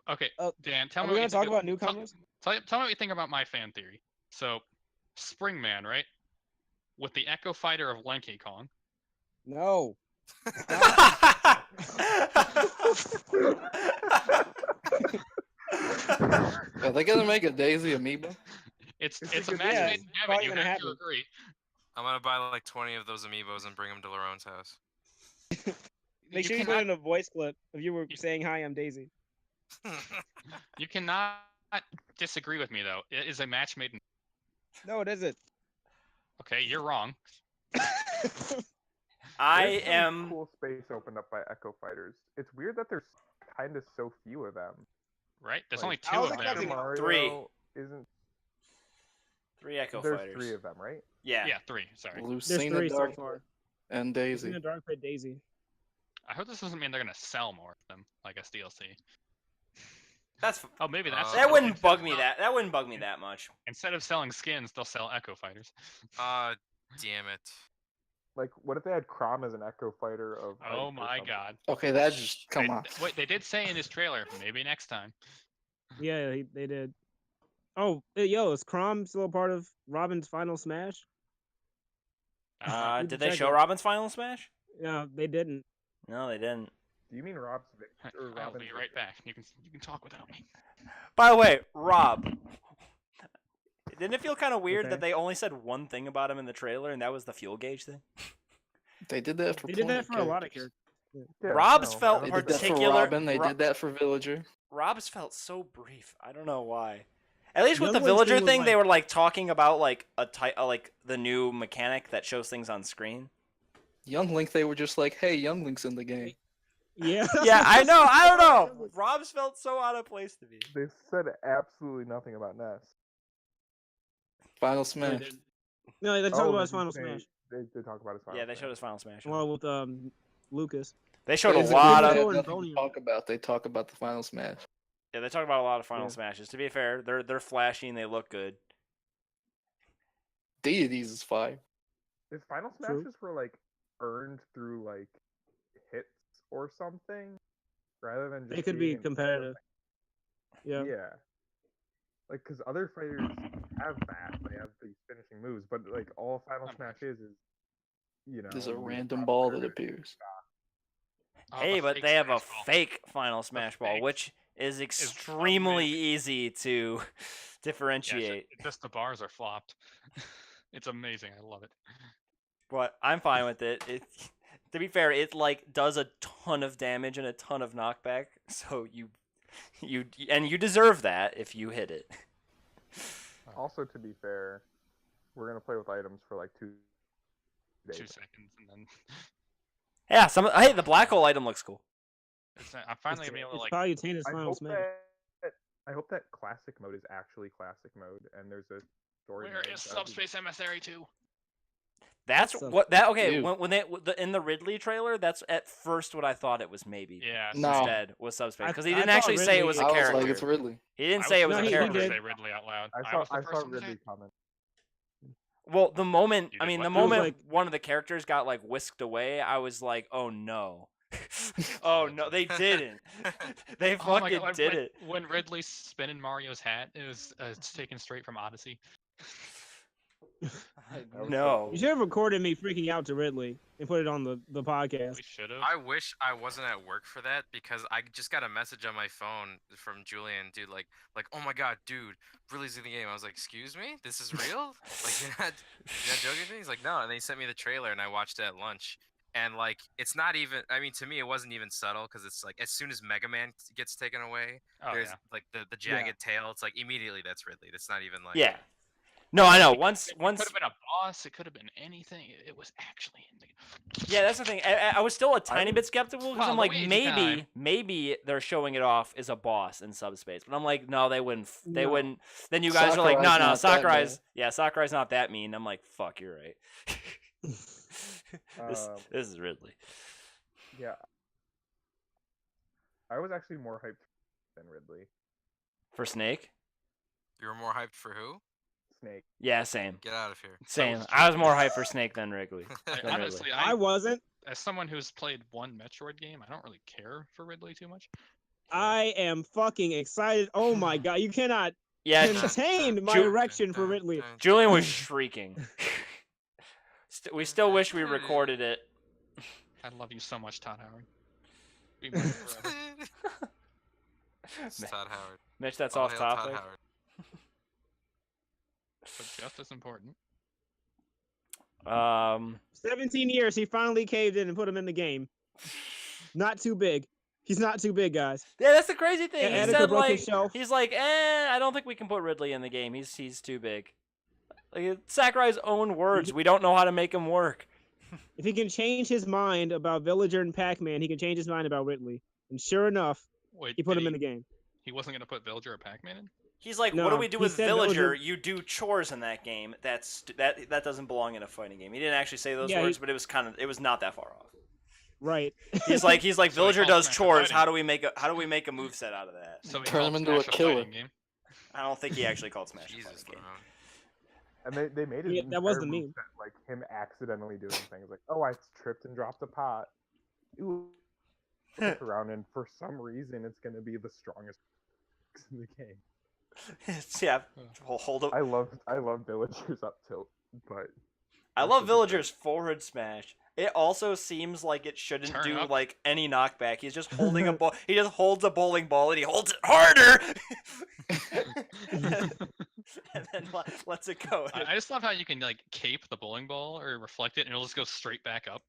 Okay, Oh, Dan, tell Are me we what gonna you talk think about newcomers? Tell me what you think about my fan theory. So, Springman, right? With the Echo Fighter of Lanky Kong. No. Are they gonna make a Daisy amiibo? It's It's a a good match idea. made in It's heaven. probably You gonna have to happen. agree. I'm gonna buy like 20 of those amiibos and bring them to Larone's house. Make sure you put cannot- in a voice clip of you were saying, "Hi, I'm Daisy." You cannot disagree with me though. It is a match made in. No, it isn't. Okay, you're wrong. I There's some am. cool space opened up by Echo Fighters. It's weird that there's kind of so few of them. Right? There's Like, only I two don't of think them. that's Mario Three. Isn't 3 Echo there's Fighters. 3 of them, right? Yeah. Yeah, three. Sorry. There's Lucina 3 so Dark far. and Daisy. Daisy. Dark Pit Daisy. I hope this doesn't mean they're gonna sell more of them, like as DLC. That's Oh, maybe that's that it. wouldn't Instead bug of me sell- that wouldn't bug me that much. Instead of selling skins, they'll sell Echo Fighters. Damn it. Like, what if they had Crom as an Echo Fighter of? Oh Ice or my something? god. Okay, that just come on. Wait, they did say in this trailer, maybe next time. Yeah, they did. Oh, yo, is Crom still a part of Robin's final smash? Need to Did they check show it. Robin's Final Smash? No, they didn't. No, they didn't. Do you mean Rob's Victor or I'll Robin's be right Victor? back. You can talk without me. By the way, Rob, didn't it feel kind of weird Okay. that they only said one thing about him in the trailer, and that was the fuel gauge thing? They did that for. They did plenty that for a lot of characters. characters. Yeah, Rob's no, felt I They don't did think that for particular- Robin. They Ro- did that for Villager. Rob's felt so brief. I don't know why. At least with the Young Link's villager thing was thing, they like- were like talking about like like the new mechanic that shows things on screen. Young Link, they were just like, hey, Young Link's in the game. Yeah. Yeah, I know. I don't know. Rob's felt so out of place to me. They said absolutely nothing about Ness. Final No, Smash. they didn't. No, they talked about his final smash. They talk about his final. Yeah, they Smash. showed his final smash. Well, with Lucas. They showed a Basically, lot they of. had and nothing Boney to talk about. They talk about the Final Smash. Yeah, they talk about a lot of final Yeah. smashes. To be fair, they're flashy and they look good. Deities is fire. His final True. smashes were like earned through like hits or something, rather than just. They could be being an competitive. Yeah. Yeah. Like, because other fighters have that, they have these finishing moves, but like all Final Smash is, you know, There's a you random pop ball her that and appears. Oh, Hey, the but fake they have a smash ball. fake final smash ball, fake which is extremely easy to Yeah, differentiate. just the bars are flopped. It's amazing. I love it. But I'm fine with it. To be fair, it like does a ton of damage and a ton of knockback, so you deserve that if you hit it. Also, to be fair, we're gonna play with items for like 2 days. 2 seconds and then Yeah, hey, the black hole item looks cool. I'm finally It's, gonna be able to it's like. probably Tana's I final hope smash. I hope that classic mode is actually classic mode, and there's a story Where mode. is That'd be- Subspace Emissary 2? That's So- what that okay. Ew. When they in the Ridley trailer, that's at first what I thought it was maybe. Yeah. No. Instead was subspace because he I didn't thought actually say it Ridley- was a I was character. like, it's Ridley. He didn't say it was No, a he character. did. Say Ridley out loud. I was the saw first one to say Ridley it. comment. Well, the moment You I did mean, what? the It was moment like- one of the characters got like whisked away, I was like, oh no, oh no, they didn't. They Oh my fucking God, did when, it. When Ridley's spinning Mario's hat, it's taken straight from Odyssey. was No. You should have recorded me freaking out to Ridley and put it on the podcast. We should have. I wish I wasn't at work for that because I just got a message on my phone from Julian, dude, like, oh my god, dude, Ridley's in the game. I was like, excuse me, this is real? Like, you're not joking with me? He's like, no, and then he sent me the trailer and I watched it at lunch. And like, it's not even. I mean, to me, it wasn't even subtle because it's like as soon as Mega Man gets taken away, Oh, there's yeah. like the jagged tail. It's like immediately that's Ridley. That's not even like. Yeah. No, I know. Once It could have been a boss. It could have been anything. It was actually in the. Yeah, that's the thing. I was still a tiny bit skeptical because Well, I'm like, Luigi maybe they're showing it off as a boss in subspace. But I'm like, no, they wouldn't. They No. wouldn't. Then you guys are like, no, Sakurai's no, not that Sakurai's. bad. Yeah, Sakurai's not that mean. I'm like, fuck, you're right. this, Um, this is Ridley. Yeah. I was actually more hyped than Ridley. For Snake? You were more hyped for who? Snake. Yeah, same. Get out of here. Same. was I was more hyped for Snake than Wrigley. Like, than honestly, I wasn't. as someone who's played one Metroid game, I don't really care for Ridley too much. I am fucking excited. Oh my god, you cannot Yeah, contain my Ju- erection for Ridley. Julian was shrieking. We still wish we recorded it. I love you so much, Todd Howard. Be mine forever. It's Todd Howard. Mitch, that's All off hail Todd topic. Howard. But just as important. 17 years, he finally caved in and put him in the game. Not too big. He's not too big, guys. Yeah, that's the crazy thing. He Attica said broke like his shelf. he's like, I don't think we can put Ridley in the game. He's too big. Like it's Sakurai's own words. We don't know how to make him work. If he can change his mind about Villager and Pac-Man, he can change his mind about Ridley. And sure enough, Wait, he put did him in the game. He wasn't gonna put Villager or Pac-Man in? He's like, what do No, we do he with said Villager? Villager- You do chores in that game. That doesn't belong in a fighting game. He didn't actually say those Yeah, words, but it was not that far off. Right. He's like So he Villager called does Smash a chores. fighting How do we make a move set out of that? So he Turn called him into a Smash killer. fighting game. I don't think he actually called Smash a Jesus, fighting game. And Lamone. they made it Yeah, that was the meme. like him accidentally doing things like, oh, I tripped and dropped a pot. Ooh. Look around, and for some reason, it's gonna be the strongest in the game. Yeah, hold up. I love Villagers up tilt, but I That's love what it Villager's forward smash. It also seems like it shouldn't Turn do up. like any knockback. He's just holding a ball. He just holds a bowling ball and he holds it harder, and then lets it go. I just love how you can like cape the bowling ball or reflect it, and it'll just go straight back up.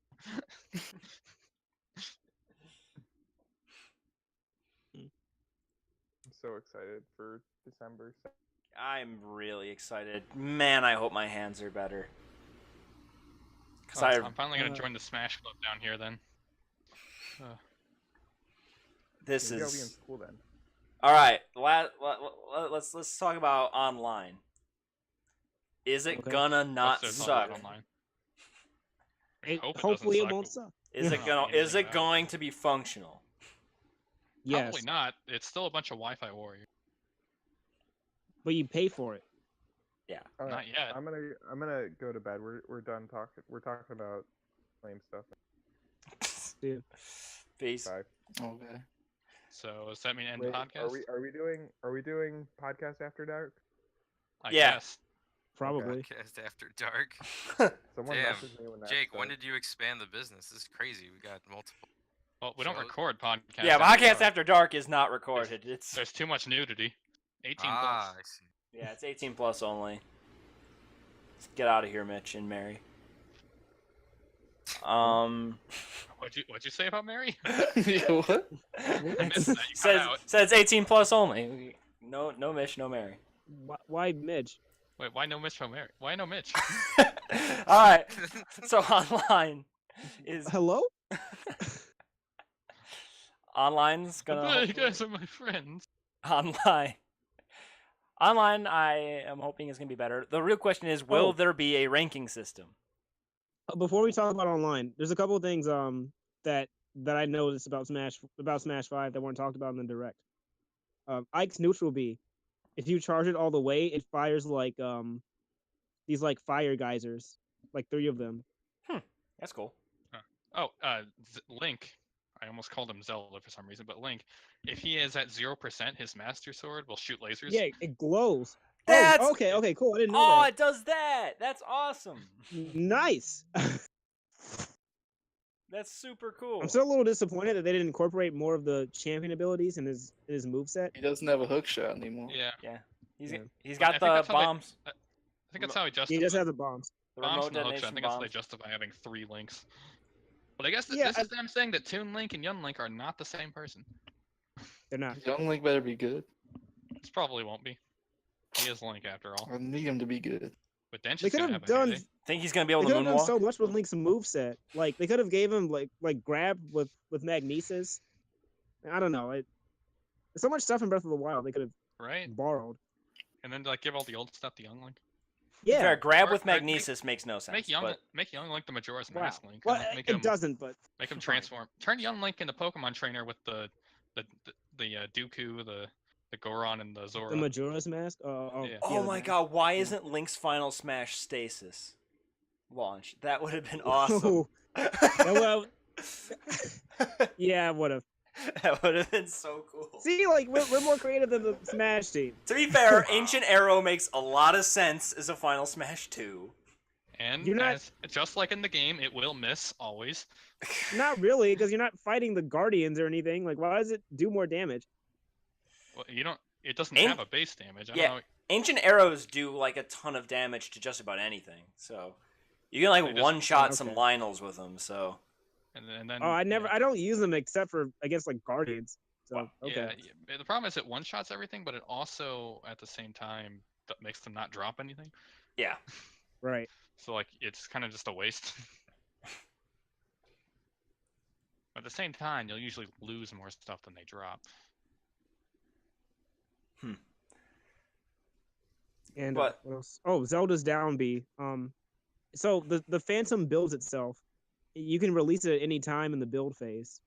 I'm so excited for December. I'm really excited. Man, I hope my hands are better. Cause Oh, I'm finally gonna join the Smash Club down here then. This Maybe I'll be in is school then. all right. Let's talk about online. Is it Okay. gonna not What's there to suck? talk online? We hope it Hopefully doesn't it suck, won't but suck. Is it Not gonna? anything Is it about it. going to be functional? Yes, Probably not. It's still a bunch of Wi-Fi warriors. but you pay for it. All right, Not yet. I'm gonna go to bed. We're done talking. We're talking about lame stuff. Dude. Peace. Bye. Okay. So does that mean end Wait, podcast? are we doing podcast after dark? I Yeah. guess. Probably. Podcast after dark. Someone Damn. message me when that's Jake, when done. did you expand the business? This is crazy. We got multiple. Well, we don't Shows? record podcasts. Yeah, after podcast dark. after dark is not recorded. It's There's too much nudity. 18 Ah, plus. I see. yeah, it's 18 plus only. Let's get out of here, Mitch and Mary. What'd you say about Mary? Yeah, what? I missed that. You cut says out. says 18 plus only. No Mitch, no Mary. Why Midge? Wait, why no Mitch from Mary? Why no Mitch? All right. So online is Hello? online's gonna You guys are my friends. online. Online, I am hoping is gonna be better. The real question is, will Oh. there be a ranking system? Before we talk about online, there's a couple of things that I noticed about Smash 5 that weren't talked about in the direct. Ike's neutral B. If you charge it all the way, it fires like these like fire geysers, like 3 of them. That's cool. Oh, Link. I almost called him Zelda for some reason, but Link. If he is at 0%, his Master Sword will shoot lasers. Yeah, it glows. That's Oh, okay, cool. I didn't know Oh, that. it does that. That's awesome. Nice. That's super cool. I'm still a little disappointed that they didn't incorporate more of the champion abilities in his moveset. He doesn't have a hook shot anymore. Yeah. He's Yeah. he's I got think the that's how they- bombs. I think that's how he justifies He just has the bombs. The bombs remote and the hooks. I detonation think that's how they bombs. justify having 3 Links. But I guess Yeah, this is them saying that Toon Link and Young Link are not the same person. They're not. Young Link better be good. This probably won't be. He is Link after all. I need him to be good. But Dench They is could gonna have have a done. heyday. Think he's gonna be They able to could have done moonwalk? so much with Link's moveset. Like they could have gave him like grab with magnesis. I don't know. There's so much stuff in Breath of the Wild they could have Right? borrowed. And then like give all the old stuff to Young Link. Yeah. Fair, grab Or- with or make- magnesis makes no sense. Make Young but Link the Majora's Wow. Mask Link. Well, Make it him doesn't, but make him fine. transform. Turn Young Link into Pokemon Trainer with the Dooku, the Goron, and the Zora. the Majora's Mask. Yeah. oh the my mask. god, why Yeah. isn't Link's Final Smash Stasis launch? That would have been awesome. Ooh, well, yeah, would have. That would have been so cool. See, like we're more creative than the Smash team. To be fair, Ancient Arrow makes a lot of sense as a Final Smash 2. And You're not- just like in the game, it will miss always. Not really, because you're not fighting the Guardians or anything. Like, why does it do more damage? Well, you don't. It doesn't Ain't- have a base damage. I Yeah. don't know. Ancient Arrows do like a ton of damage to just about anything. So you can They like just- one-shot okay. some Lionels with them, so And then. Oh, I yeah. don't use them except for against like Guardians. So Wow. okay. Yeah. The problem is it one shots everything, but it also at the same time makes them not drop anything. yeah. Right. So like it's kind of just a waste. At the same time, you'll usually lose more stuff than they drop. And But- what else? Oh, Zelda's down B. So the Phantom builds itself. You can release it at any time in the build phase.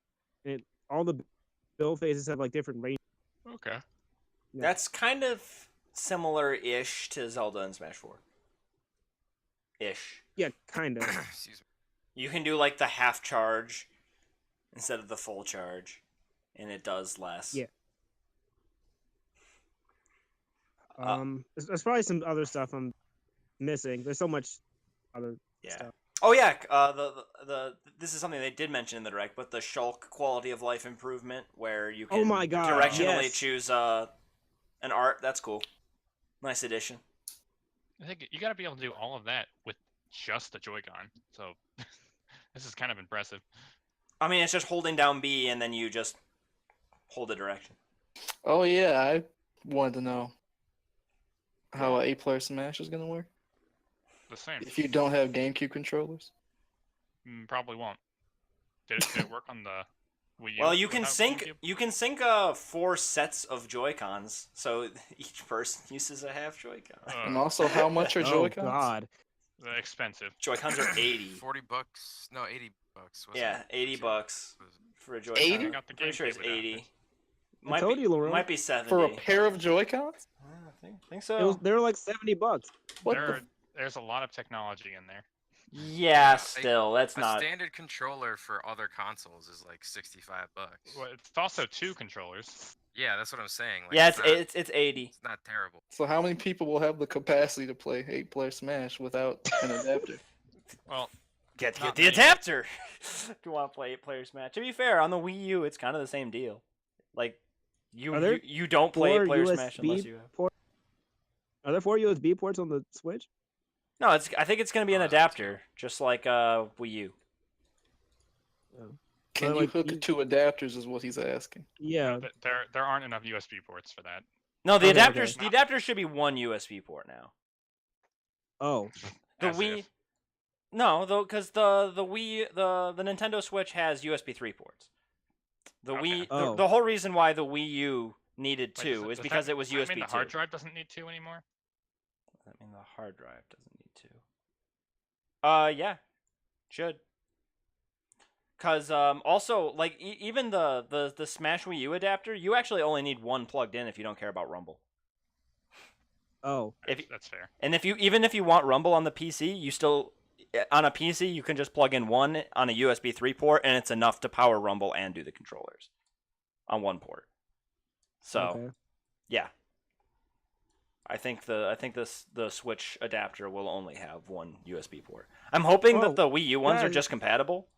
And all the build phases have like different range. Okay. Yeah. That's kind of similar-ish to Zelda and Smash 4. Ish. Yeah, kind of. Excuse me. You can do like the half charge instead of the full charge, and it does less. Yeah. There's probably some other stuff I'm missing. There's so much other Yeah. stuff. Oh yeah. The this is something they did mention in the direct, but the Shulk quality of life improvement, where you can Oh my God, directionally yes. choose an art. That's cool. Nice addition. I think you got to be able to do all of that with just the Joy-Con. So this is kind of impressive. I mean, it's just holding down B and then you just hold the direction. Oh yeah, I wanted to know. how a 8-player Smash is gonna work? The same. If you don't have GameCube controllers? Probably won't. Did it work on the Wii U? Well, you can without sync. GameCube? You can sync 4 sets of Joy Cons, so each person uses a half Joy Con. And also, how much are Oh Joy-Cons? God. They're expensive. Joy Cons are 80. $40. No, $80. Wasn't Yeah, it? 80 Was it- bucks was it- for a Joy 80? Con. Got the Pretty sure it's GameCube adapter. 80. I told you, Laurel. Might be 70. For a pair of Joy-Cons? I think so. They were like $70. What There's a lot of technology in there. Yeah, still, that's A not. standard controller for other consoles is like $65. Well, it's also 2 controllers. Yeah, that's what I'm saying. Like, Yeah, not, it's 80. it's not terrible. So how many people will have the capacity to play 8-player Smash without an adapter? Well, Get Not the many. adapter. Do you want to play 8-player Smash? To be fair, on the Wii U, it's kind of the same deal. Like, Are there you don't play 8-player Smash unless you. Are there 4 USB ports on the Switch? No, I think it's gonna be an Oh, that's adapter, just like Wii U. Can Well, you like, hook you- 2 adapters is what he's asking. Yeah. there aren't enough USB ports for that. No, the Okay, adapters. okay. The adapter should be 1 USB port now. Oh. The As Wii. if. No, though, because the Wii the Nintendo Switch has USB 3 ports. The Okay. Wii Oh. the whole reason why the Wii U needed Wait, 2 is does because that- it was does that USB mean 2. the hard drive doesn't need 2 anymore? Does that mean the hard drive doesn't need 2? Yeah, should. Cause also like even the Smash Wii U adapter, you actually only need 1 plugged in if you don't care about Rumble. Oh. If That's fair. And even if you want Rumble on the PC, you still on a PC you can just plug in 1 on a USB 3 port and it's enough to power Rumble and do the controllers on 1 port. So Okay. yeah, I think the Switch adapter will only have 1 USB port. I'm hoping Oh, that the Wii U ones are yeah. just compatible.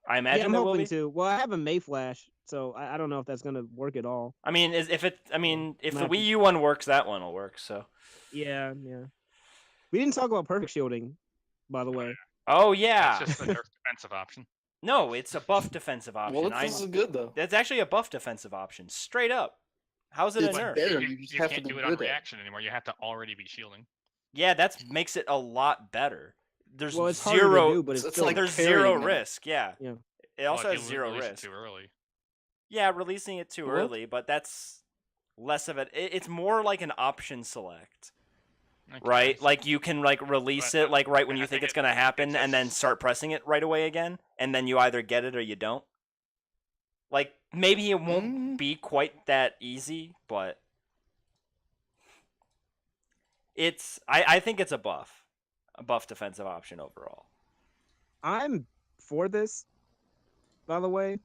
I Yeah, imagine I'm they will hoping be. to. Well, I have a Mayflash, so I don't know if that's gonna work at all. I mean, if the Might Wii U one works, that one will work. So. Yeah, yeah. We didn't talk about perfect shielding, by the way. Oh yeah. It's just a nerf defensive option. No, it's a buff defensive option. Well, this is good though. That's actually a buff defensive option, straight up. How's it a It's nerf? better. You, You just you have can't to be do it on good at it. reaction anymore. You have to already be shielding. Yeah, that makes it a lot better. There's Well, it's harder zero. to do, but it's It's still like there's parrying zero it. risk. Yeah. Yeah. It also Well, if has you 0 release it risk. too early. Yeah, releasing it too What? early, but that's less of it. It's more like an option select, Okay, right? so- Like you can like release But it like right when I you think think it's gonna happen, and then just- start pressing it right away again, and then you either get it or you don't. Like maybe it won't be quite that easy, but I think it's a buff defensive option overall. I'm for this, by the way.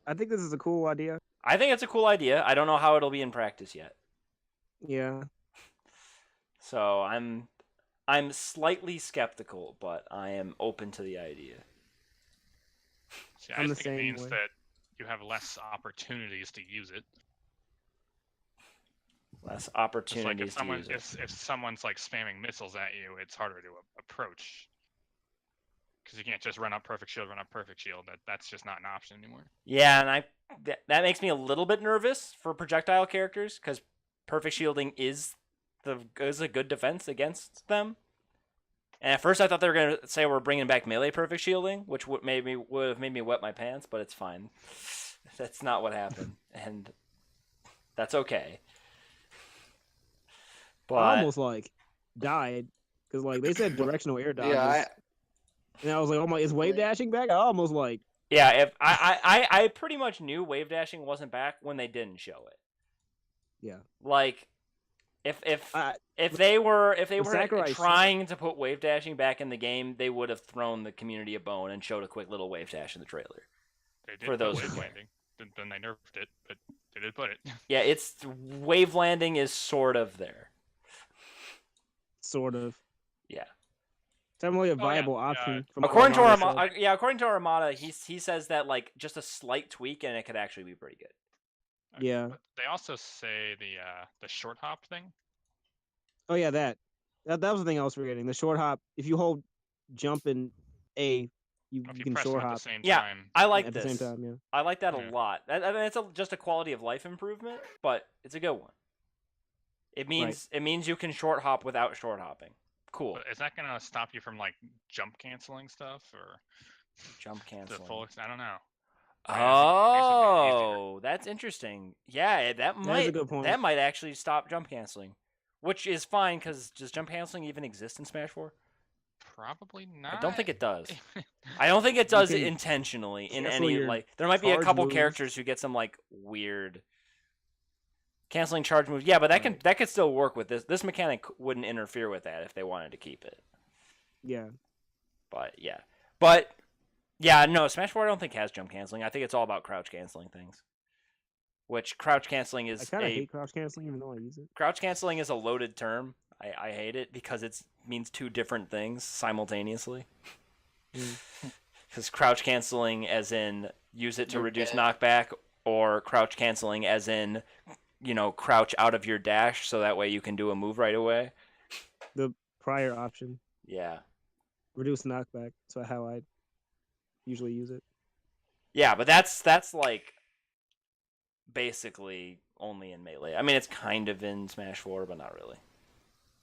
I think this is a cool idea. I think it's a cool idea. I don't know how it'll be in practice yet. Yeah. So I'm slightly skeptical, but I am open to the idea. See, I I'm just the think it same means way. that you have less opportunities to use it. Less Just like opportunities if someone to use it. if someone's like spamming missiles at you, it's harder to approach. Because you can't just run up perfect shield. That's just not an option anymore. Yeah, and that makes me a little bit nervous for projectile characters because perfect shielding is a good defense against them. And at first I thought they were gonna say we're bringing back melee perfect shielding, which would have made me wet my pants, but it's fine. That's not what happened, and that's okay. But I almost like died because like they said directional air dodges, Yeah, and I was like, oh my, is wave dashing back? I almost like. yeah, if I pretty much knew wave dashing wasn't back when they didn't show it. Yeah. Like if I- they were Sakurai trying to put wave dashing back in the game, they would have thrown the community a bone and showed a quick little wave dash in the trailer. They did For put those wave who care. landing. Then they nerfed it, but they did put it. Yeah, it's wave landing is sort of there. Sort of. Yeah. Definitely a yeah. viable Yeah. option. From According to Armada said. according to Armada, he says that like just a slight tweak and it could actually be pretty good. Yeah. But they also say the short hop thing. Oh yeah, that was the thing I was forgetting. The short hop. If you hold jump and A, you If you can press them short at hop the same Yeah. time. I like at this. the same time. Yeah. I like that Yeah. a lot. I mean, it's just a quality of life improvement, but it's a good one. It means you can short hop without short hopping. Cool. But is that gonna stop you from like jump canceling stuff or Jump the canceling. full? I don't know. Oh, that's interesting. Yeah, that That is a might good point. that might actually stop jump canceling, which is fine because does jump canceling even exist in Smash 4? Probably not. I don't think it does. I don't think it does can intentionally in cancel any your like. There might be a charge couple moves. characters who get some like weird canceling charge moves. Yeah, but that could still work with this. This mechanic wouldn't interfere with that if they wanted to keep it. Yeah. But no, Smash 4 I don't think has jump canceling. I think it's all about crouch canceling things. Which crouch canceling I is kind of hate crouch canceling, even though I use it. crouch canceling is a loaded term. I hate it because it means two different things simultaneously. Because crouch canceling as in use it to reduce knockback, or crouch canceling as in, crouch out of your dash so that way you can do a move right away. The prior option, Yeah. reduce knockback. That's how I usually use it. Yeah, but that's like basically only in Melee. I mean, it's kind of in Smash 4, but not really.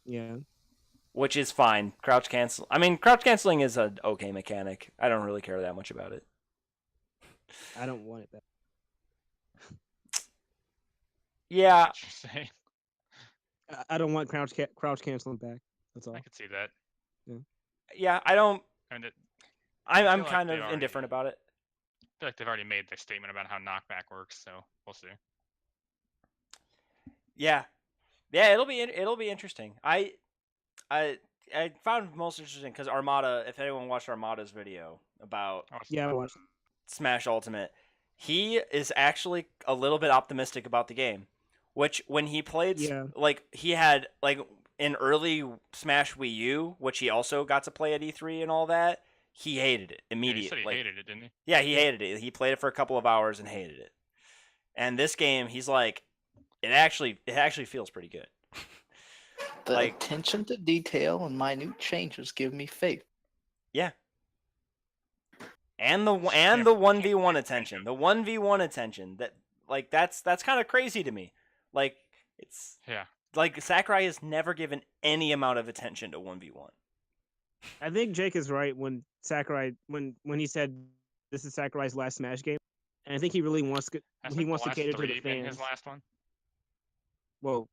Yeah. Which is fine. Crouch canceling is an okay mechanic. I don't really care that much about it. I don't want it that. Yeah. Interesting. I don't want crouch canceling back. That's all. I could see that. Yeah, I don't. And I'm like kind they of already- indifferent about it. I feel like they've already made their statement about how knockback works, so we'll see. Yeah, it'll be interesting. I found most interesting because Armada. If anyone watched Armada's video about Yeah, I watched. Smash Ultimate, he is actually a little bit optimistic about the game. Which when he played, like he had like in early Smash Wii U, which he also got to play at E3 and all that, he hated it immediately. Yeah, he said he hated it, didn't he? Yeah, he hated it. He played it for a couple of hours and hated it. And this game, he's like, it actually feels pretty good. The Like- attention to detail and minute changes give me faith. Yeah. And the 1v1 attention. The 1v1 attention that's kind of crazy to me. Like it's Yeah. like Sakurai has never given any amount of attention to 1v1. I think Jake is right when Sakurai when he said this is Sakurai's last Smash game, and I think he really wants to Hasn't he wants the to cater last to the three been fans. his last one? Well,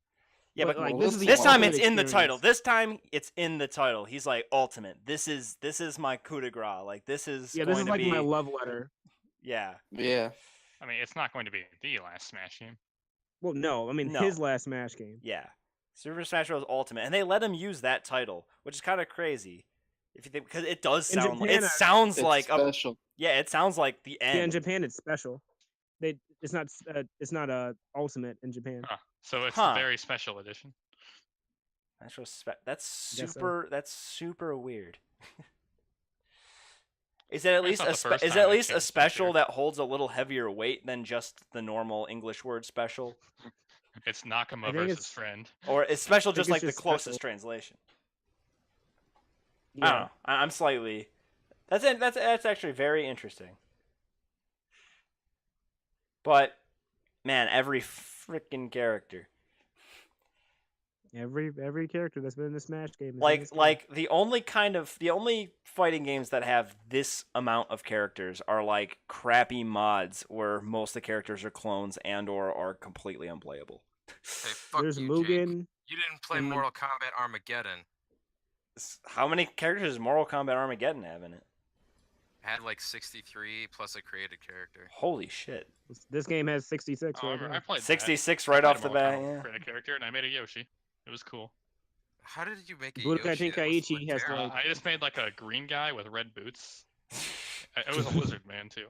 Yeah, but like, this is the this time ultimate it's in the experience. title. This time it's in the title. He's like ultimate. This is my coup de grace. Like this is Yeah, going this is to like be my love letter. Yeah. Yeah. I mean, it's not going to be the last Smash game. Well, no, I mean No. his last Smash game. Yeah. Super Smash Bros. Ultimate, and they let him use that title, which is kind of crazy. If you think, because it does In sound, Japan, it sounds It's like special. it sounds like the Yeah, in end. Japan it's special. It's not ultimate in Japan. Huh. So it's Huh. a very special edition. That's Guess so. That's super weird. Is it at It's least not a the first is it time at they've least a changed it special here. that holds a little heavier weight than just the normal English word special, It's Nakama think versus it's- friend. or is special think just it's like the just closest special. translation? I Yeah. don't know. I'm slightly. That's actually very interesting. But man, every freaking character. Every character that's been in the Smash game. is in Like this game. like the only fighting games that have this amount of characters are like crappy mods where most of the characters are clones and or are completely unplayable. Hey, fuck there's you, Jake. Mugen. You didn't play and- Mortal Kombat Armageddon. How many characters does Mortal Kombat Armageddon have in it? It had like 63 plus a created character. Holy shit. This game has 66 Oh, right I now. played that. 66 I right played off the Mortal bat, Kombat, yeah. created a character, and I made a Yoshi. It was cool. How did you make a Budokai Yoshi? That was Tenkaichi has, terrible. like- I just made like a green guy with red boots. It was a lizard man too.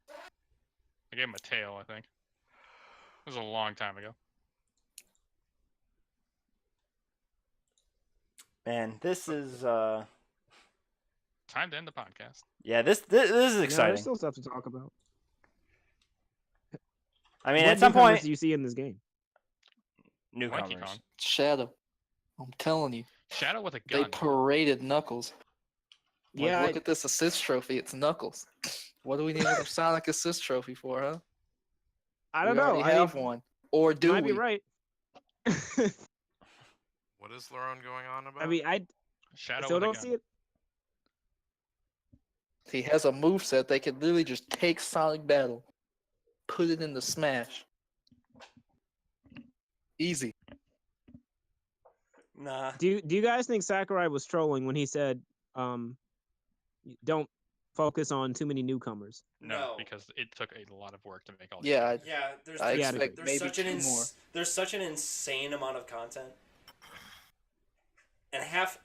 I gave him a tail, I think. It was a long time ago. Man, this is Time to end the podcast. yeah, this is No, there's exciting. still stuff to talk about. I mean, What at some newcomers point do you see in this game? newcomers. Donkey Kong. Shadow. I'm telling you. Shadow with a They gun. paraded Knuckles. Like, Yeah, look at this assist trophy. It's Knuckles. What do we need another Sonic assist trophy for, huh? I don't We know. already I have mean, one. Or you do might we? be right. What is Laron going on about? I mean, I Shadow still with a don't gun. see it. He has a moveset that can literally just take Sonic Battle, put it into Smash. Easy. Nah. Do you guys think Sakurai was trolling when he said, don't focus on too many newcomers? No, because it took a lot of work to make all these. Yeah, characters. Yeah, there's I Yeah, expect there's maybe such two more. there's such an insane amount of content.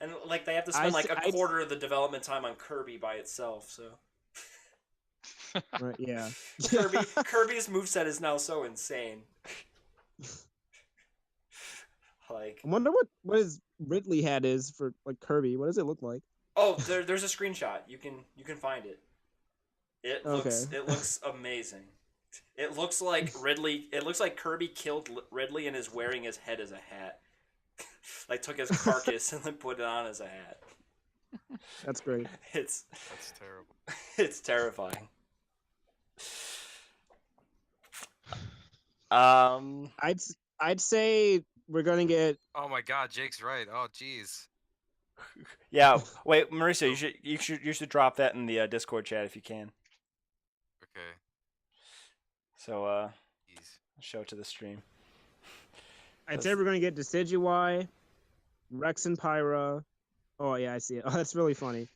And like they have to spend like a quarter of the development time on Kirby by itself, so Right, yeah. Kirby's moveset is now so insane. Like, I wonder what his Ridley hat is for like Kirby. What does it look like? oh, there's a screenshot. You can find it. It Okay. looks amazing. It looks like Ridley. It looks like Kirby killed Ridley and is wearing his head as a hat. Like took his carcass and then put it on as a hat. That's great. That's terrible. It's terrifying. I'd say we're gonna get. Oh my God, Jake's right. Oh jeez. Yeah. Wait, Marisa, you should drop that in the Discord chat if you can. Okay. So Jeez. show it to the stream. I'd say we're gonna get Decidueye, Rex and Pyra. Oh yeah, I see it. Oh, that's really funny.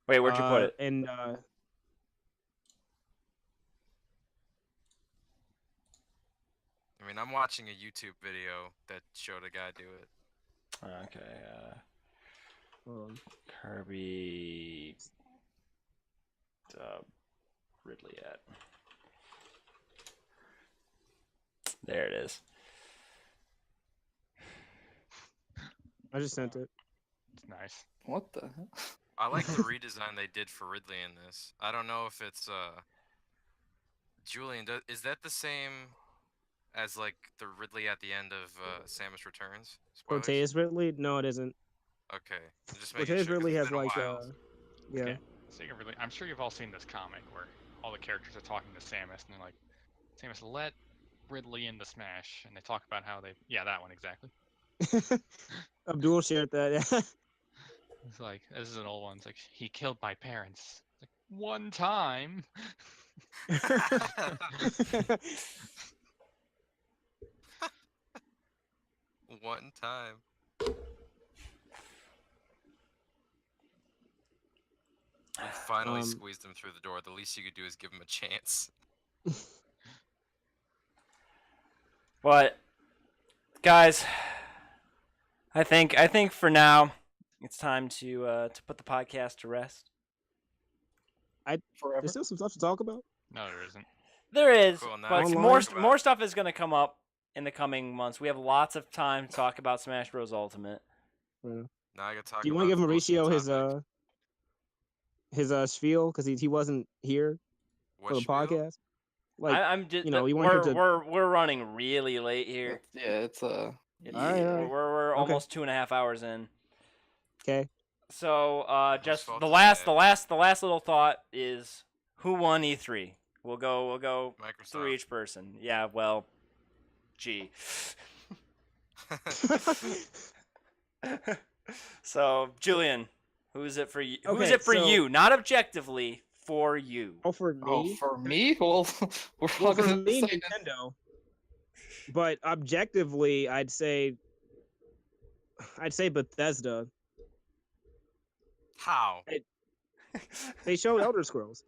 Wait, where'd you put it? And I mean, I'm watching a YouTube video that showed a guy do it. Okay. hold on. Kirby. Ridley at. There it is. I just sent it. It's nice. What the hell? I like the redesign they did for Ridley in this. I don't know if it's Julian. Is that the same as like the Ridley at the end of Samus Returns? Spoilers? Cortez Ridley? No, it isn't. Okay, I'm just making Cortez sure. 'cause Ridley it's has been a like while. yeah. Okay. Speaking of Ridley, I'm sure you've all seen this comic where all the characters are talking to Samus and they're like, Samus, let Ridley into Smash, and they talk about how they. Yeah, that one exactly. Abdul shared that. Yeah. It's like this is an old one. It's like he killed my parents. It's like one time. One time. You finally squeezed him through the door. The least you could do is give him a chance. But guys, I think for now it's time to put the podcast to rest. Forever. There's still some stuff to talk about. No, there isn't. There is, Cool, now but I can more talk about more it. stuff is going to come up in the coming months. We have lots of time to talk about Smash Bros. Ultimate. Yeah. Now I gotta talk Do you want to about give the bullshit Mauricio topic. his spiel because he wasn't here What for the spiel? podcast? Like I'm just, you know, you want him we're running really late here. Yeah, it's It's- All right. We're Okay. almost 2.5 hours in. okay. So just fault the is last that? little thought is who won E3? We'll go Microsoft. through each person. Yeah, well, gee. So Julian, who is it for you? Who is Okay, it for so- you? Not objectively, for you. Oh, for me. Oh, for me? Well, we're all Well, for gonna me, say Nintendo. But objectively, I'd say Bethesda. How? They showed Elder Scrolls.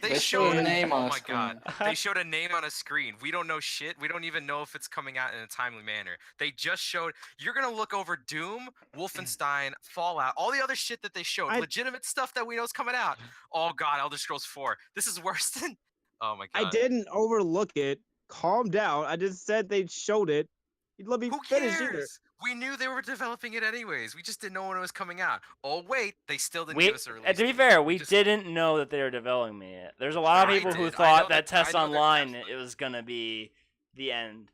They They showed showed a it. name Oh on a my god. screen. They showed a name on a screen. We don't know shit. We don't even know if it's coming out in a timely manner. They just showed. You're gonna look over Doom, Wolfenstein, Fallout, all the other shit that they showed. I- Legitimate stuff that we know is coming out. Oh god, Elder Scrolls 4. This is worse than. Oh my god. I didn't overlook it. Calm down. I just said they showed it. You'd let me Who finish either. cares? We knew they were developing it anyways. We just didn't know when it was coming out. Oh wait, they still didn't give us a release. To be date. fair, we just- didn't know that they were developing it. There's a lot of I people who did. I thought know that that- I Test know they're Online testing. it was gonna be the end.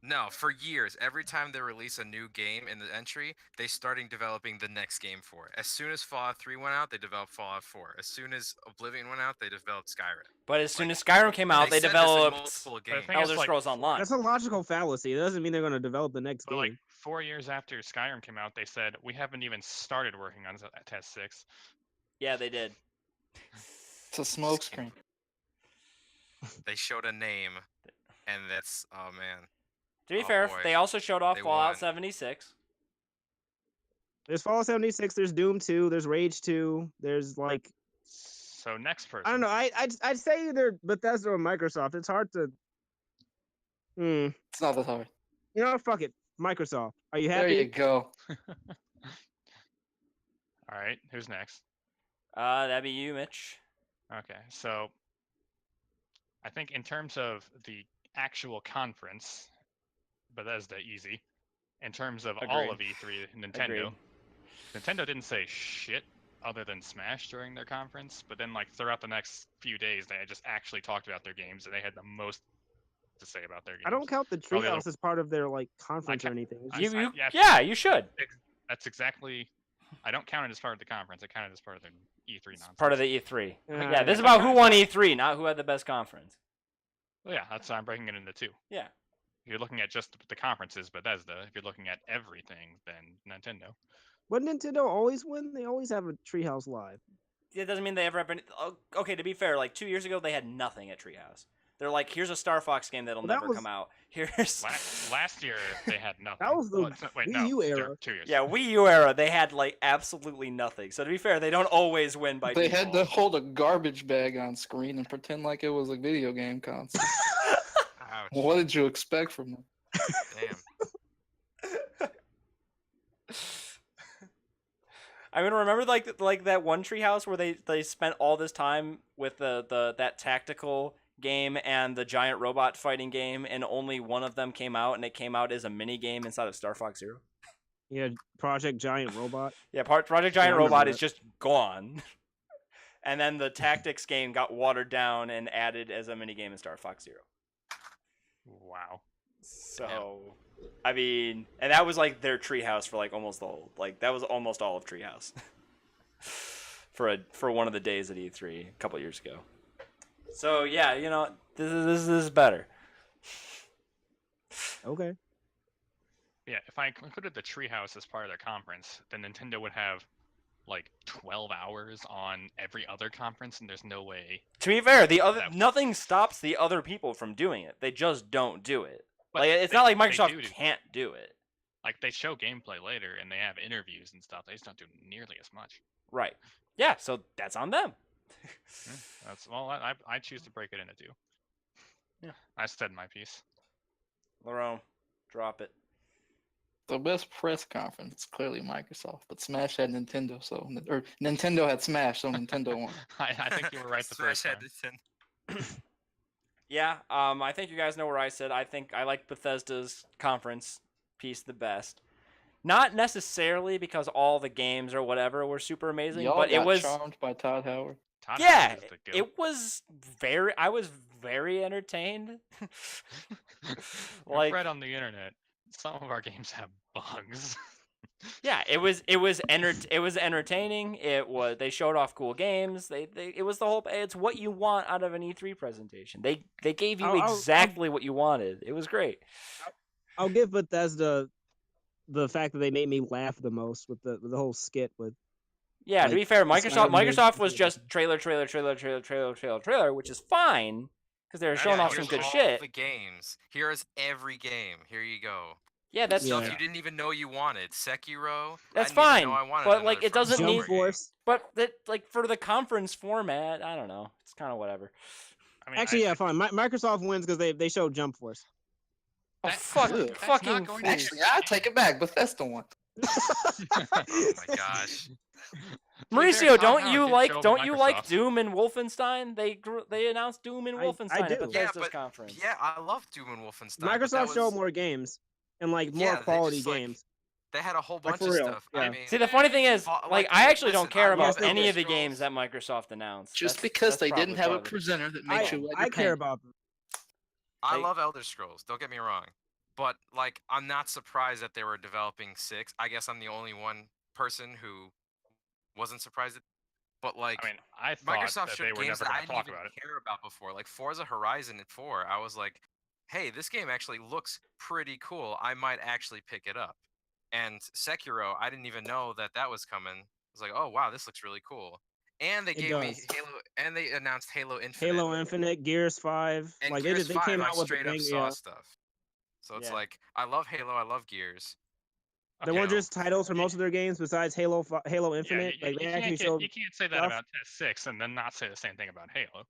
No, for years, every time they release a new game in the entry, they starting developing the next game for it. As soon as Fallout 3 went out, they developed Fallout 4. As soon as Oblivion went out, they developed Skyrim. But as soon Like, as Skyrim came out, they they said this in developed multiple But the games. thing is, Elder like, Scrolls Online. That's a logical fallacy. It doesn't mean they're going to develop the next But game. like 4 years after Skyrim came out, they said we haven't even started working on Test 6. Yeah, they did. It's a smokescreen. They showed a name, and that's oh man. To be Oh, fair, boy. they also showed off They Fallout won. 76. There's Fallout 76. There's Doom 2. There's Rage 2. There's like So next person. I don't know. I'd say either Bethesda or Microsoft. It's hard to. It's not that hard. You know what? Fuck it. Microsoft. Are you There happy? you go. All right, who's next? That'd be you, Mitch. Okay, so I think in terms of the actual conference, Bethesda easy. In terms of all of E3, Nintendo. Agreed. Nintendo didn't say shit other than Smash during their conference, but then like throughout the next few days, they had just actually talked about their games, and they had the most to say about their games. I don't count the Probably Treehouse as part of their like conference or ca- anything. It's I- just- You, yeah. yeah, you should. That's exactly. I don't count it as part of the conference. I count it as part of the E3 nonsense. Part of the E3. Yeah, Yeah, this is about who won E3, not who had the best conference. Well, yeah, that's why I'm breaking it into two. Yeah. If you're looking at just the conferences, Bethesda. If you're looking at everything, then Nintendo. What Nintendo always win? They always have a Treehouse Live. It doesn't mean they ever have any. Okay, to be fair, like 2 years ago, they had nothing at Treehouse. They're like, here's a Star Fox game that'll Well, that never was- come out. Here's. Last year they had nothing. That was the wait, Wii no, U era. 2 years. Yeah, Wii U era, they had like absolutely nothing. So to be fair, they don't always win by They had to default. hold a garbage bag on screen and pretend like it was a video game console. Ouch. What did you expect from them? Damn. I mean, remember like that one Treehouse where they spent all this time with the that tactical game and the giant robot fighting game, and only one of them came out, and it came out as a mini game inside of Star Fox Zero. Yeah, Project Giant Robot. Yeah, Project I Giant remember Robot that. is just gone. And then the tactics game got watered down and added as a mini game in Star Fox Zero. Wow. So, I mean, and that was like their Treehouse for like almost the whole, like that was almost all of Treehouse for one of the days at E3 a couple years ago. So yeah, you know, this is better. Okay. Yeah, if I included the Treehouse as part of their conference, then Nintendo would have like 12 hours on every other conference, and there's no way. To be fair, the other That- nothing stops the other people from doing it. They just don't do it. But Like it's they- not like they Microsoft do can't do it. Like they show gameplay later, and they have interviews and stuff. They just don't do nearly as much. Right. Yeah, so that's on them. That's well, I choose to break it into two. Yeah. I said my piece. Lerone, drop it. The best press conference is clearly Microsoft, but Smash had Nintendo, or Nintendo had Smash, so Nintendo won. I think you were right the Smash first time. had this in- Yeah, I think you guys know where I said. I think I like Bethesda's conference piece the best. Not necessarily because all the games or whatever were super amazing, Y'all but it got was charmed by Todd Howard. Todd yeah, Howard is the goat. it was very. I was very entertained. I've like read on the internet, some of our games have bugs. yeah, it was entertaining. It was they showed off cool games. It was the whole. It's what you want out of an E3 presentation. They gave you I'll- exactly what you wanted. It was great. I'll give Bethesda the fact that they made me laugh the most with the whole skit with. Yeah, to Like, be fair, it's not Microsoft was amazing. just trailer, which is fine because they were showing Yeah, off some here's good all shit. The games. Here's every game. Here you go. Yeah, that's Yeah. Stuff you didn't even know you wanted. Sekiro. That's I didn't even fine, know I wanted but, like, another it doesn't From mean- Jump Software game. Force. but that like for the conference format, I don't know. It's kind of whatever. I mean, Actually, yeah, fine. Microsoft wins because they showed Jump Force. Oh That- fuck, Ugh. that's fucking not going to fool. Actually, I take it back. Bethesda won. Oh my gosh. Mauricio, Todd Howard did show don't you like Microsoft. Doom and Wolfenstein? They announced Doom and I Wolfenstein at do. Bethesda's Yeah, but- conference. Yeah, I love Doom and Wolfenstein. but that Microsoft showed was- more games and like more Yeah, they quality just, like, games. They had a whole Like, bunch for of real, stuff. yeah. I mean, See, the funny thing is, Like, like, I actually don't listen, care I about love any Elder of the Scrolls. games that Microsoft announced. Just That's- because that's they didn't probably have a part of it. presenter that I, makes you wet I your care pants. about them. I They- love Elder Scrolls. Don't get me wrong. but like I'm not surprised that they were developing 6. I guess I'm the only one person who wasn't surprised. But like I mean, I thought Microsoft that showed they were games never that going I to didn't talk even about it. care about before, like Forza Horizon 4. I was like, hey, this game actually looks pretty cool. I might actually pick it up. And Sekiro, I didn't even know that that was coming. I was like, oh wow, this looks really cool. And they It gave me does. Halo, and they announced Halo Infinite. Halo Infinite, Gears 5. And Like Gears they 5, came I out with the straight up thing. saw Yeah, stuff. So it's Yeah. like, I love Halo, I love Gears. there Okay, weren't know, just titles for most of their games besides Halo Yeah, Infinite. Like they you actually can't showed you can't say that stuff. about TS6 and then not say the same thing about Halo.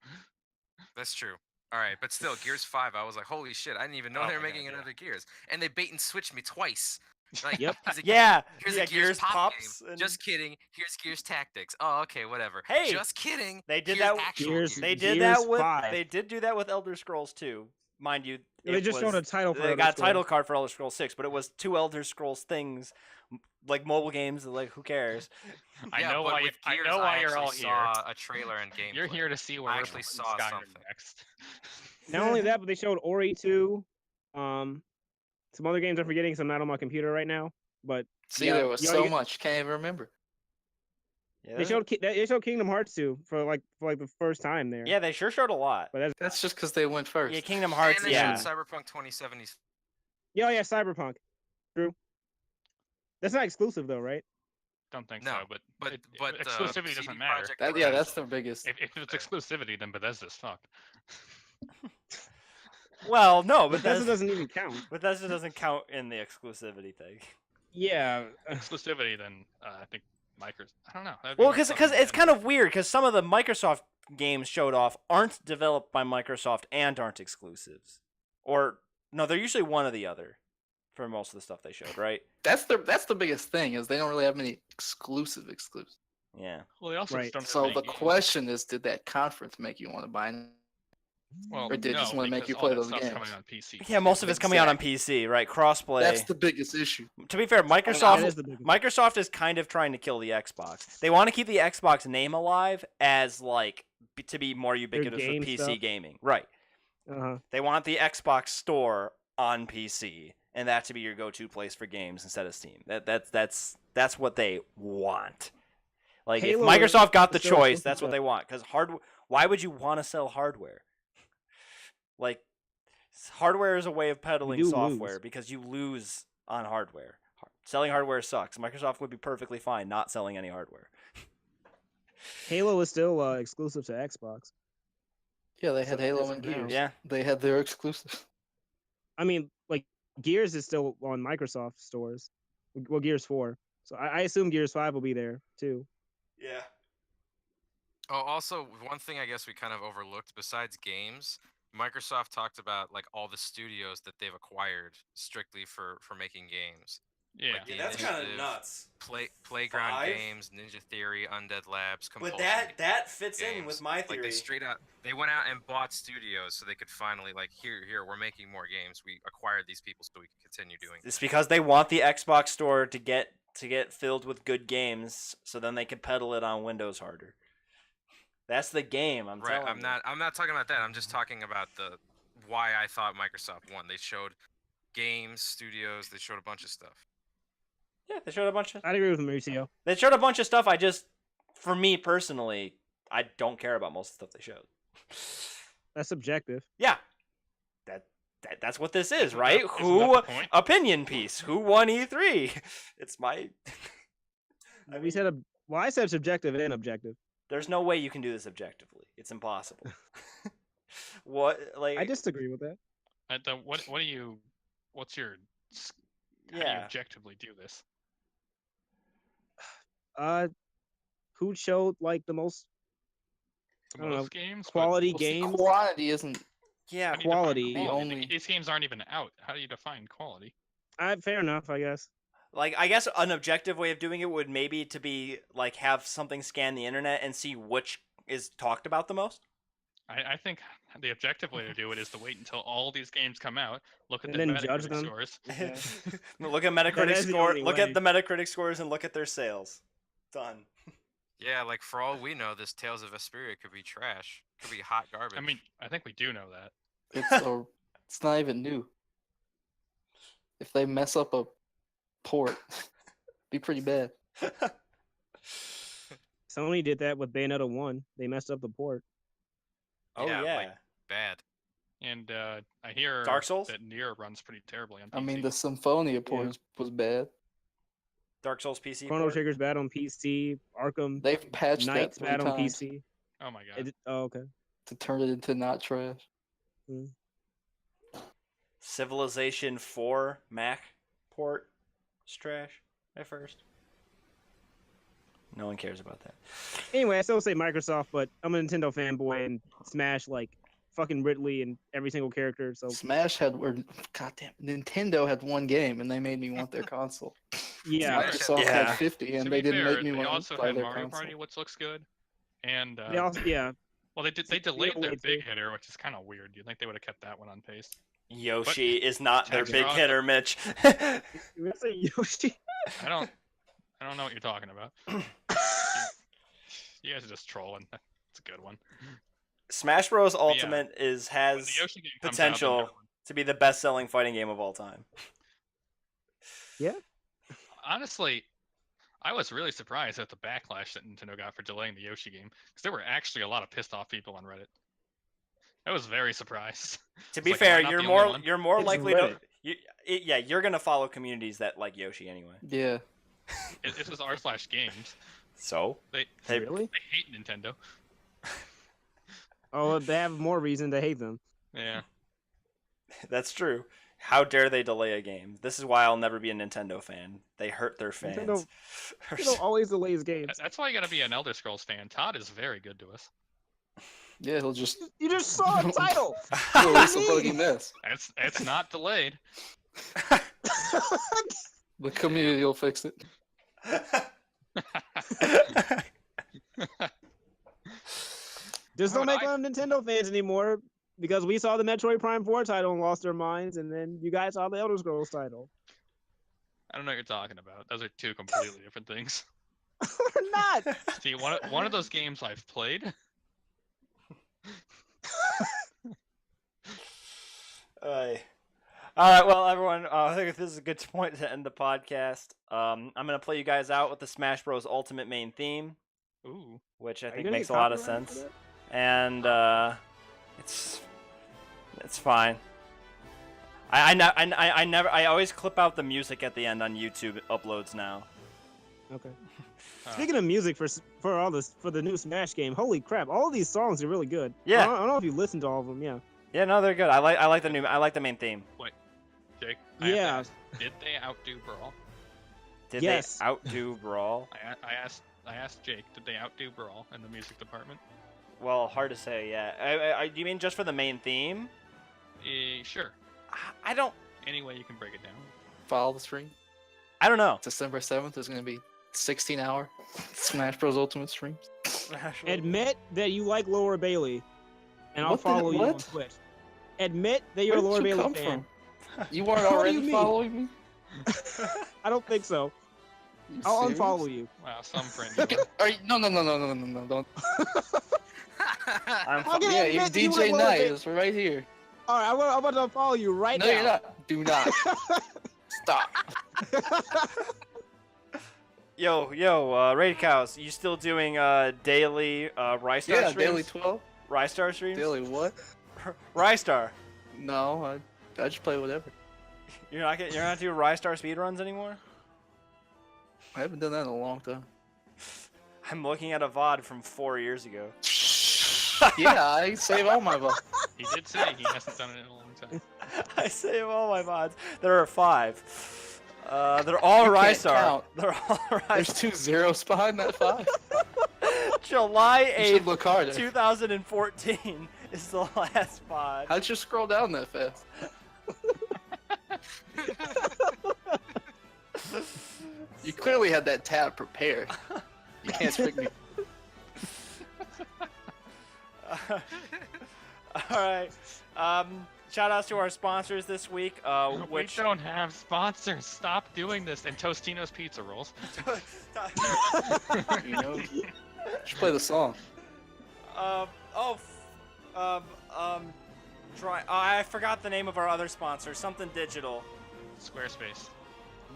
That's true. All right, but still, Gears 5, I was like, holy shit, I didn't even know Oh they were my making God, yeah. another Gears. And they bait and switched me twice. Like, Yep. here's a, Yeah, here's yeah, a Gears, pop pops. game. And... Just kidding. Here's Gears Tactics. Oh, okay, whatever. Hey, just kidding. they did Here's that. actual Gears- Gears. They did Gears that with. 5. They did do that with Elder Scrolls 2, mind you. They just showed a title for They Elder got a Scrolls. title card for Elder Scrolls 6, but it was 2 Elder Scrolls things, like mobile games. Like who cares? I Yeah, know but why. with I Gears, know why you're actually all here. saw a trailer and gameplay. You're here to see where I we're actually putting saw Skyrim something. next. Not only that, but they showed Ori 2. Some other games I'm forgetting, so I'm not on my computer right now. But See, yeah, there was you so get- much, can't even remember. Yeah, They showed Kingdom Hearts 2 for like the first time there. Yeah, they sure showed a lot. But That's just because they went first. Yeah, Kingdom Hearts. And they Yeah, showed Cyberpunk 2070. yeah, Cyberpunk. True. That's not exclusive though, right? Don't think No, so, but exclusivity doesn't CD matter. Projekt That, Red yeah, is that's like- their biggest. If it's exclusivity, then Bethesda's fucked. well, no, but Bethesda doesn't even count. Bethesda doesn't count in the exclusivity thing. Yeah. Exclusivity, then I think Microsoft. I don't know. That'd be Well, Microsoft because it's and kind of weird because some of the Microsoft games showed off aren't developed by Microsoft and aren't exclusives, or no, they're usually one or the other for most of the stuff they showed, right? That's the biggest thing is they don't really have many exclusive. Yeah. Well, they also Right. just don't have So many the games. question is, did that conference make you want to buy it? Well, or did it just no, wanna make because you all play that those stuff's games? coming on PC. Yeah, most of it's coming out on PC, right? Crossplay. That's the biggest issue. To be fair, That Microsoft is the biggest- Microsoft is kind of trying to kill the Xbox. They want to keep the Xbox name alive as like to be more ubiquitous with game PC stuff. gaming. Right. Uh-huh. They want the Xbox store on PC and that to be your go-to place for games instead of Steam. That's what they want. Like Halo if Microsoft got the is still choice, exclusive that's what to- they want cuz why would you want to sell hardware? Like hardware is a way of peddling do software lose. because you lose on hardware. Selling hardware sucks. Microsoft would be perfectly fine not selling any hardware. Halo is still exclusive to Xbox. Yeah, they had So- Halo so and now- Gears. Yeah. They had their exclusive. I mean, like Gears is still on Microsoft stores. Well, Gears 4. So I assume Gears 5 will be there too. Yeah. Oh, also, one thing I guess we kind of overlooked besides games, Microsoft talked about like all the studios that they've acquired strictly for making games. Yeah. Like the Initiative, Playground 5? Games, Ninja Theory, Undead Labs, Compulsion. that fits in with games. my Like theory. they straight out, they went out and bought studios so they could finally like here we're making more games. We acquired these people so we can continue doing. It's this. because they want the Xbox store to get filled with good games, so then they can peddle it on Windows harder. That's the game. I'm Right, telling you. I'm not talking about that. I'm just talking about the why I thought Microsoft won. They showed games, studios, they showed a bunch of stuff. Yeah, they showed a bunch of. I'd agree with Mauricio. They showed a bunch of stuff. For me personally, I don't care about most of the stuff they showed. That's subjective. Yeah, that's what this is, Isn't right? that- isn't Who that the point? opinion piece? Who won E3? It's my. I said subjective and objective. There's no way you can do this objectively. It's impossible. What like? I disagree with that. What do you? What's your? How do you Yeah. objectively do this? Who showed like the most The I don't know, most games, but- quality Well, see, games? quantity isn't. Yeah. How do you define quality. The only- These games aren't even out. How do you define quality? Fair enough, I guess. Like I guess an objective way of doing it would maybe to be like have something scan the internet and see which is talked about the most. I think the objective way to do it is to wait until all these games come out, look at And the then judge Metacritic them. scores. Look at Metacritic is the score. only Look way. at the Metacritic scores and look at their sales. Done. Yeah, like for all we know, this Tales of Vesperia could be trash. Could be hot garbage. I mean, I think we do know that. It's not even new. if they mess up a port, be pretty bad. Sony did that with Bayonetta 1. They messed up the port. Oh Yeah, yeah. like, bad. And I hear Dark Souls? that Nier runs pretty terribly on PC. I mean, the Symphonia port was bad. Dark Souls PC. Chrono port? Trigger's bad on PC. Arkham They've patched Knight's that 3 bad on times PC. Oh my god. Okay. to turn it into not trash. Civilization 4 Mac port is trash at first. No one cares about that. Anyway, I still say Microsoft, but I'm a Nintendo fanboy and Smash like fucking Ridley and every single character. So Smash had, goddamn, Nintendo had 1 game and they made me want their console. yeah, Microsoft Yeah. had 50 and To they be didn't fair, make me they want also to buy had their Mario console. Party, which looks good. And they also well, they delayed their way big too. hitter, which is kind of weird. You'd think they would have kept that one on pace. Yoshi is not their Text big Rock- hitter, Mitch. You gonna say Yoshi? I don't know what you're talking about. You guys are just trolling. It's a good one. Smash Bros. yeah, Ultimate When has the Yoshi game comes out, then potential everyone- to be the best-selling fighting game of all time. honestly, I was really surprised at the backlash that Nintendo got for delaying the Yoshi game, because there were actually a lot of pissed off people on Reddit. I was very surprised. To It's be like, am I fair, not you're the only more one? you're more It's likely Reddit. to you're gonna follow communities that like Yoshi anyway. Yeah. It was r/games. So They Really? hate Nintendo. Oh, they have more reason to hate them. Yeah. that's true. How dare they delay a game? This is why I'll never be a Nintendo fan. They hurt their fans. Nintendo always delays games. That's why you gotta be an Elder Scrolls fan. Todd is very good to us. Yeah, he'll just You just saw a title. release a buggy mess. It's not delayed. The community will fix it. Just How don't would make fun of Nintendo fans anymore because we saw the Metroid Prime 4 title and lost our minds, and then you guys saw the Elder Scrolls title. I don't know what you're talking about. Those are two completely different things. We're not. See, one of those games I've played. All right, well, everyone, I think this is a good point to end the podcast. I'm gonna play you guys out with the Smash Bros. Ultimate main theme, Ooh. which I Are you think gonna makes a get lot of copyrighted for sense, that? and it's fine. I always clip out the music at the end on YouTube uploads now. Okay. Speaking of music for the new Smash game, holy crap! All of these songs are really good. Yeah. I don't know if you listened to all of them. Yeah. Yeah, no, they're good. I like the main theme. Jake, I have to Yeah. ask, did they outdo Brawl? Did Yes. they outdo Brawl? I asked Jake, did they outdo Brawl in the music department? Well, hard to say. Yeah. Do you mean just for the main theme? Sure. I don't. Any way you can break it down. Follow the stream. I don't know. December 7th is going to be 16-hour Smash Bros. Ultimate streams. Admit that you like Laura Bailey, and I'll What the- follow you on what? Twitch. Admit that you're Where a did Laura you Bailey come fan. from? You weren't What do already you mean? following me? I don't think so. You I'll serious? unfollow you. Wow, some friend. Okay, are you, no, don't. I'm Okay, Yeah, you're admit that you DJ like Laura Knight. Bailey. It's right here. All right, I'm about to unfollow you right No, now. you're not. Do not. Stop. Yo, Raid Cows, you still doing daily Rystar Yeah, streams? daily 12. Rystar streams? Daily what? Rystar. No, I just play whatever. You're not doing Rystar speedruns anymore? I haven't done that in a long time. I'm looking at a VOD from 4 years ago. Yeah, I save all my votes. He did say he hasn't done it in a long time. I save all my VODs. There are 5. They're all You can't Rystar. count. They're all There's Rystar. 2 zeros behind that 5. July You should 8th, look harder. 2014 is the last VOD. How'd you scroll down that fast? You clearly had that tab prepared. You can't expect me. Alright. Shout outs to our sponsors this week, which We don't have sponsors. Stop doing this. And Tostino's pizza rolls. You know? Just play the song. I forgot the name of our other sponsor. Something digital. Squarespace.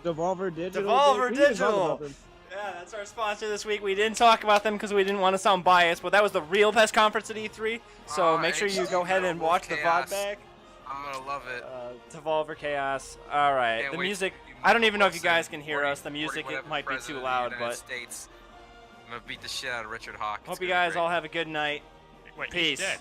Devolver Digital. Devolver we didn't talk Digital. about them. Yeah, that's our sponsor this week. We didn't talk about them because we didn't want to sound biased, but that was the real best conference at E3. So Oh, make sure you HD go ahead and Metal watch the VOD Chaos. back. I'm gonna love it. Devolver Chaos. All right. Can't The wait music. to be I don't even know if you Wilson, guys can hear 40 us. The music whatever it might be president too of the loud, United but States. I'm gonna beat the shit out of Richard Hawk. It's hope you gonna be guys great. all have a good night. Wait, Peace. he's dead.